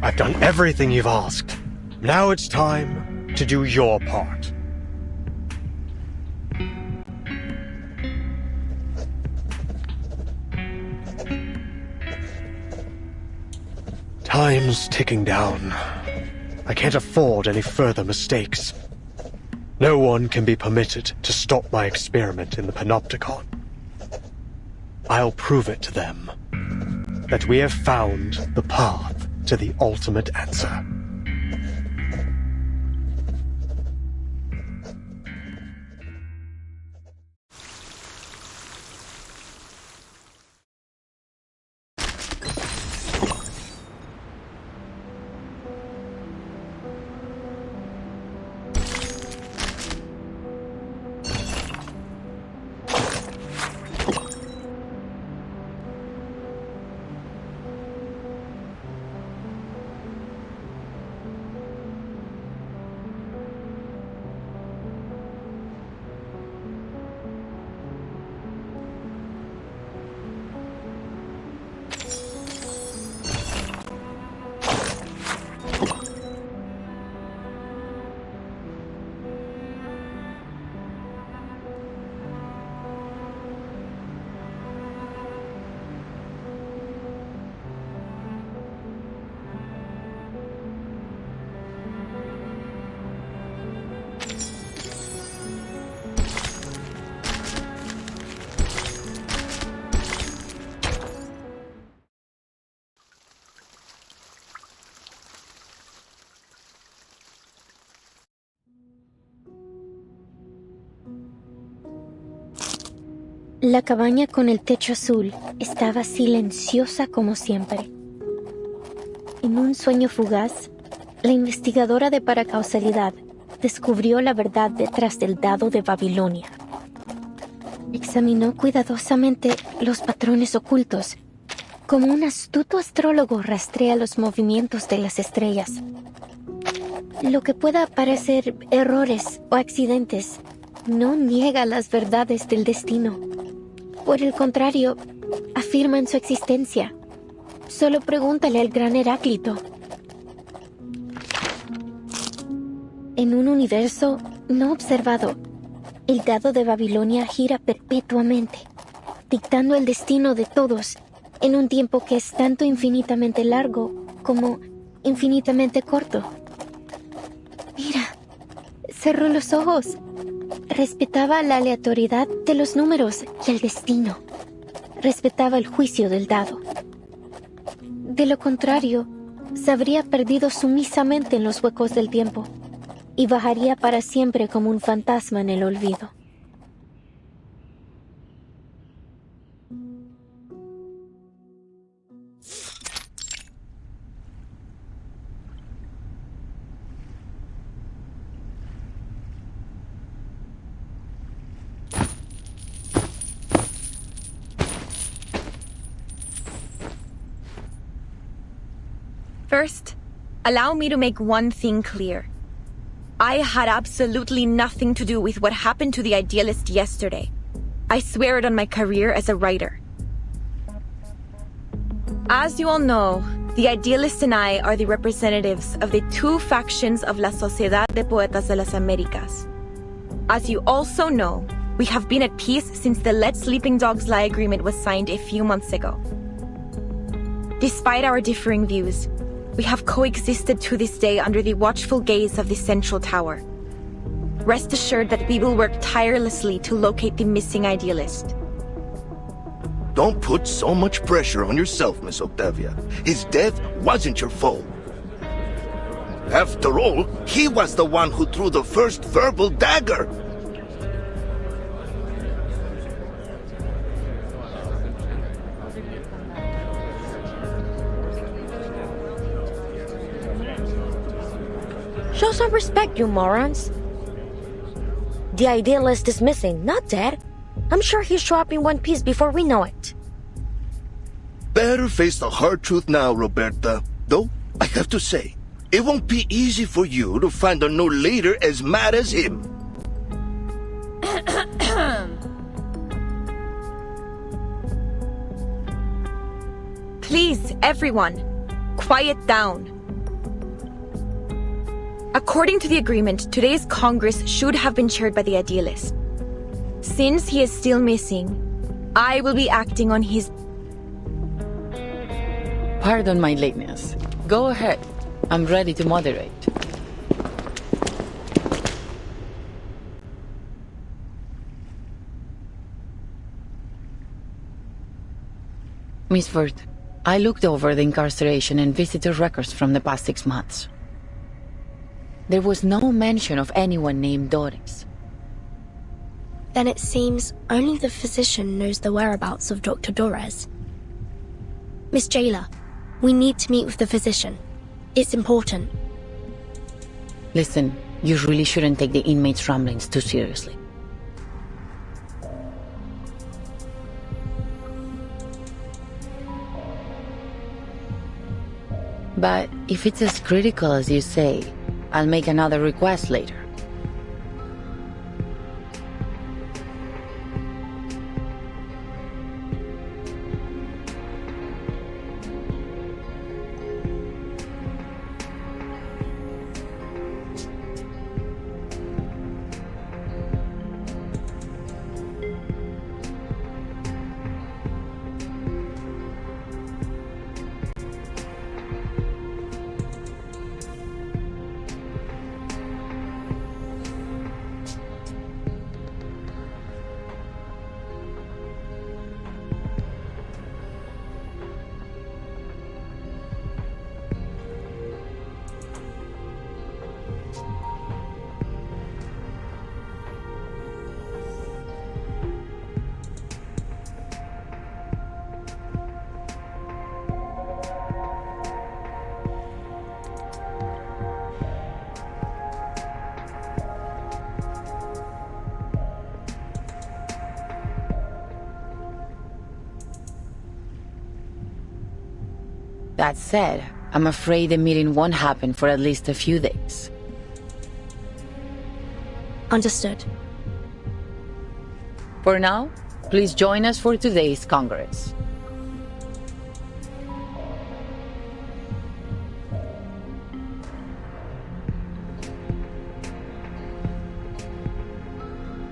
S11: I've done everything you've asked. Now it's time to do your part. Time's ticking down. I can't afford any further mistakes. No one can be permitted to stop my experiment in the Panopticon. I'll prove it to them that we have found the path to the ultimate answer.
S16: La cabaña con el techo azul estaba silenciosa como siempre. En un sueño fugaz, la investigadora de paracausalidad descubrió la verdad detrás del dado de Babilonia. Examinó cuidadosamente los patrones ocultos, como un astuto astrólogo rastrea los movimientos de las estrellas. Lo que pueda parecer errores o accidentes no niega las verdades del destino. Por el contrario, afirman su existencia. Solo pregúntale al gran Heráclito. En un universo no observado, el dado de Babilonia gira perpetuamente, dictando el destino de todos en un tiempo que es tanto infinitamente largo como infinitamente corto. Mira, cerró los ojos. Respetaba la aleatoriedad de los números y el destino. Respetaba el juicio del dado. De lo contrario, se habría perdido sumisamente en los huecos del tiempo y bajaría para siempre como un fantasma en el olvido.
S13: First, allow me to make one thing clear. I had absolutely nothing to do with what happened to the Idealist yesterday. I swear it on my career as a writer. As you all know, the Idealist and I are the representatives of the two factions of La Sociedad de Poetas de las Américas. As you also know, we have been at peace since the Let Sleeping Dogs Lie agreement was signed a few months ago. Despite our differing views, we have coexisted to this day under the watchful gaze of the Central Tower. Rest assured that we will work tirelessly to locate the missing Idealist.
S17: Don't put so much pressure on yourself, Miss Octavia. His death wasn't your fault. After all, he was the one who threw the first verbal dagger.
S16: Show some respect, you morons. The Idealist is missing, not dead. I'm sure he'll show up in one piece before we know it.
S17: Better face the hard truth now, Roberta. Though, I have to say, it won't be easy for you to find a no leader as mad as him.
S13: Please, everyone, quiet down. According to the agreement, today's Congress should have been chaired by the Idealist. Since he is still missing, I will be acting on his...
S6: Pardon my lateness. Go ahead. I'm ready to moderate. Miss Ford, I looked over the incarceration and visitor records from the past 6 months. There was no mention of anyone named Doris.
S4: Then it seems only the physician knows the whereabouts of Dr. Dorez. Miss Jailer, we need to meet with the physician. It's important.
S6: Listen, you really shouldn't take the inmates' ramblings too seriously. But if it's as critical as you say, I'll make another request later. That said, I'm afraid the meeting won't happen for at least a few days.
S4: Understood.
S6: For now, please join us for today's Congress.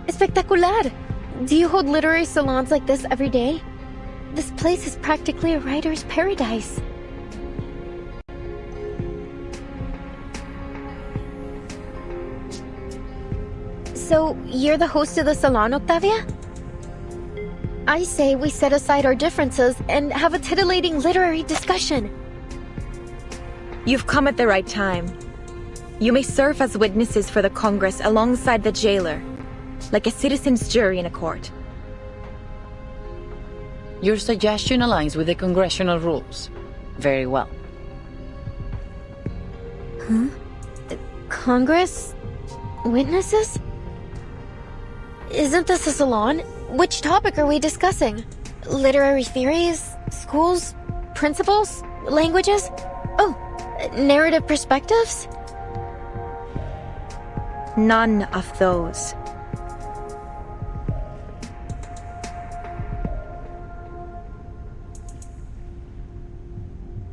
S5: Espectacular! Do you hold literary salons like this every day? This place is practically a writer's paradise. So, you're the host of the salon, Octavia? I say we set aside our differences and have a titillating literary discussion.
S13: You've come at the right time. You may serve as witnesses for the Congress alongside the jailer, like a citizen's jury in a court.
S6: Your suggestion aligns with the congressional rules. Very well.
S5: Huh? Congress? Witnesses? Isn't this a salon? Which topic are we discussing? Literary theories? Schools? Principles? Languages? Oh, narrative perspectives?
S13: None of those.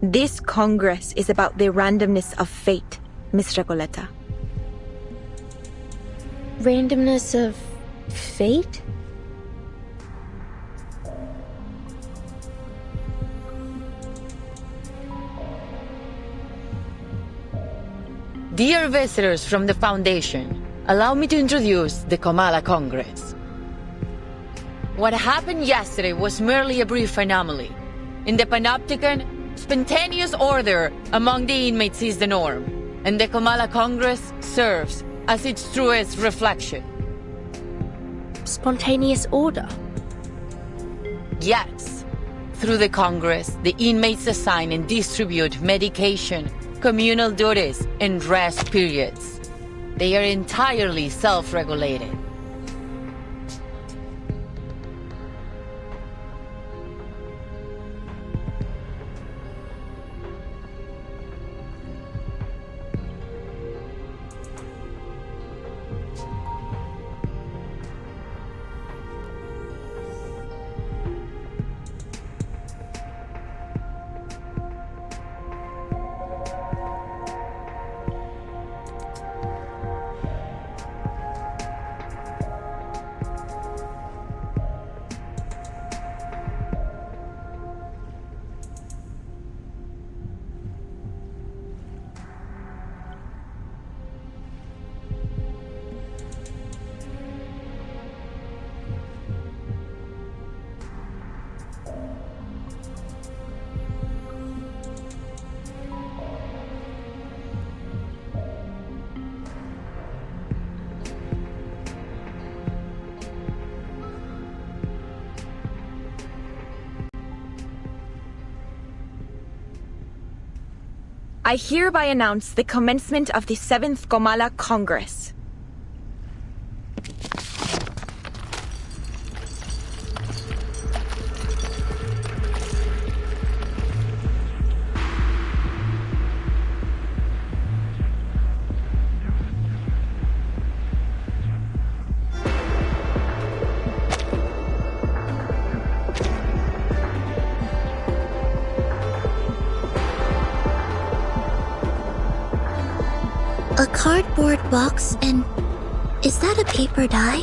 S13: This Congress is about the randomness of fate, Miss Recoleta.
S5: Randomness of fate?
S6: Dear visitors from the Foundation, allow me to introduce the Comala Congress. What happened yesterday was merely a brief anomaly. In the Panopticon, spontaneous order among the inmates is the norm, and the Comala Congress serves as its truest reflection.
S4: Spontaneous order?
S6: Yes. Through the Congress, the inmates assign and distribute medication, communal duties, and rest periods. They are entirely self-regulated.
S13: I hereby announce the commencement of the 7th Comala Congress.
S1: A cardboard box and... is that a paper die?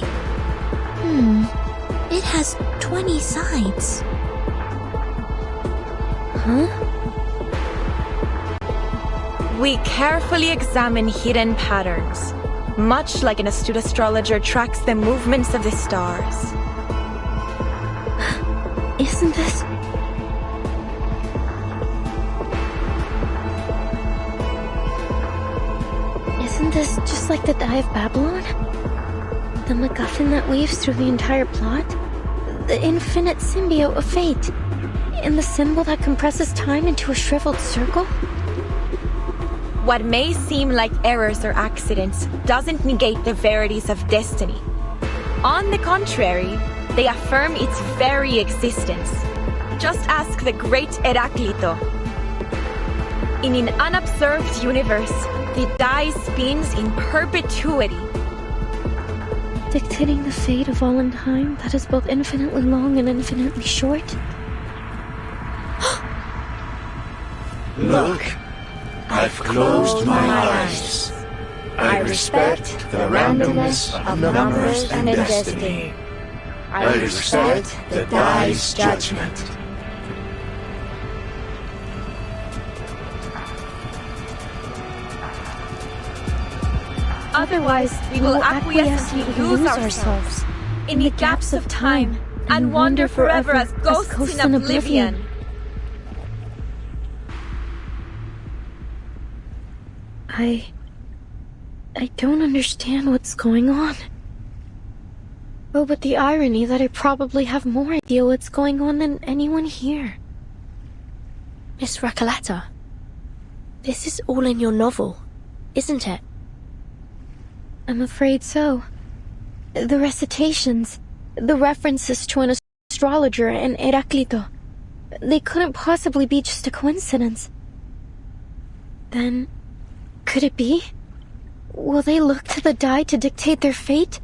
S1: It has 20 sides.
S5: Huh?
S13: We carefully examine hidden patterns, much like an astute astrologer tracks the movements of the stars.
S5: Isn't this... Isn't this just like the Die of Babylon? The MacGuffin that weaves through the entire plot? The infinite symbiote of fate? And the symbol that compresses time into a shriveled circle?
S13: What may seem like errors or accidents doesn't negate the verities of destiny. On the contrary, they affirm its very existence. Just ask the great Heráclito. In an unobserved universe, the die spins in perpetuity.
S4: Dictating the fate of all in time that is both infinitely long and infinitely short?
S17: Look, I've closed my eyes. I respect the randomness of numbers and destiny. I respect the die's judgment.
S13: Otherwise, we will acquiescently lose ourselves in the gaps of time and wander forever as ghosts in oblivion.
S4: I don't understand what's going on. Oh, but the irony that I probably have more idea what's going on than anyone here.
S2: Miss Recoleta, this is all in your novel, isn't it?
S4: I'm afraid so. The recitations, the references to an astrologer and Heraclito, they couldn't possibly be just a coincidence. Then, could it be? Will they look to the die to dictate their fate?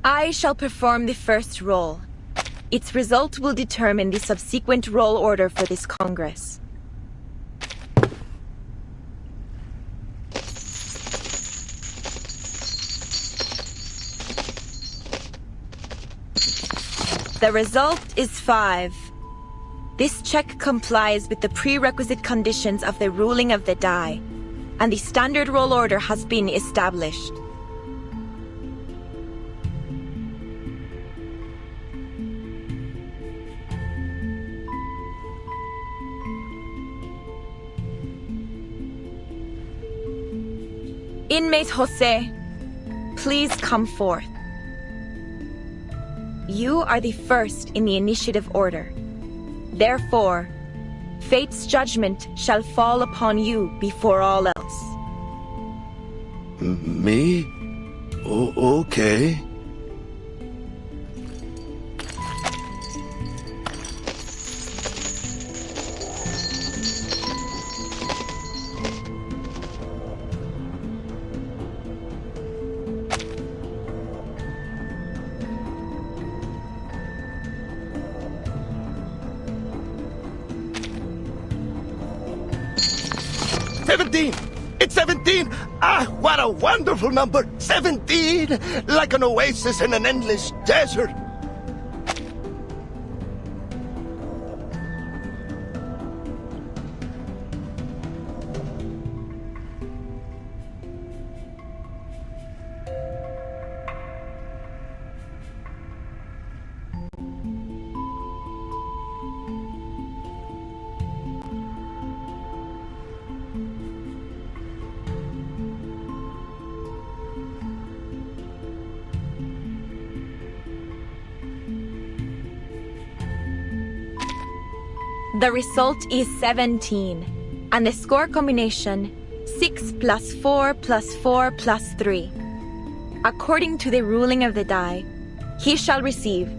S13: I shall perform the first roll. Its result will determine the subsequent roll order for this Congress. The result is 5. This check complies with the prerequisite conditions of the ruling of the die, and the standard roll order has been established. Inmate Jose, please come forth. You are the first in the initiative order. Therefore, fate's judgment shall fall upon you before all else.
S17: Me? Okay. It's 17! Ah, what a wonderful number! 17! Like an oasis in an endless desert.
S13: The result is 17, and the score combination 6 plus 4 plus 4 plus 3. According to the ruling of the die, he shall receive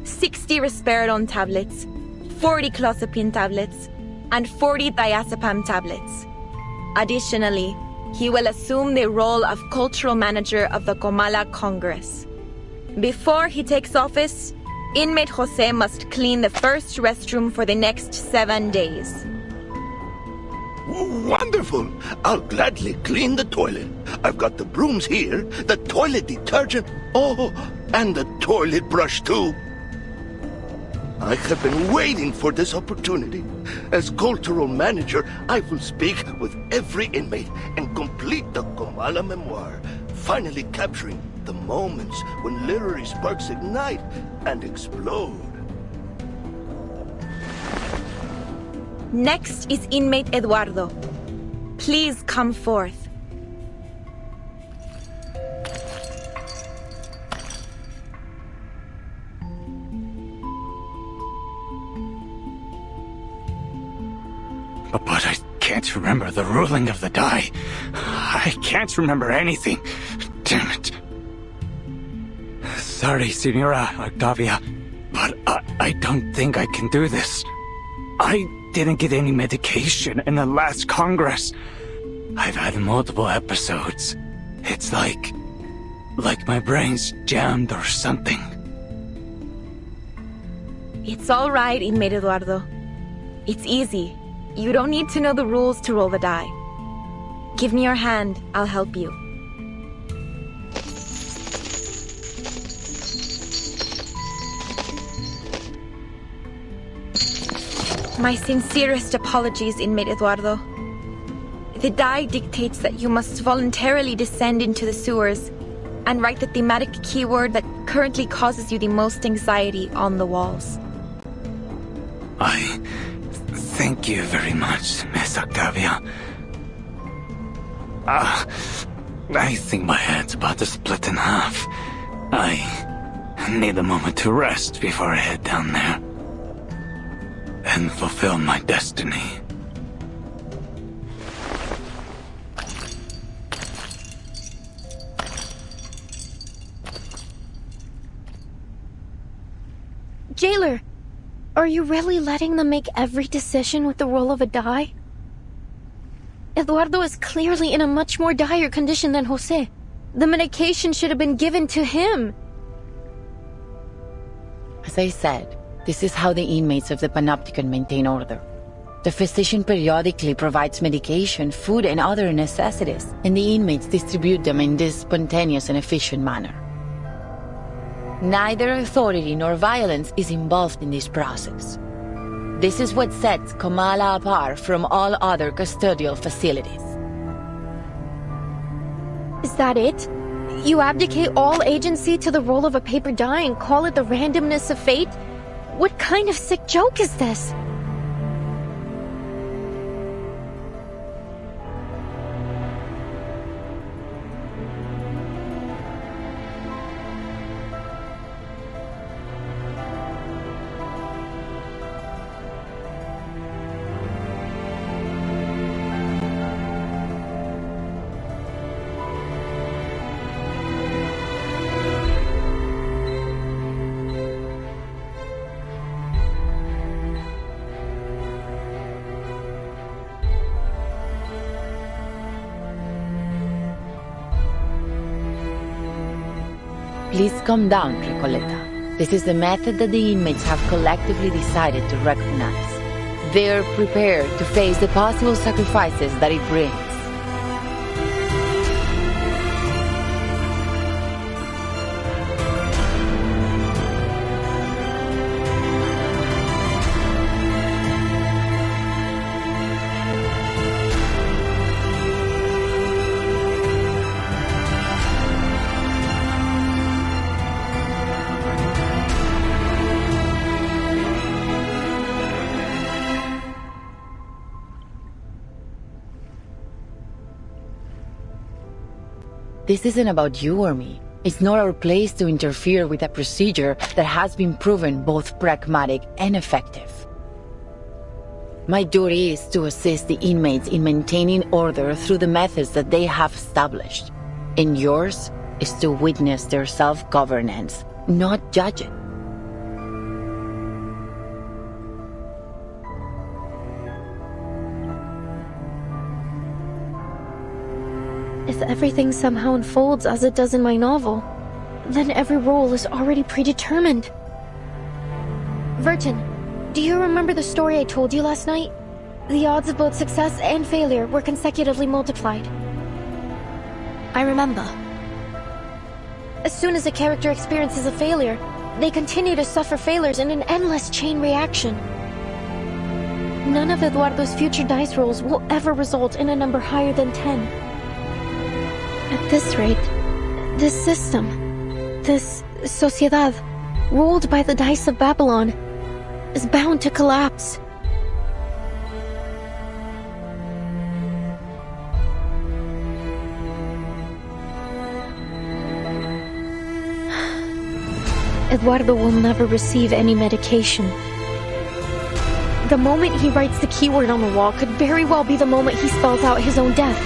S13: 60 risperidone tablets, 40 clozapine tablets, and 40 diazepam tablets. Additionally, he will assume the role of cultural manager of the Comala Congress. Before he takes office, Inmate Jose must clean the first restroom for the next 7 days.
S17: Wonderful! I'll gladly clean the toilet. I've got the brooms here, the toilet detergent, oh, and the toilet brush too. I have been waiting for this opportunity. As cultural manager, I will speak with every inmate and complete the Comala memoir, finally capturing the moments when literary sparks ignite and explode.
S13: Next is Inmate Eduardo. Please come forth.
S10: can't remember the ruling of the die. I can't remember anything. Damn it. Sorry, Signora Octavia, but I don't think I can do this. I didn't get any medication in the last Congress. I've had multiple episodes. It's like my brain's jammed or something.
S13: It's all right, Inmate Eduardo. It's easy. You don't need to know the rules to roll the die. Give me your hand, I'll help you. My sincerest apologies, Inmate Eduardo. The die dictates that you must voluntarily descend into the sewers and write the thematic keyword that currently causes you the most anxiety on the walls.
S10: I thank you very much, Miss Octavia. I think my head's about to split in half. I need a moment to rest before I head down there and fulfill my destiny.
S4: Jailer, are you really letting them make every decision with the roll of a die? Eduardo is clearly in a much more dire condition than Jose. The medication should have been given to him.
S6: As I said, this is how the inmates of the Panopticon maintain order. The physician periodically provides medication, food, and other necessities, and the inmates distribute them in this spontaneous and efficient manner. Neither authority nor violence is involved in this process. This is what sets Kamala apart from all other custodial facilities.
S4: Is that it? You abdicate all agency to the roll of a paper die and call it the randomness of fate? What kind of sick joke is this?
S6: Please calm down, Recoleta. This is the method that the inmates have collectively decided to recognize. They're prepared to face the possible sacrifices that it brings. This isn't about you or me. It's not our place to interfere with a procedure that has been proven both pragmatic and effective. My duty is to assist the inmates in maintaining order through the methods that they have established. And yours is to witness their self-governance, not judge it.
S4: If everything somehow unfolds as it does in my novel, then every role is already predetermined. Vertin, do you remember the story I told you last night? The odds of both success and failure were consecutively multiplied.
S2: I remember.
S4: As soon as a character experiences a failure, they continue to suffer failures in an endless chain reaction. None of Eduardo's future dice rolls will ever result in a number higher than 10. At this rate, this system, this sociedad, ruled by the dice of Babylon, is bound to collapse. Eduardo will never receive any medication.
S5: The moment he writes the keyword on the wall could very well be the moment he spells out his own death.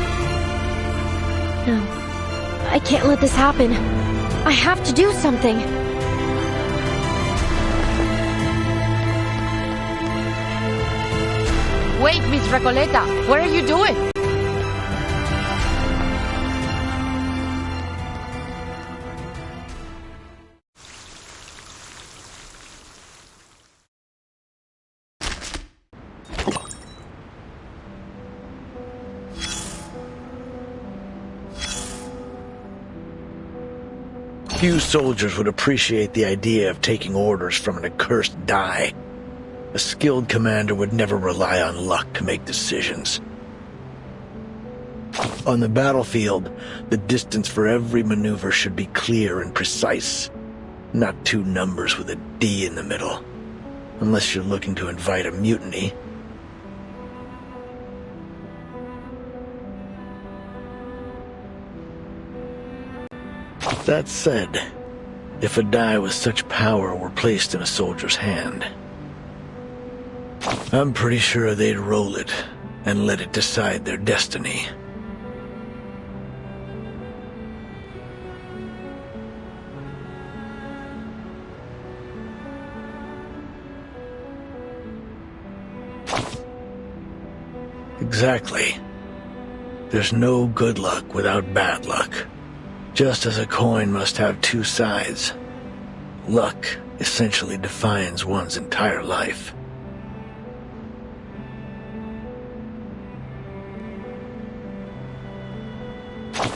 S5: No, I can't let this happen. I have to do something.
S6: Wait, Miss Recoleta, what are you doing?
S12: Few soldiers would appreciate the idea of taking orders from an accursed die. A skilled commander would never rely on luck to make decisions. On the battlefield, the distance for every maneuver should be clear and precise, not two numbers with a D in the middle, unless you're looking to invite a mutiny. That said, if a die with such power were placed in a soldier's hand, I'm pretty sure they'd roll it and let it decide their destiny. Exactly. There's no good luck without bad luck. Just as a coin must have two sides, luck essentially defines one's entire life.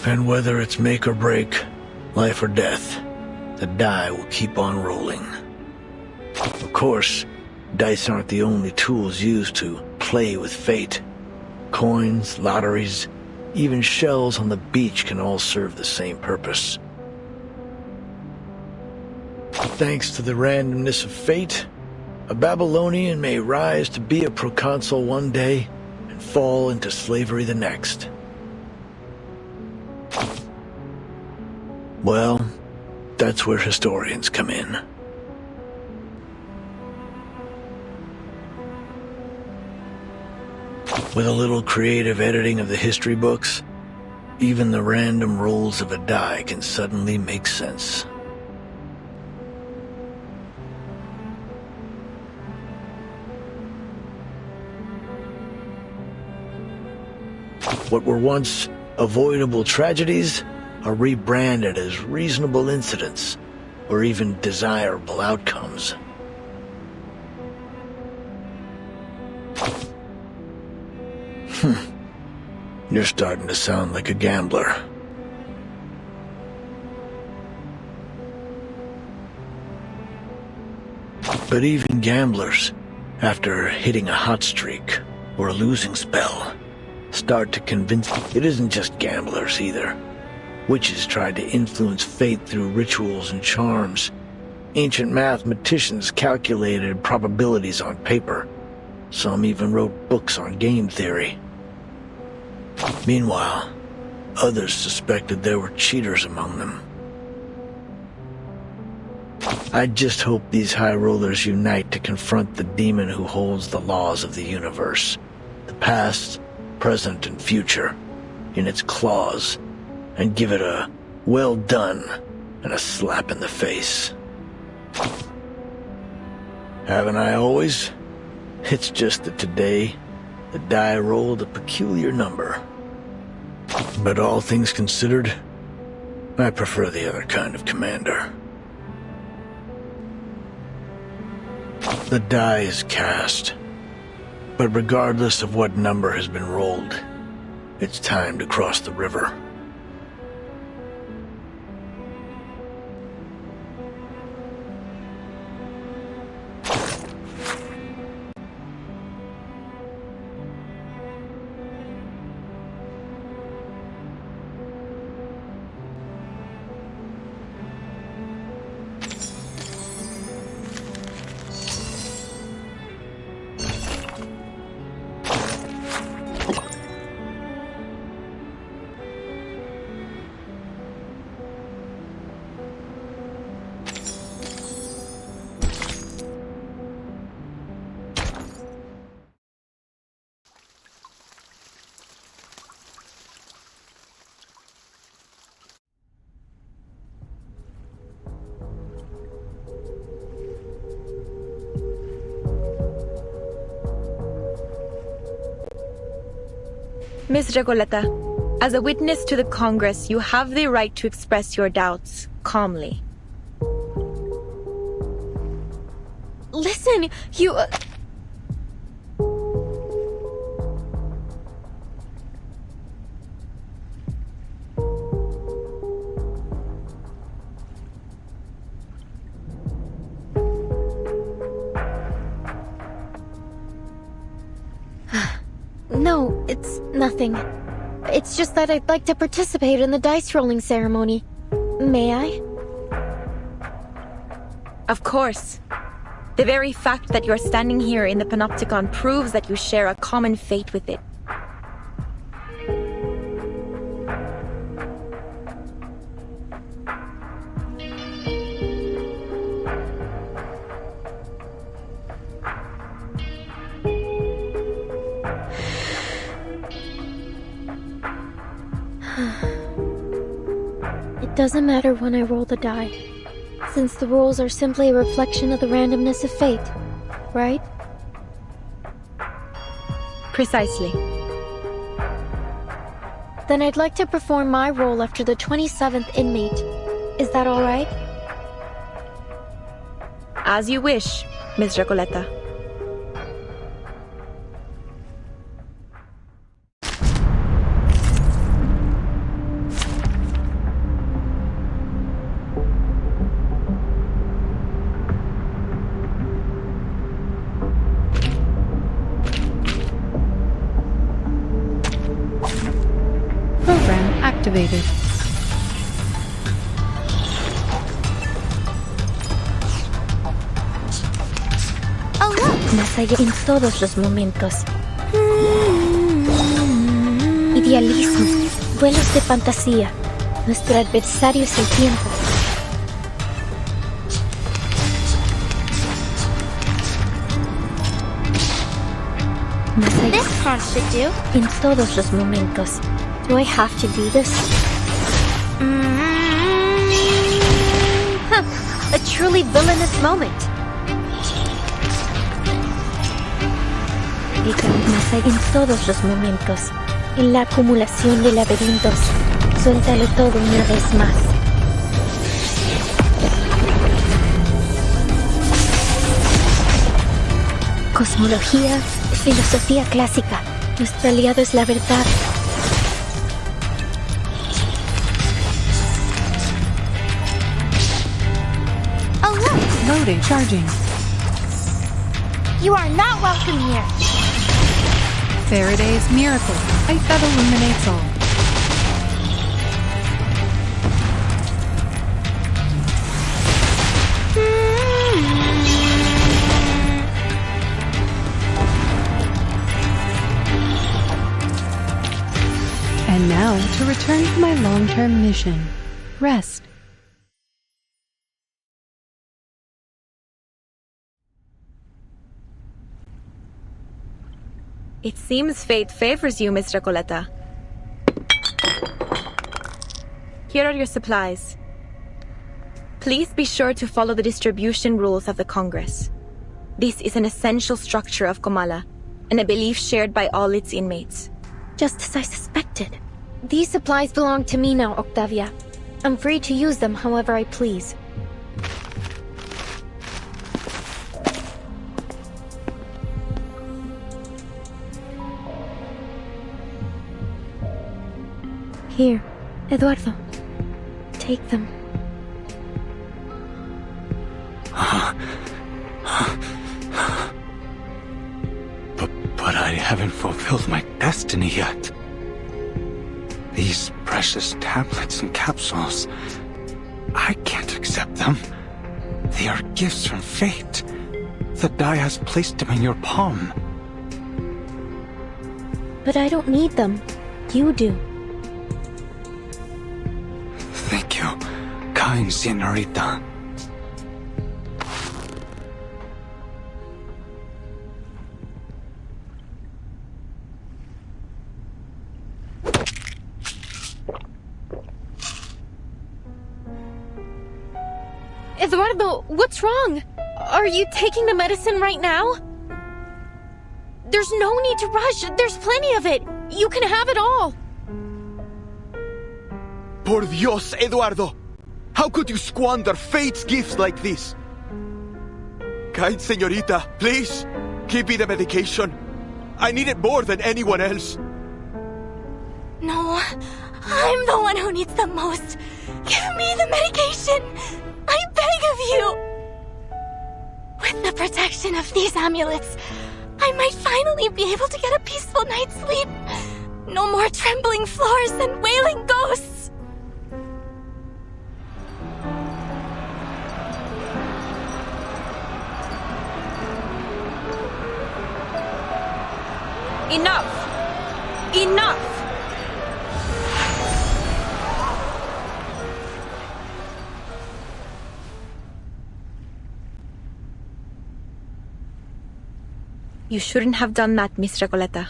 S12: And whether it's make or break, life or death, the die will keep on rolling. Of course, dice aren't the only tools used to play with fate. Coins, lotteries, even shells on the beach can all serve the same purpose. Thanks to the randomness of fate, a Babylonian may rise to be a proconsul one day and fall into slavery the next. Well, that's where historians come in. With a little creative editing of the history books, even the random rolls of a die can suddenly make sense. What were once avoidable tragedies are rebranded as reasonable incidents, or even desirable outcomes. You're starting to sound like a gambler. But even gamblers, after hitting a hot streak or a losing spell, start to convince it isn't just gamblers either. Witches tried to influence fate through rituals and charms. Ancient mathematicians calculated probabilities on paper. Some even wrote books on game theory. Meanwhile, others suspected there were cheaters among them. I just hope these high rollers unite to confront the demon who holds the laws of the universe, the past, present, and future, in its claws, and give it a well done and a slap in the face. Haven't I always? It's just that today, the die rolled a peculiar number. But all things considered, I prefer the other kind of commander. The die is cast, but regardless of what number has been rolled, it's time to cross the river.
S13: Miss Recoleta, as a witness to the Congress, you have the right to express your doubts calmly.
S5: Listen, you... No, it's nothing. It's just that I'd like to participate in the dice rolling ceremony. May I?
S13: Of course. The very fact that you're standing here in the Panopticon proves that you share a common fate with it.
S5: It doesn't matter when I roll the die, since the rolls are simply a reflection of the randomness of fate, right?
S13: Precisely.
S5: Then I'd like to perform my role after the 27th inmate. Is that all right?
S13: As you wish, Miss Recoleta.
S7: Activated.
S5: Oh, look!
S16: Más allá en todos los momentos. Idealismo, vuelos de fantasía. Nuestro adversario es el tiempo. Más allá.
S5: This part should do.
S16: En todos los momentos. Do I have to do this?
S5: A truly villainous moment.
S16: Más allá en todos los momentos. En la acumulación de laberintos. Suéltalo todo una vez más. Cosmología, filosofía clásica. Nuestro aliado es la verdad.
S7: Loading. Charging.
S5: You are not welcome here.
S7: Faraday's miracle. Light that illuminates all. And now to return to my long-term mission. Rest.
S13: It seems fate favors you, Miss Recoleta. Here are your supplies. Please be sure to follow the distribution rules of the Congress. This is an essential structure of Comala, and a belief shared by all its inmates.
S5: Just as I suspected. These supplies belong to me now, Octavia. I'm free to use them however I please. Here, Eduardo. Take them.
S10: But I haven't fulfilled my destiny yet. These precious tablets and capsules, I can't accept them. They are gifts from fate. The die has placed them in your palm.
S5: But I don't need them. You do.
S10: Thank you, kind señorita.
S5: Eduardo, what's wrong? Are you taking the medicine right now? There's no need to rush. There's plenty of it. You can have it all!
S8: Por Dios, Eduardo! How could you squander fate's gifts like this? Kind señorita, please, give me the medication. I need it more than anyone else.
S4: No, I'm the one who needs the most. Give me the medication! I beg of you! With the protection of these amulets, I might finally be able to get a peaceful night's sleep. No more trembling floors and wailing ghosts!
S13: Enough! Enough! You shouldn't have done that, Miss Recoleta.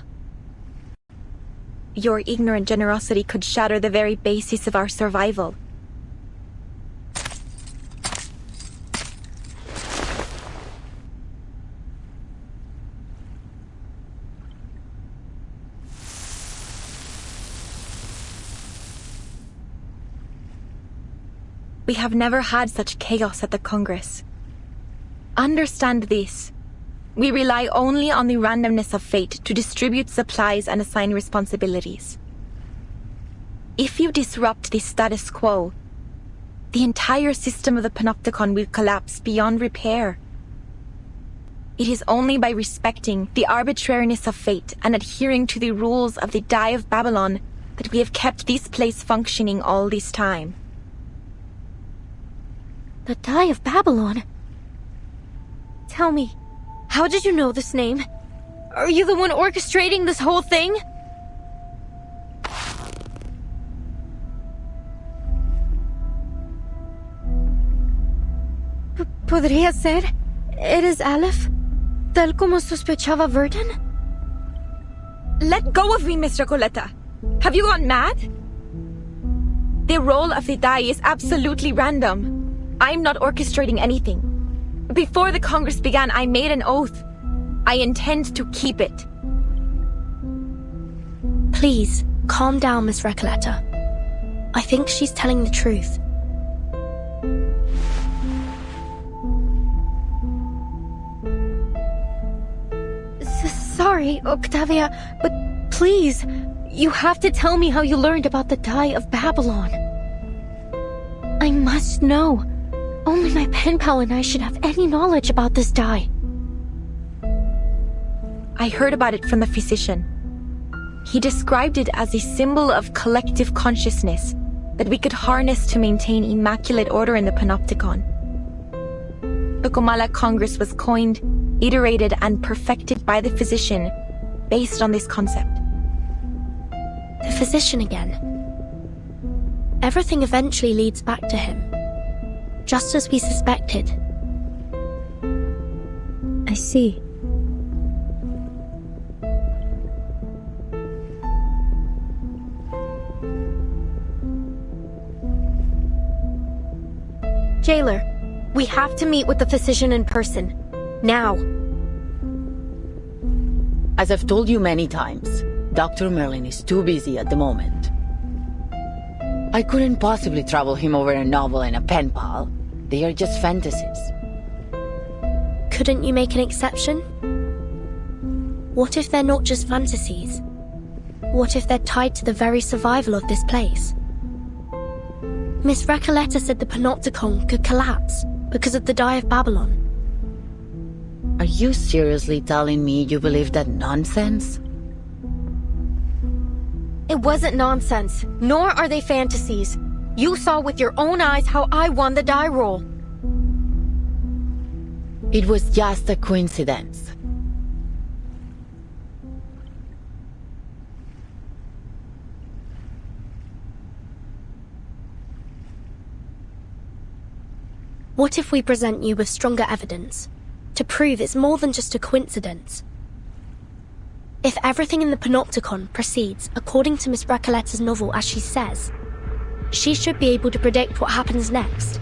S13: Your ignorant generosity could shatter the very basis of our survival. We have never had such chaos at the Congress. Understand this. We rely only on the randomness of fate to distribute supplies and assign responsibilities. If you disrupt the status quo, the entire system of the Panopticon will collapse beyond repair. It is only by respecting the arbitrariness of fate and adhering to the rules of the Die of Babylon that we have kept this place functioning all this time.
S4: The Die of Babylon? Tell me, how did you know this name? Are you the one orchestrating this whole thing? ¿Podría ser? ¿Eres Aleph? ¿Tal como sospechaba Verdun?
S13: Let go of me, Miss Recoleta. Have you gone mad? The role of the die is absolutely random. I'm not orchestrating anything. Before the Congress began, I made an oath. I intend to keep it.
S2: Please, calm down, Miss Recoleta. I think she's telling the truth.
S4: Sorry, Octavia, but please, you have to tell me how you learned about the Die of Babylon. I must know. Only my pen pal and I should have any knowledge about this die.
S13: I heard about it from the physician. He described it as a symbol of collective consciousness that we could harness to maintain immaculate order in the Panopticon. The Comala Congress was coined, iterated, and perfected by the physician based on this concept.
S2: The physician again. Everything eventually leads back to him. Just as we suspected.
S4: I see. Jailer, we have to meet with the physician in person. Now.
S6: As I've told you many times, Dr. Merlin is too busy at the moment. I couldn't possibly trouble him over a novel and a pen pal. They are just fantasies.
S2: Couldn't you make an exception? What if they're not just fantasies? What if they're tied to the very survival of this place? Miss Recoleta said the Panopticon could collapse because of the Die of Babylon.
S6: Are you seriously telling me you believe that nonsense?
S5: It wasn't nonsense, nor are they fantasies. You saw with your own eyes how I won the die roll.
S6: It was just a coincidence.
S2: What if we present you with stronger evidence to prove it's more than just a coincidence? If everything in the Panopticon proceeds according to Miss Recoleta's novel as she says, she should be able to predict what happens next,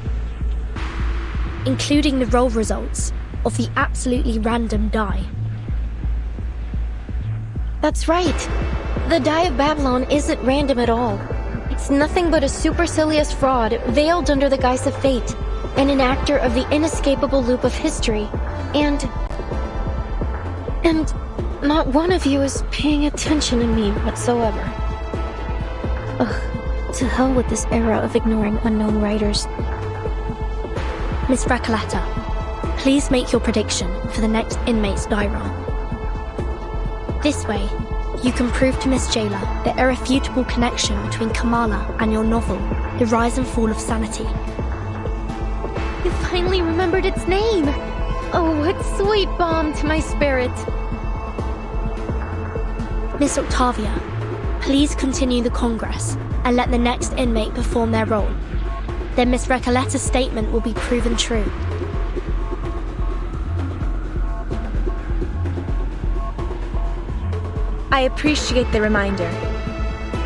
S2: including the roll results of the absolutely random die.
S5: That's right. The Die of Babylon isn't random at all. It's nothing but a supercilious fraud veiled under the guise of fate, and an actor of the inescapable loop of history. And not one of you is paying attention to me whatsoever. Ugh, to hell with this era of ignoring unknown writers.
S4: Miss Recoleta, please make your prediction for the next inmate's die roll. This way, you can prove to Miss Jailer the irrefutable connection between Kamala and your novel, The Rise and Fall of Sanity.
S5: You finally remembered its name! Oh, what sweet balm to my spirit!
S4: Miss Octavia, please continue the Congress and let the next inmate perform their role. Then Miss Recoleta's statement will be proven true.
S13: I appreciate the reminder.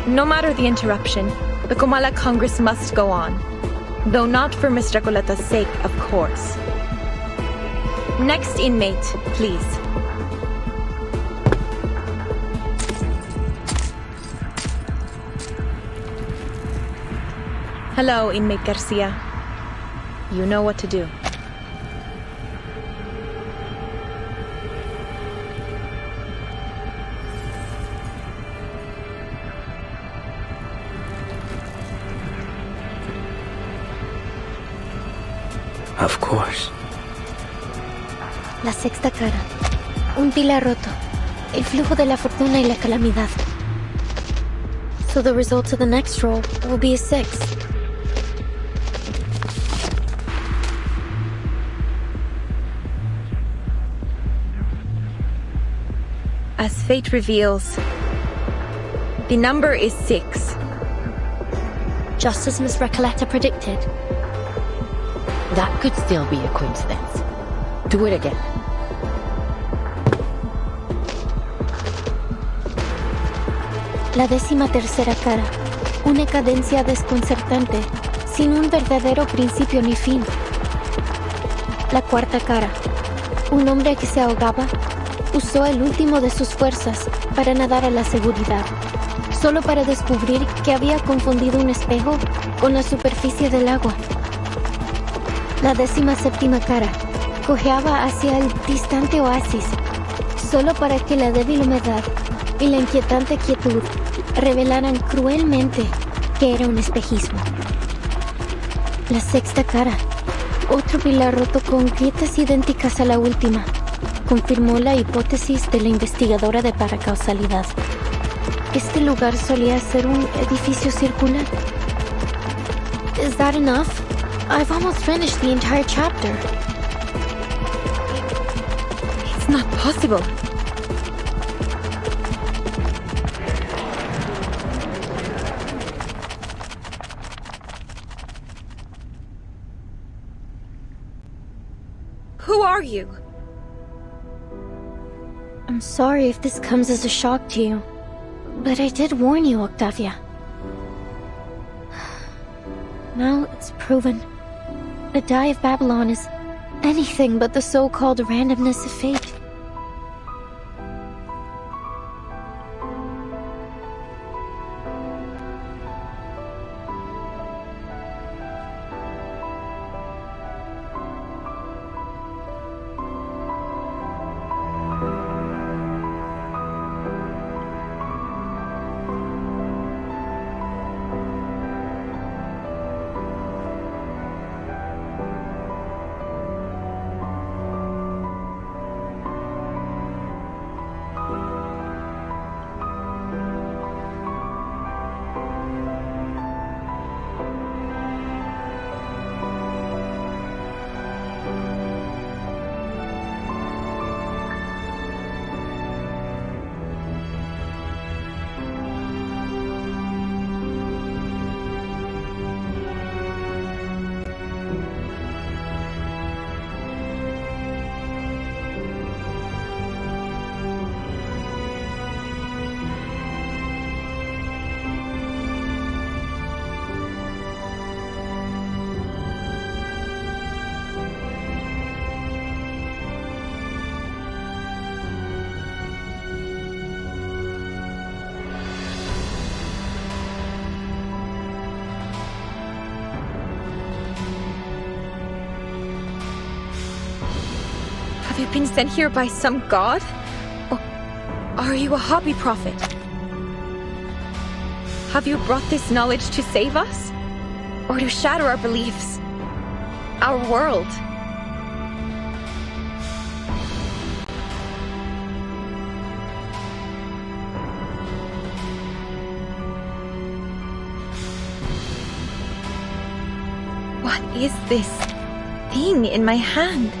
S13: No matter the interruption, the Kamala Congress must go on. Though not for Miss Recoleta's sake, of course. Next inmate, please. Hello, inmate Garcia. You know what to do.
S14: Of course.
S16: La sexta cara. Un pilar roto. El flujo de la fortuna y la calamidad.
S5: So the result of the next roll will be a 6.
S13: As fate reveals, the number is 6.
S4: Just as Miss Recoleta predicted.
S6: That could still be a coincidence. Do it again.
S16: La 13ª cara. Una cadencia desconcertante, sin un verdadero principio ni fin. La 4ª cara. Un hombre que se ahogaba usó el último de sus fuerzas para nadar a la seguridad, solo para descubrir que había confundido un espejo con la superficie del agua. La 17ª cara cojeaba hacia el distante oasis, solo para que la débil humedad y la inquietante quietud revelaran cruelmente que era un espejismo. La 6ª cara, otro pilar roto con grietas idénticas a la última, confirmó la hipótesis de la investigadora de paracausalidad. Este lugar solía ser un edificio circular.
S5: Is that enough? I've almost finished the entire chapter.
S13: It's not possible. Who are you?
S16: I'm sorry if this comes as a shock to you, but I did warn you, Octavia. Now it's proven. The Die of Babylon is anything but the so-called randomness of fate.
S13: Have you been sent here by some god? Or are you a hobby prophet? Have you brought this knowledge to save us? Or to shatter our beliefs? Our world? What is this thing in my hand?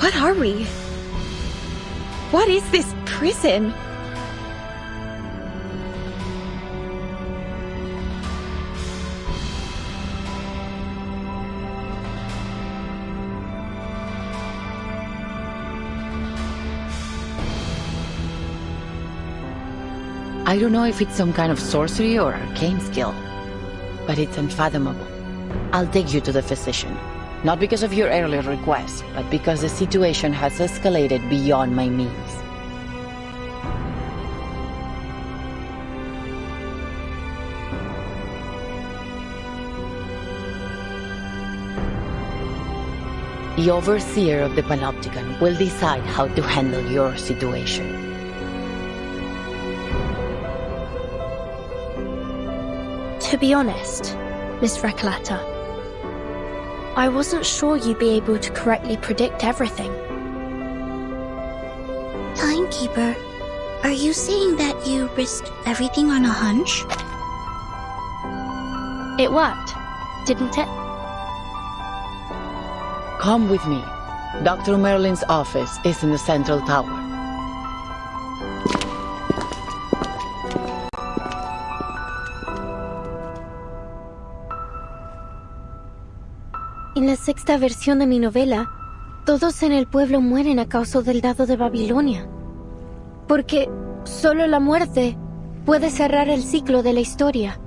S13: What are we? What is this prison?
S6: I don't know if it's some kind of sorcery or arcane skill, but it's unfathomable. I'll take you to the physician. Not because of your earlier request, but because the situation has escalated beyond my means. The overseer of the Panopticon will decide how to handle your situation.
S4: To be honest, Miss Recolata, I wasn't sure you'd be able to correctly predict everything.
S1: Timekeeper, are you saying that you risked everything on a hunch?
S4: It worked, didn't it?
S6: Come with me. Dr. Merlin's office is in the central tower.
S5: En la sexta versión de mi novela, todos en el pueblo mueren a causa del dado de Babilonia. Porque solo la muerte puede cerrar el ciclo de la historia.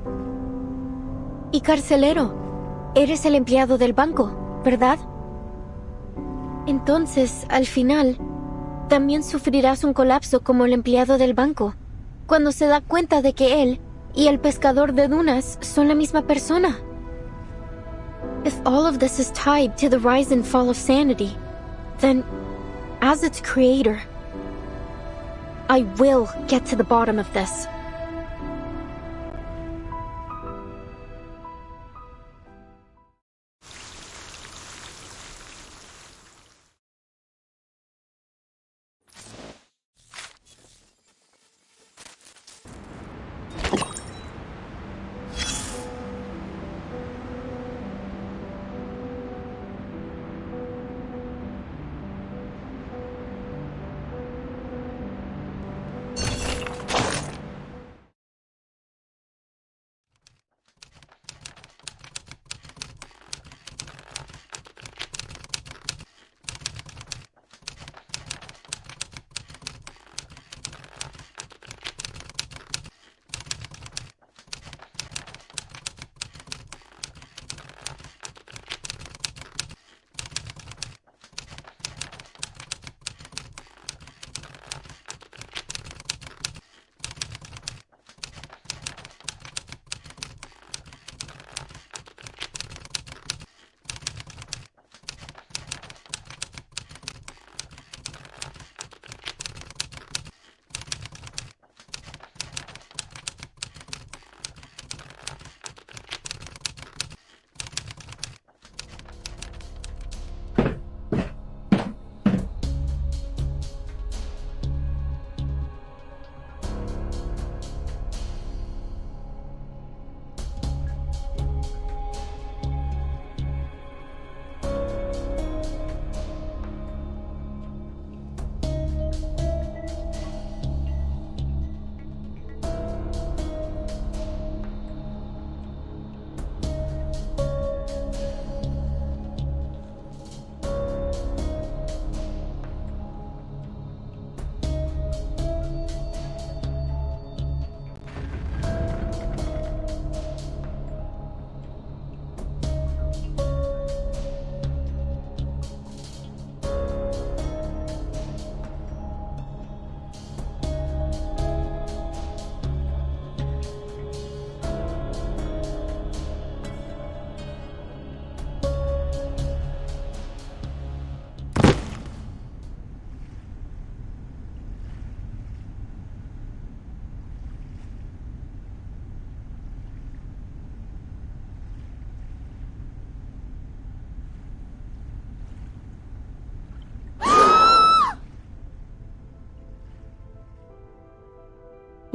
S5: Y carcelero, eres el empleado del banco, ¿verdad? Entonces, al final, también sufrirás un colapso como el empleado del banco, cuando se da cuenta de que él y el pescador de dunas son la misma persona. If all of this is tied to the rise and fall of sanity, then, as its creator, I will get to the bottom of this.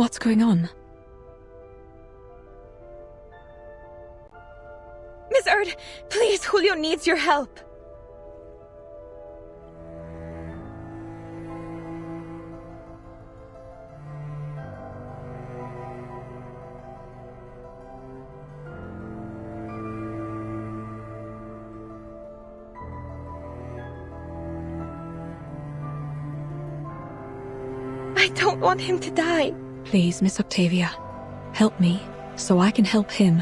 S3: What's going on?
S13: Miss Erd, please, Julio needs your help. I don't want him to die.
S3: Please, Miss Octavia, help me so I can help him.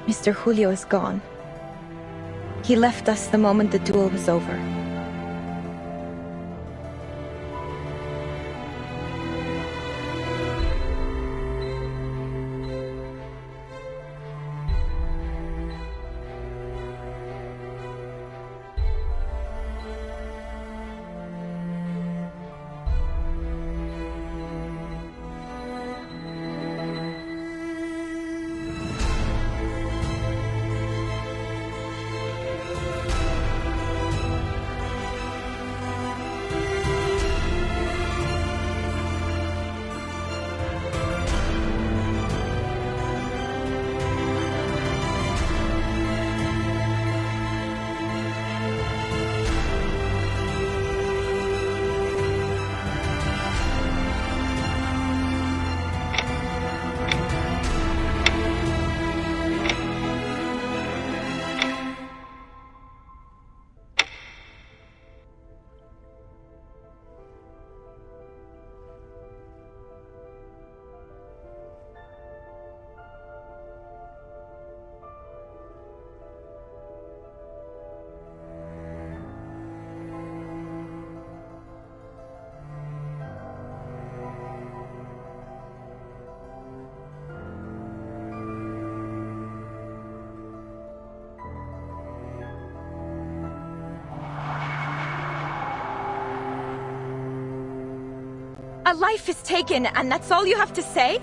S13: Mr. Julio is gone. He left us the moment the duel was over. A life is taken, and that's all you have to say?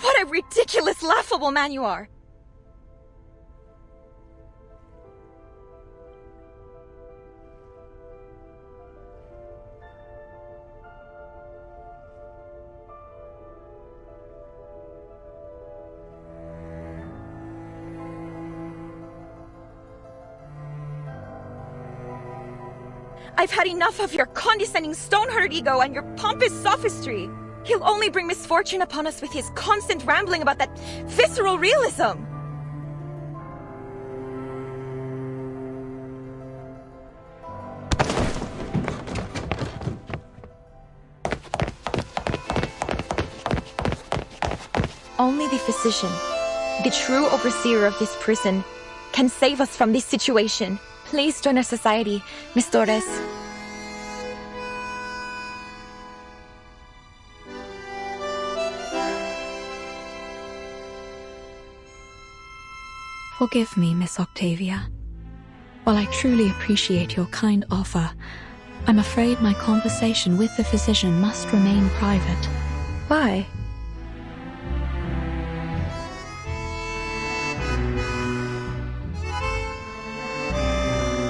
S13: What a ridiculous, laughable man you are! I've had enough of your condescending stone-hearted ego and your pompous sophistry. He'll only bring misfortune upon us with his constant rambling about that visceral realism. Only the physician, the true overseer of this prison, can save us from this situation. Please join our society, Miss Torres.
S3: Forgive me, Miss Octavia. While I truly appreciate your kind offer, I'm afraid my conversation with the physician must remain private.
S13: Why?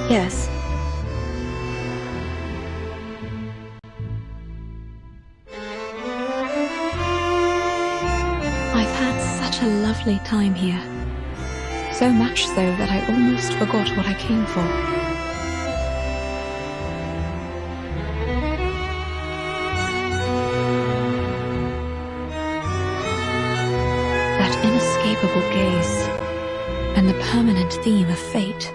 S13: Yes.
S3: I've had such a lovely time here. So much so that I almost forgot what I came for. That inescapable gaze, and the permanent theme of fate.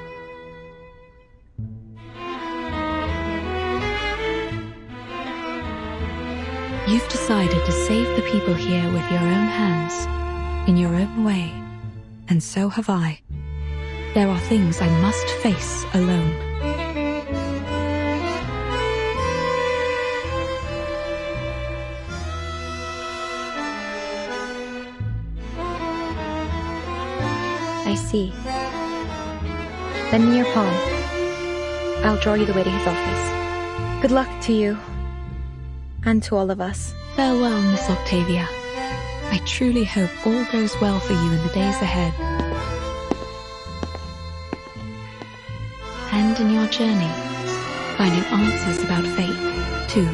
S3: You've decided to save the people here with your own hands, in your own way, and so have I. There are things I must face alone.
S13: I see. Lend me your palm. I'll draw you the way to his office. Good luck to you. And to all of us.
S3: Farewell, Miss Octavia. I truly hope all goes well for you in the days ahead. And in your journey, finding answers about fate, too.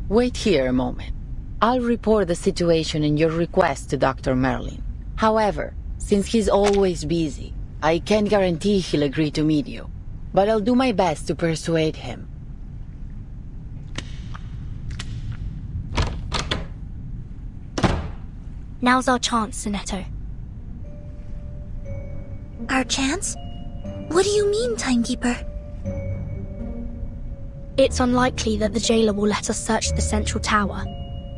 S6: Wait here a moment. I'll report the situation and your request to Dr. Merlin. However, since he's always busy, I can't guarantee he'll agree to meet you. But I'll do my best to persuade him.
S4: Now's our chance, Sinetto.
S1: Our chance? What do you mean, Timekeeper?
S4: It's unlikely that the jailer will let us search the central tower,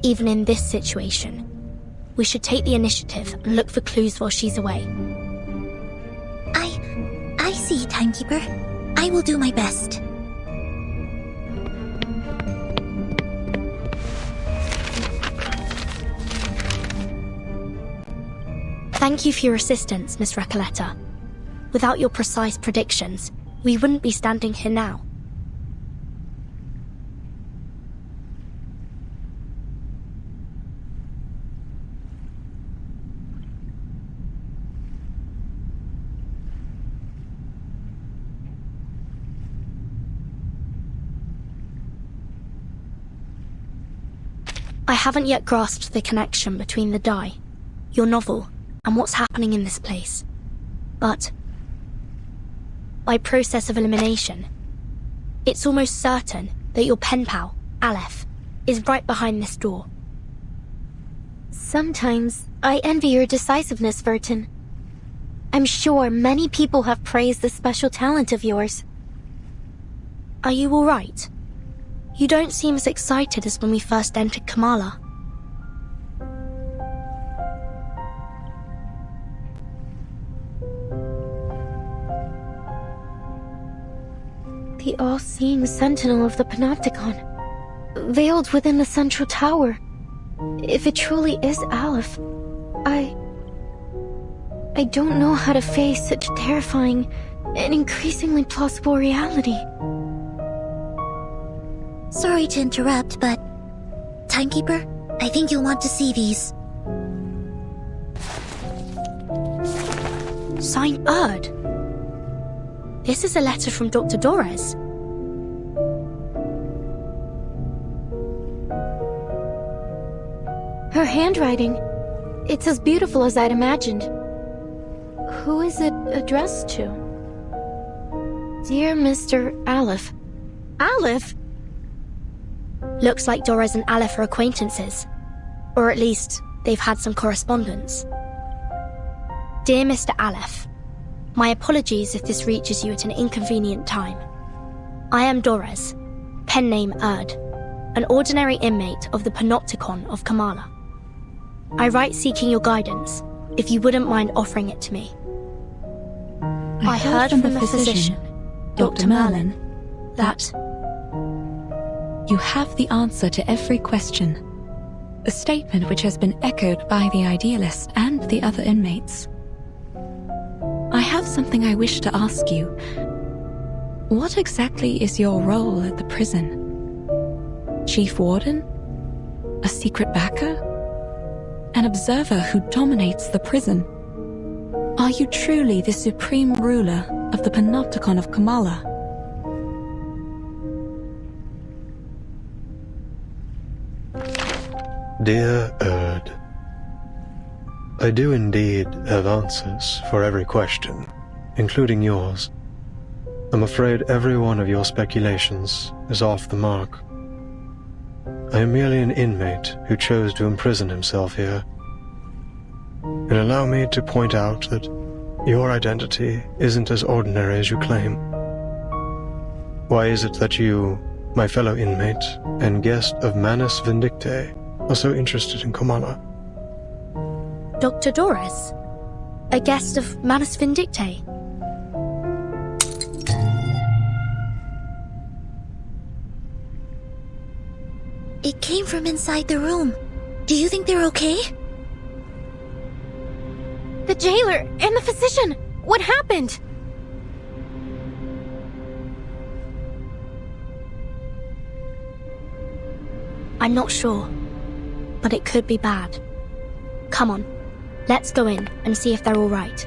S4: even in this situation. We should take the initiative and look for clues while she's away.
S1: I see, Timekeeper. I will do my best.
S4: Thank you for your assistance, Miss Recoleta. Without your precise predictions, we wouldn't be standing here now. I haven't yet grasped the connection between the die, your novel, and what's happening in this place. But by process of elimination, it's almost certain that your pen pal, Aleph, is right behind this door.
S5: Sometimes I envy your decisiveness, Vertin. I'm sure many people have praised this special talent of yours.
S4: Are you all right? You don't seem as excited as when we first entered Kamala.
S5: The all-seeing sentinel of the Panopticon, veiled within the central tower. If it truly is Aleph, I don't know how to face such terrifying and increasingly plausible reality.
S1: Sorry to interrupt, but... Timekeeper, I think you'll want to see these.
S4: Signed Erd. This is a letter from Dr. Dorez.
S5: Her handwriting, it's as beautiful as I'd imagined. Who is it addressed to?
S4: Dear Mr. Aleph.
S13: Aleph?
S4: Looks like Doris and Aleph are acquaintances. Or at least, they've had some correspondence. Dear Mr. Aleph, my apologies if this reaches you at an inconvenient time. I am Doris, pen name Erd, an ordinary inmate of the Panopticon of Kamala. I write seeking your guidance, if you wouldn't mind offering it to me. I heard from the physician, Dr. Merlin, that
S3: you have the answer to every question. A statement which has been echoed by the idealist and the other inmates. I have something I wish to ask you. What exactly is your role at the prison? Chief Warden? A secret backer? An observer who dominates the prison? Are you truly the supreme ruler of the Panopticon of Kamala?
S11: Dear Erd, I do indeed have answers for every question, including yours. I'm afraid every one of your speculations is off the mark. I am merely an inmate who chose to imprison himself here. And allow me to point out that your identity isn't as ordinary as you claim. Why is it that you, my fellow inmate and guest of Manus Vindictae, are so interested in Kamala?
S4: Dr. Doris, a guest of Manus Vindictae.
S1: It came from inside the room. Do you think they're okay?
S5: The jailer and the physician! What happened?
S4: I'm not sure, but it could be bad. Come on, let's go in and see if they're all right.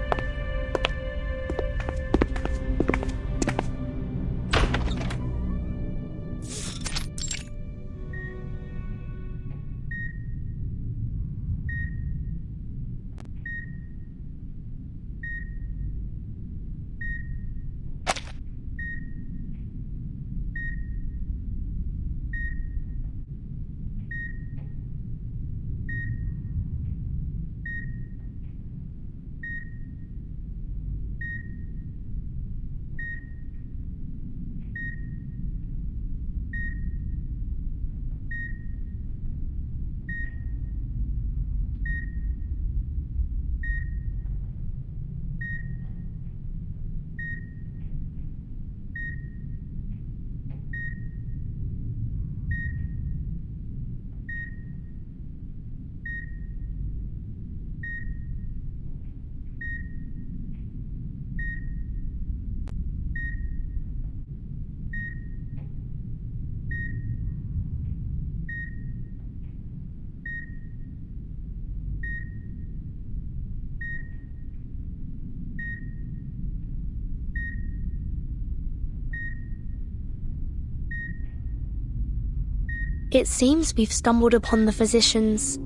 S4: It seems we've stumbled upon the physician's...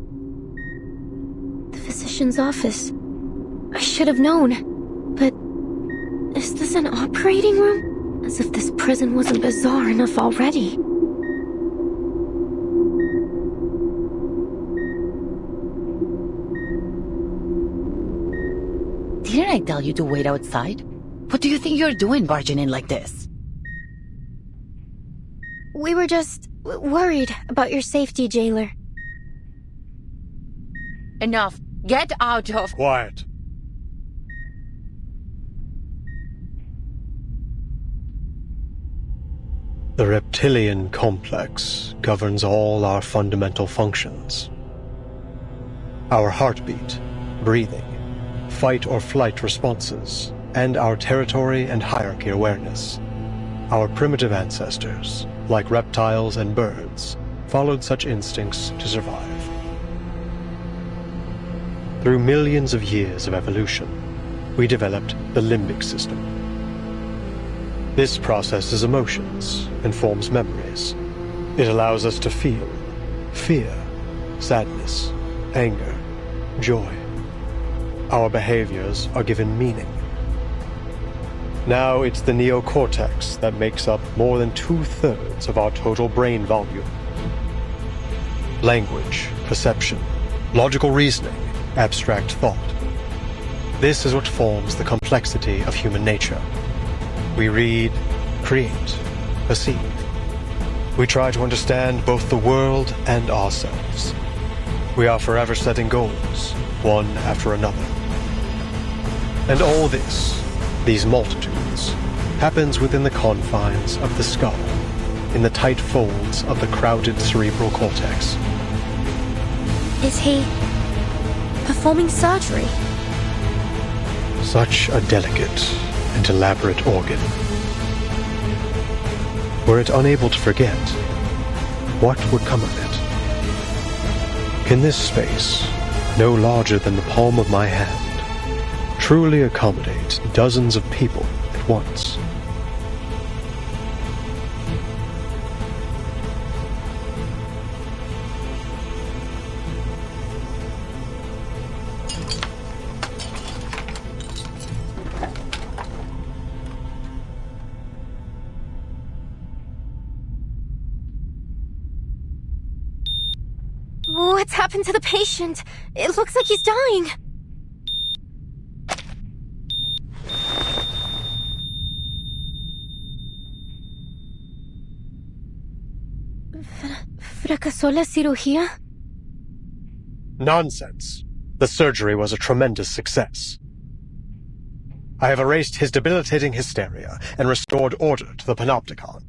S5: The physician's office. I should have known. But... is this an operating room? As if this prison wasn't bizarre enough already.
S6: Didn't I tell you to wait outside? What do you think you're doing barging in like this?
S5: We were just worried about your safety, jailer.
S6: Enough. Get out of...
S9: Quiet.
S11: The reptilian complex governs all our fundamental functions. Our heartbeat, breathing, fight or flight responses, and our territory and hierarchy awareness. Our primitive ancestors, like reptiles and birds, followed such instincts to survive. Through millions of years of evolution, we developed the limbic system. This processes emotions and forms memories. It allows us to feel fear, sadness, anger, joy. Our behaviors are given meaning. Now it's the neocortex that makes up more than 2/3 of our total brain volume. Language, perception, logical reasoning, abstract thought. This is what forms the complexity of human nature. We read, create, perceive. We try to understand both the world and ourselves. We are forever setting goals, one after another. And all this, these multitudes, happens within the confines of the skull, in the tight folds of the crowded cerebral cortex.
S4: Is he performing surgery?
S11: Such a delicate and elaborate organ. Were it unable to forget, what would come of it? Can this space, no larger than the palm of my hand, truly accommodate dozens of people at once?
S5: What's happened to the patient? It looks like he's dying. ¿Fracasó la cirugía?
S11: Nonsense. The surgery was a tremendous success. I have erased his debilitating hysteria and restored order to the Panopticon.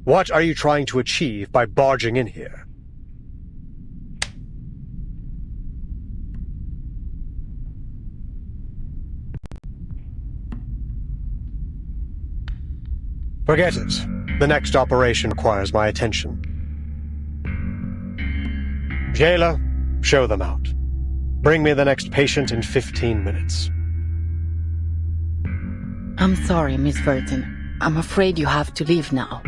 S11: What are you trying to achieve by barging in here? Forget it. The next operation requires my attention. Jailer, show them out. Bring me the next patient in 15 minutes.
S6: I'm sorry, Miss Burton. I'm afraid you have to leave now.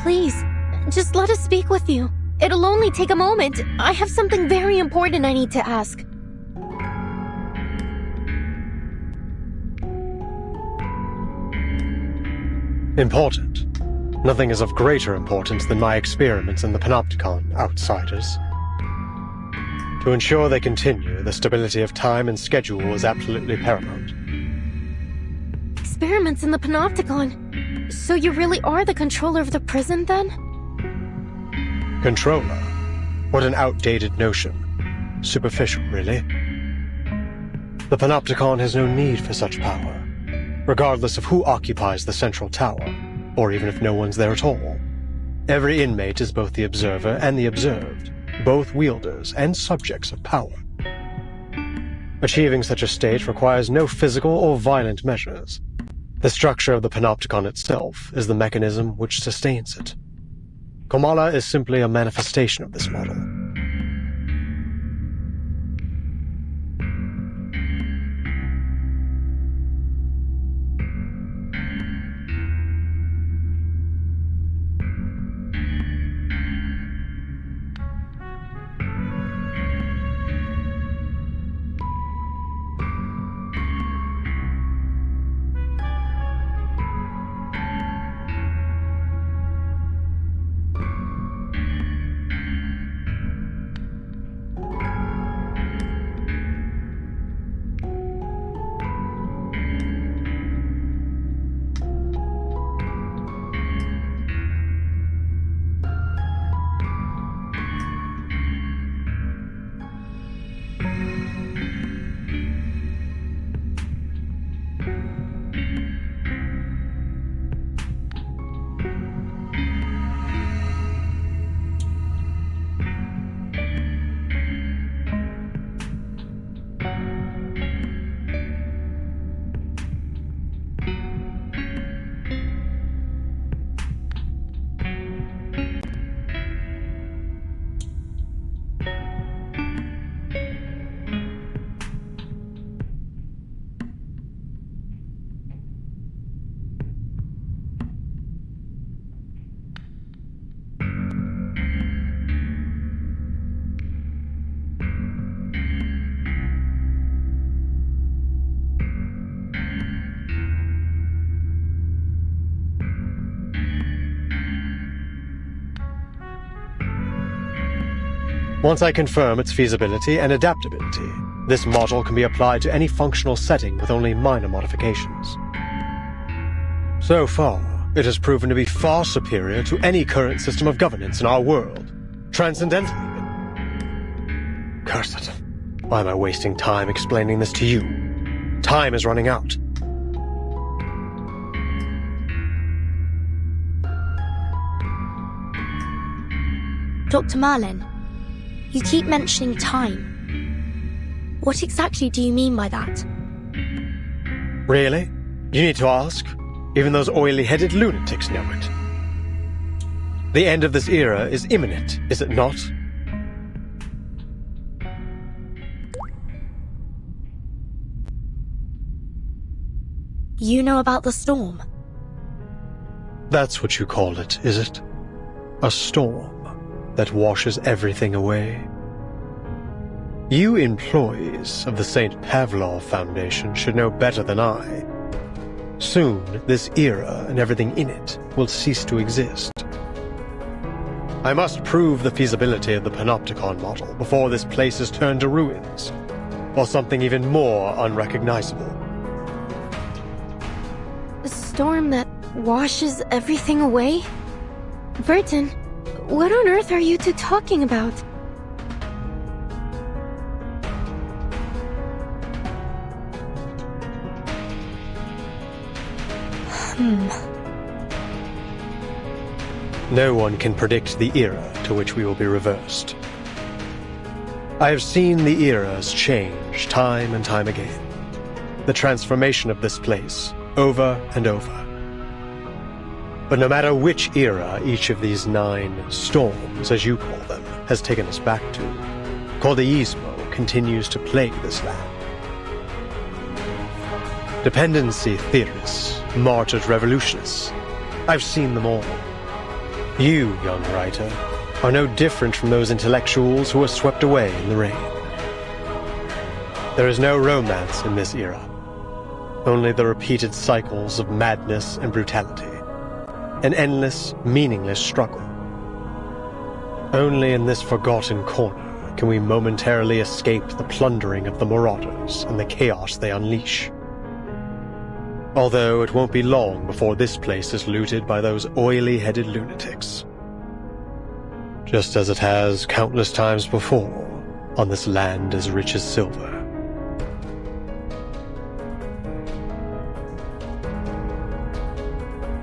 S5: Please, just let us speak with you. It'll only take a moment. I have something very important I need to ask.
S11: Important? Nothing is of greater importance than my experiments in the Panopticon, outsiders. To ensure they continue, the stability of time and schedule is absolutely paramount.
S5: Experiments in the Panopticon? So you really are the controller of the prison, then?
S11: Controller? What an outdated notion. Superficial, really. The Panopticon has no need for such power, regardless of who occupies the central tower, or even if no one's there at all. Every inmate is both the observer and the observed, both wielders and subjects of power. Achieving such a state requires no physical or violent measures. The structure of the Panopticon itself is the mechanism which sustains it. Komala is simply a manifestation of this model. Once I confirm its feasibility and adaptability, this model can be applied to any functional setting with only minor modifications. So far, it has proven to be far superior to any current system of governance in our world, transcendentally even. Curse it. Why am I wasting time explaining this to you? Time is running out.
S4: Dr. Merlin, you keep mentioning time. What exactly do you mean by that?
S11: Really? You need to ask? Even those oily-headed lunatics know it. The end of this era is imminent, is it not?
S4: You know about the storm?
S11: That's what you call it, is it? A storm that washes everything away? You employees of the St. Pavlov Foundation should know better than I. Soon, this era and everything in it will cease to exist. I must prove the feasibility of the Panopticon model before this place is turned to ruins, or something even more unrecognizable.
S5: A storm that washes everything away? Burton, what on earth are you two talking about?
S11: No one can predict the era to which we will be reversed. I have seen the eras change time and time again. The transformation of this place, over and over. But no matter which era each of these 9 storms, as you call them, has taken us back to, Cordeismo continues to plague this land. Dependency theorists, martyred revolutionists. I've seen them all. You, young writer, are no different from those intellectuals who were swept away in the rain. There is no romance in this era, only the repeated cycles of madness and brutality, an endless, meaningless struggle. Only in this forgotten corner can we momentarily escape the plundering of the marauders and the chaos they unleash. Although it won't be long before this place is looted by those oily-headed lunatics. Just as it has countless times before on this land as rich as silver.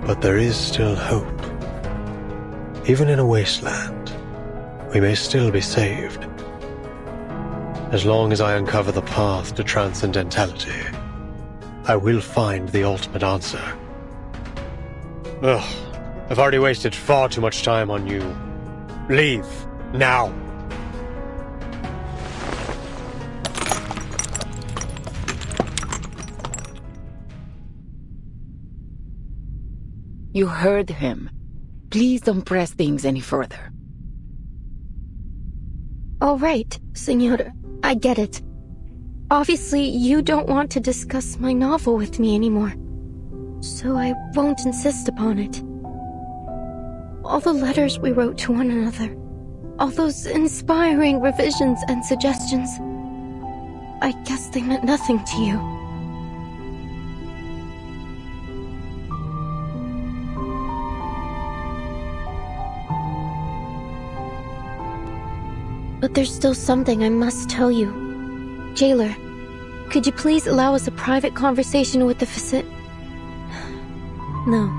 S11: But there is still hope. Even in a wasteland, we may still be saved. As long as I uncover the path to transcendentality, I will find the ultimate answer. Ugh, I've already wasted far too much time on you. Leave, now!
S6: You heard him. Please don't press things any further.
S5: All right, Senor, I get it. Obviously, you don't want to discuss my novel with me anymore, so I won't insist upon it. All the letters we wrote to one another, all those inspiring revisions and suggestions, I guess they meant nothing to you. But there's still something I must tell you. Jailer, could you please allow us a private conversation with the No.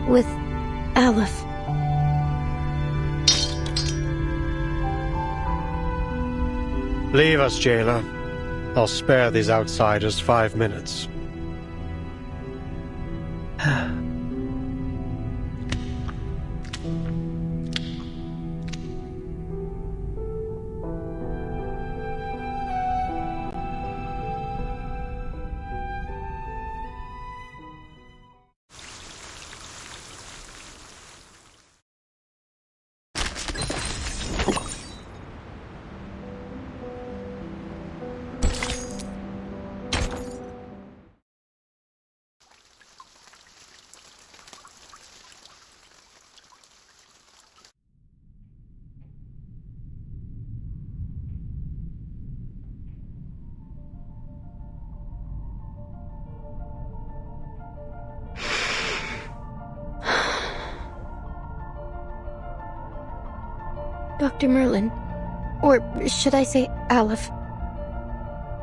S5: With Aleph.
S11: Leave us, jailer. I'll spare these outsiders 5 minutes.
S5: Dr. Merlin, or should I say Aleph,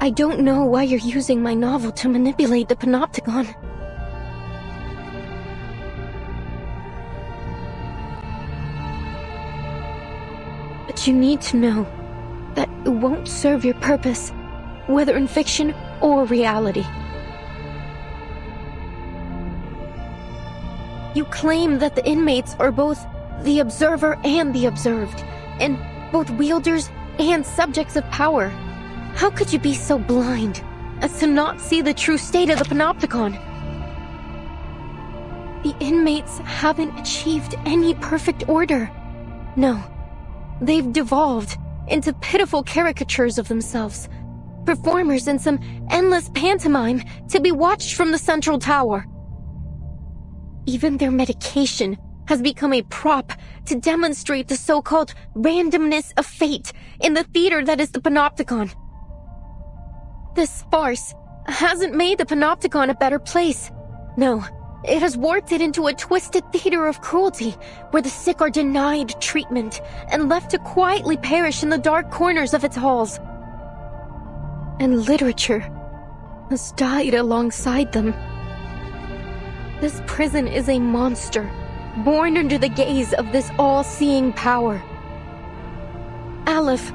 S5: I don't know why you're using my novel to manipulate the Panopticon. But you need to know that it won't serve your purpose, whether in fiction or reality. You claim that the inmates are both the observer and the observed, and both wielders and subjects of power. How could you be so blind as to not see the true state of the Panopticon? The inmates haven't achieved any perfect order. No, they've devolved into pitiful caricatures of themselves, performers in some endless pantomime to be watched from the central tower. Even their medication has become a prop to demonstrate the so-called randomness of fate in the theater that is the Panopticon. This farce hasn't made the Panopticon a better place. No, it has warped it into a twisted theater of cruelty, where the sick are denied treatment and left to quietly perish in the dark corners of its halls. And literature has died alongside them. This prison is a monster, born under the gaze of this all-seeing power. Aleph,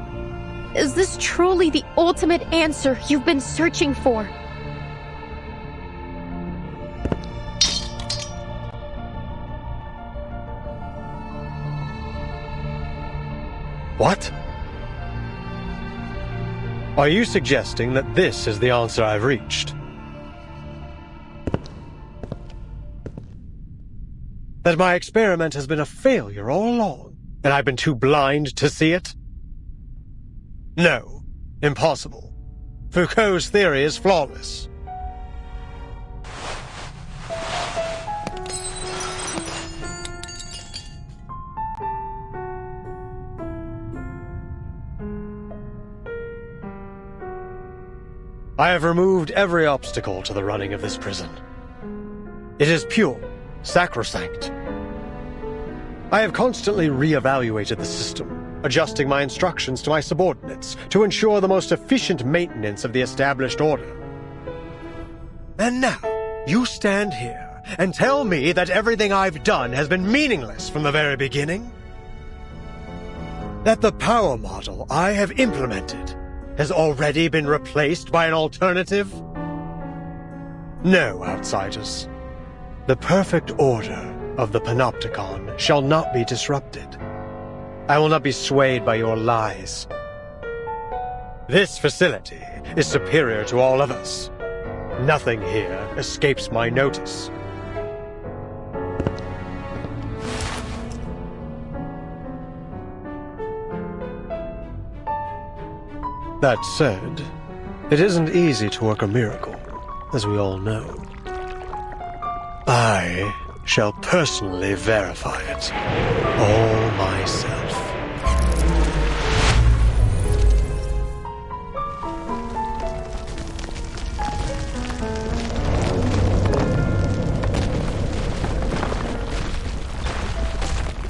S5: is this truly the ultimate answer you've been searching for?
S11: What? Are you suggesting that this is the answer I've reached? That my experiment has been a failure all along, and I've been too blind to see it? No, impossible. Foucault's theory is flawless. I have removed every obstacle to the running of this prison. It is pure, sacrosanct. I have constantly re-evaluated the system, adjusting my instructions to my subordinates to ensure the most efficient maintenance of the established order. And now, you stand here and tell me that everything I've done has been meaningless from the very beginning? That the power model I have implemented has already been replaced by an alternative? No, outsiders. The perfect order of the Panopticon shall not be disrupted. I will not be swayed by your lies. This facility is superior to all others. Nothing here escapes my notice. That said, it isn't easy to work a miracle, as we all know. I shall personally verify it, all myself.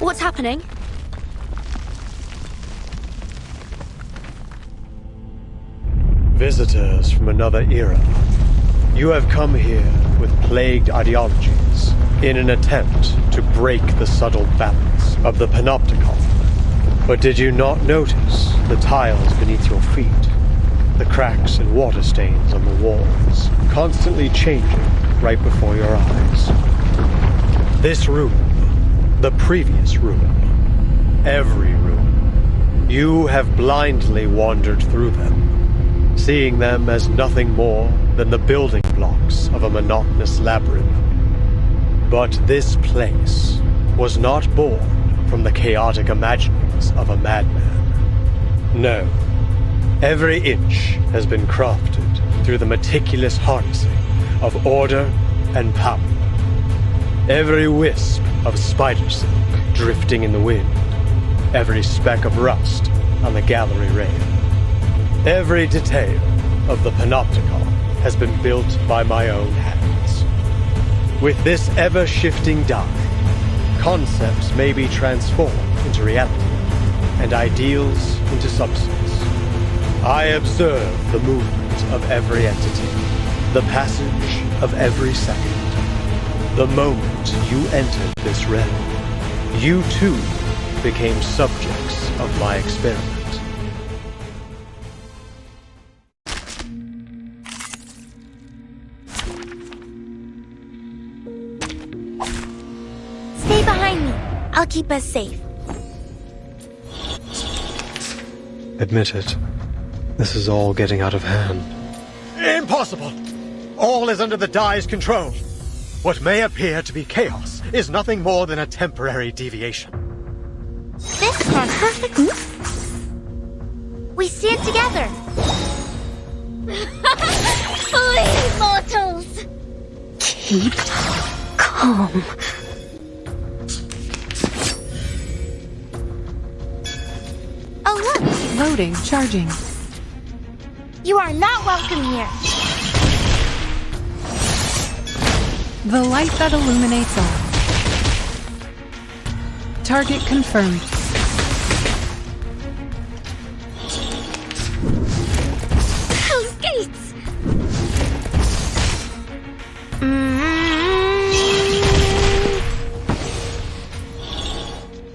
S4: What's happening?
S11: Visitors from another era. You have come here with plagued ideologies in an attempt to break the subtle balance of the Panopticon. But did you not notice the tiles beneath your feet? The cracks and water stains on the walls, constantly changing right before your eyes. This room, the previous room, every room, you have blindly wandered through them, seeing them as nothing more than the building blocks of a monotonous labyrinth. But this place was not born from the chaotic imaginings of a madman. No, every inch has been crafted through the meticulous harnessing of order and power. Every wisp of spider silk drifting in the wind, every speck of rust on the gallery rail. Every detail of the Panopticon has been built by my own hands. With this ever-shifting die, concepts may be transformed into reality, and ideals into substance. I observe the movement of every entity, the passage of every second. The moment you entered this realm, you too became subjects of my experiment.
S5: Stay behind me. I'll keep us safe.
S11: Admit it, this is all getting out of hand. Impossible! All is under the Dai's control. What may appear to be chaos is nothing more than a temporary deviation.
S5: This one. We stand together. Flee, mortals!
S3: Keep calm.
S5: Oh, look!
S7: Loading, charging.
S5: You are not welcome here.
S7: The light that illuminates all. Target confirmed.
S5: Those gates!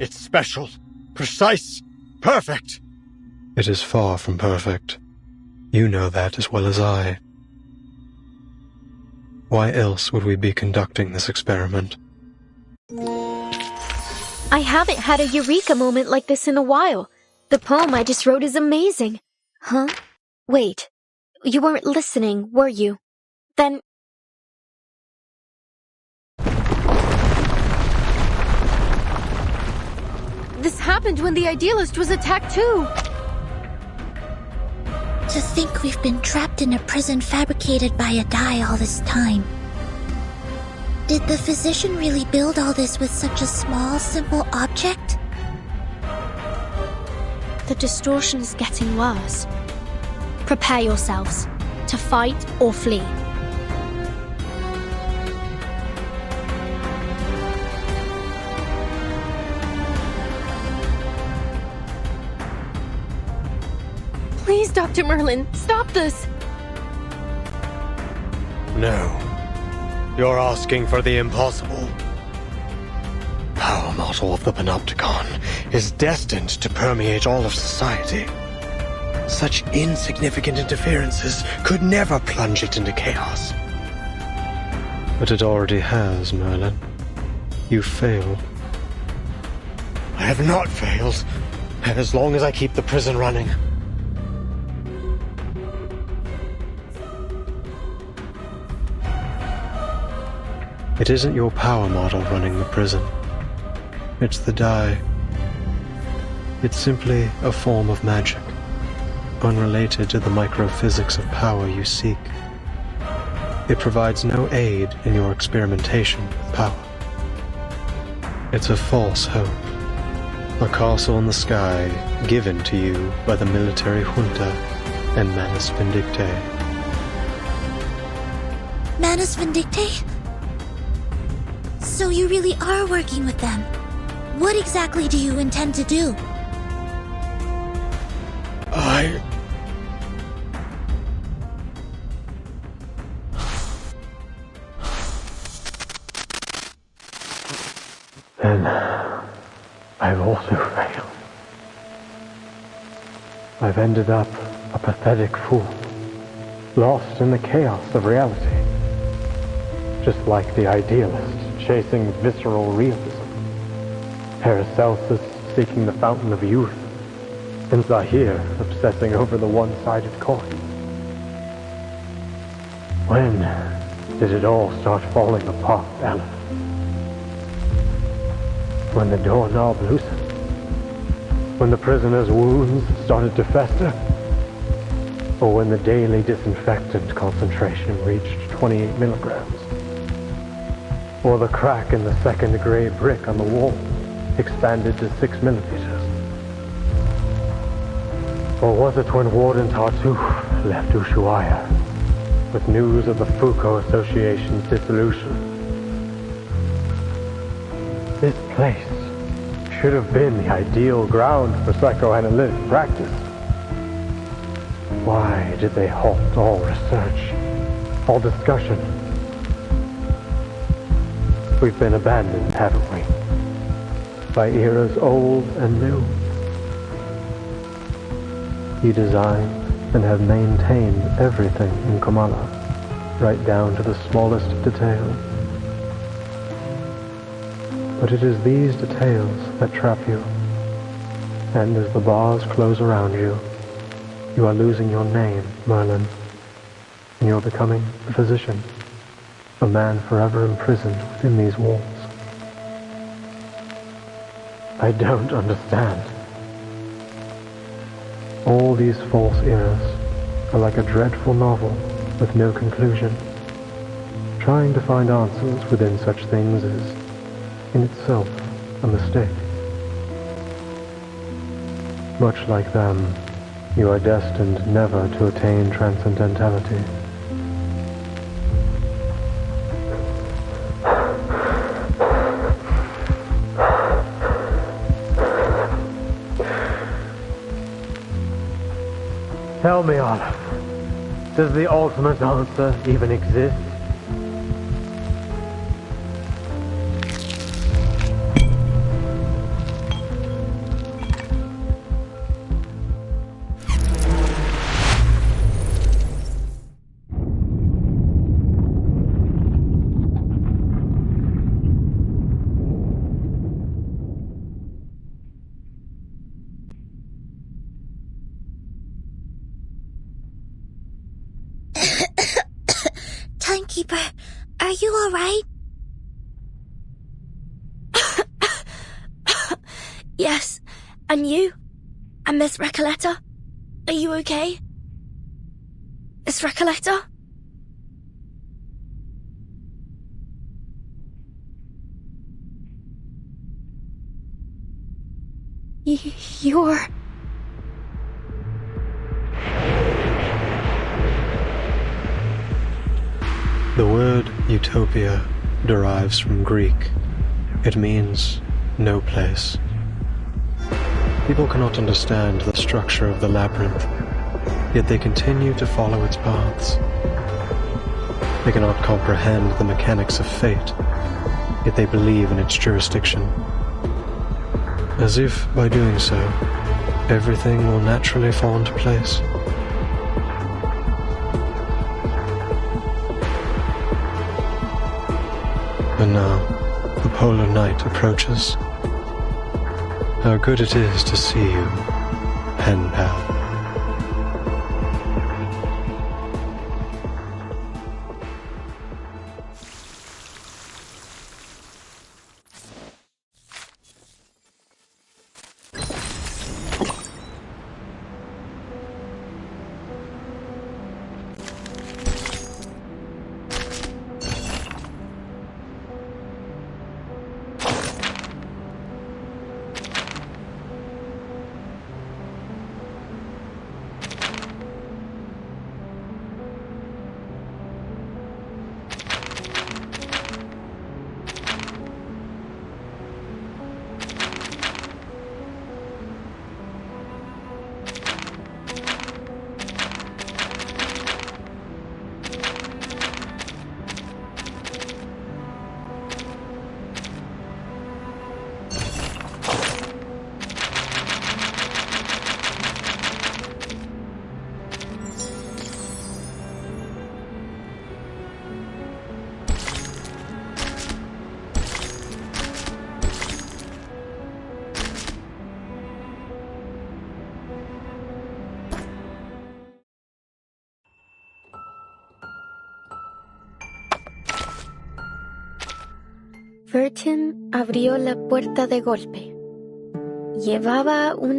S11: It's special, precise, perfect. It is far from perfect. You know that as well as I. Why else would we be conducting this experiment?
S4: I haven't had a eureka moment like this in a while. The poem I just wrote is amazing. Huh? Wait. You weren't listening, were you? Then...
S5: This happened when the Idealist was attacked too.
S1: To think we've been trapped in a prison fabricated by a Dai all this time. Did the physician really build all this with such a small, simple object?
S4: The distortion is getting worse. Prepare yourselves to fight or flee.
S5: Please, Dr. Merlin, stop this!
S11: No. You're asking for the impossible. Power model of the Panopticon is destined to permeate all of society. Such insignificant interferences could never plunge it into chaos. But it already has, Merlin. You failed. I have not failed, as long as I keep the prison running. It isn't your power model running the prison. It's the Dai. It's simply a form of magic, unrelated to the microphysics of power you seek. It provides no aid in your experimentation with power. It's a false hope. A castle in the sky given to you by the military junta and Manus Vindictae.
S1: Manus Vindictae? So you really are working with them. What exactly do you intend to do?
S11: Then I've also failed. I've ended up a pathetic fool, lost in the chaos of reality. Just like the Idealist chasing visceral realism, Paracelsus seeking the fountain of youth, and Zahir obsessing over the one-sided coin. When did it all start falling apart, Alan? When the doorknob loosened? When the prisoner's wounds started to fester? Or when the daily disinfectant concentration reached 28 milligrams? Or the crack in the second gray brick on the wall expanded to 6 millimeters? Or was it when Warden Tartuffe left Ushuaia with news of the Foucault Association's dissolution? This place should have been the ideal ground for psychoanalytic practice. Why did they halt all research, all discussion? We've been abandoned, haven't we? By eras old and new. You designed and have maintained everything in Kamala, right down to the smallest details. But it is these details that trap you. And as the bars close around you, you are losing your name, Merlin. And you're becoming a physician, a man forever imprisoned within these walls. I don't understand. All these false eras are like a dreadful novel with no conclusion. Trying to find answers within such things is, in itself, a mistake. Much like them, you are destined never to attain transcendentality. Tell me, Olive, does the ultimate answer even exist?
S1: Timekeeper, are you alright?
S4: Yes. And you? And Miss Recoleta? Are you okay? Miss Recoleta? You're...
S11: The word utopia derives from Greek. It means no place. People cannot understand the structure of the labyrinth, yet they continue to follow its paths. They cannot comprehend the mechanics of fate, yet they believe in its jurisdiction. As if, by doing so, everything will naturally fall into place. And now, the polar night approaches. How good it is to see you, pen pal.
S5: Virgin abrió la puerta de golpe. Llevaba una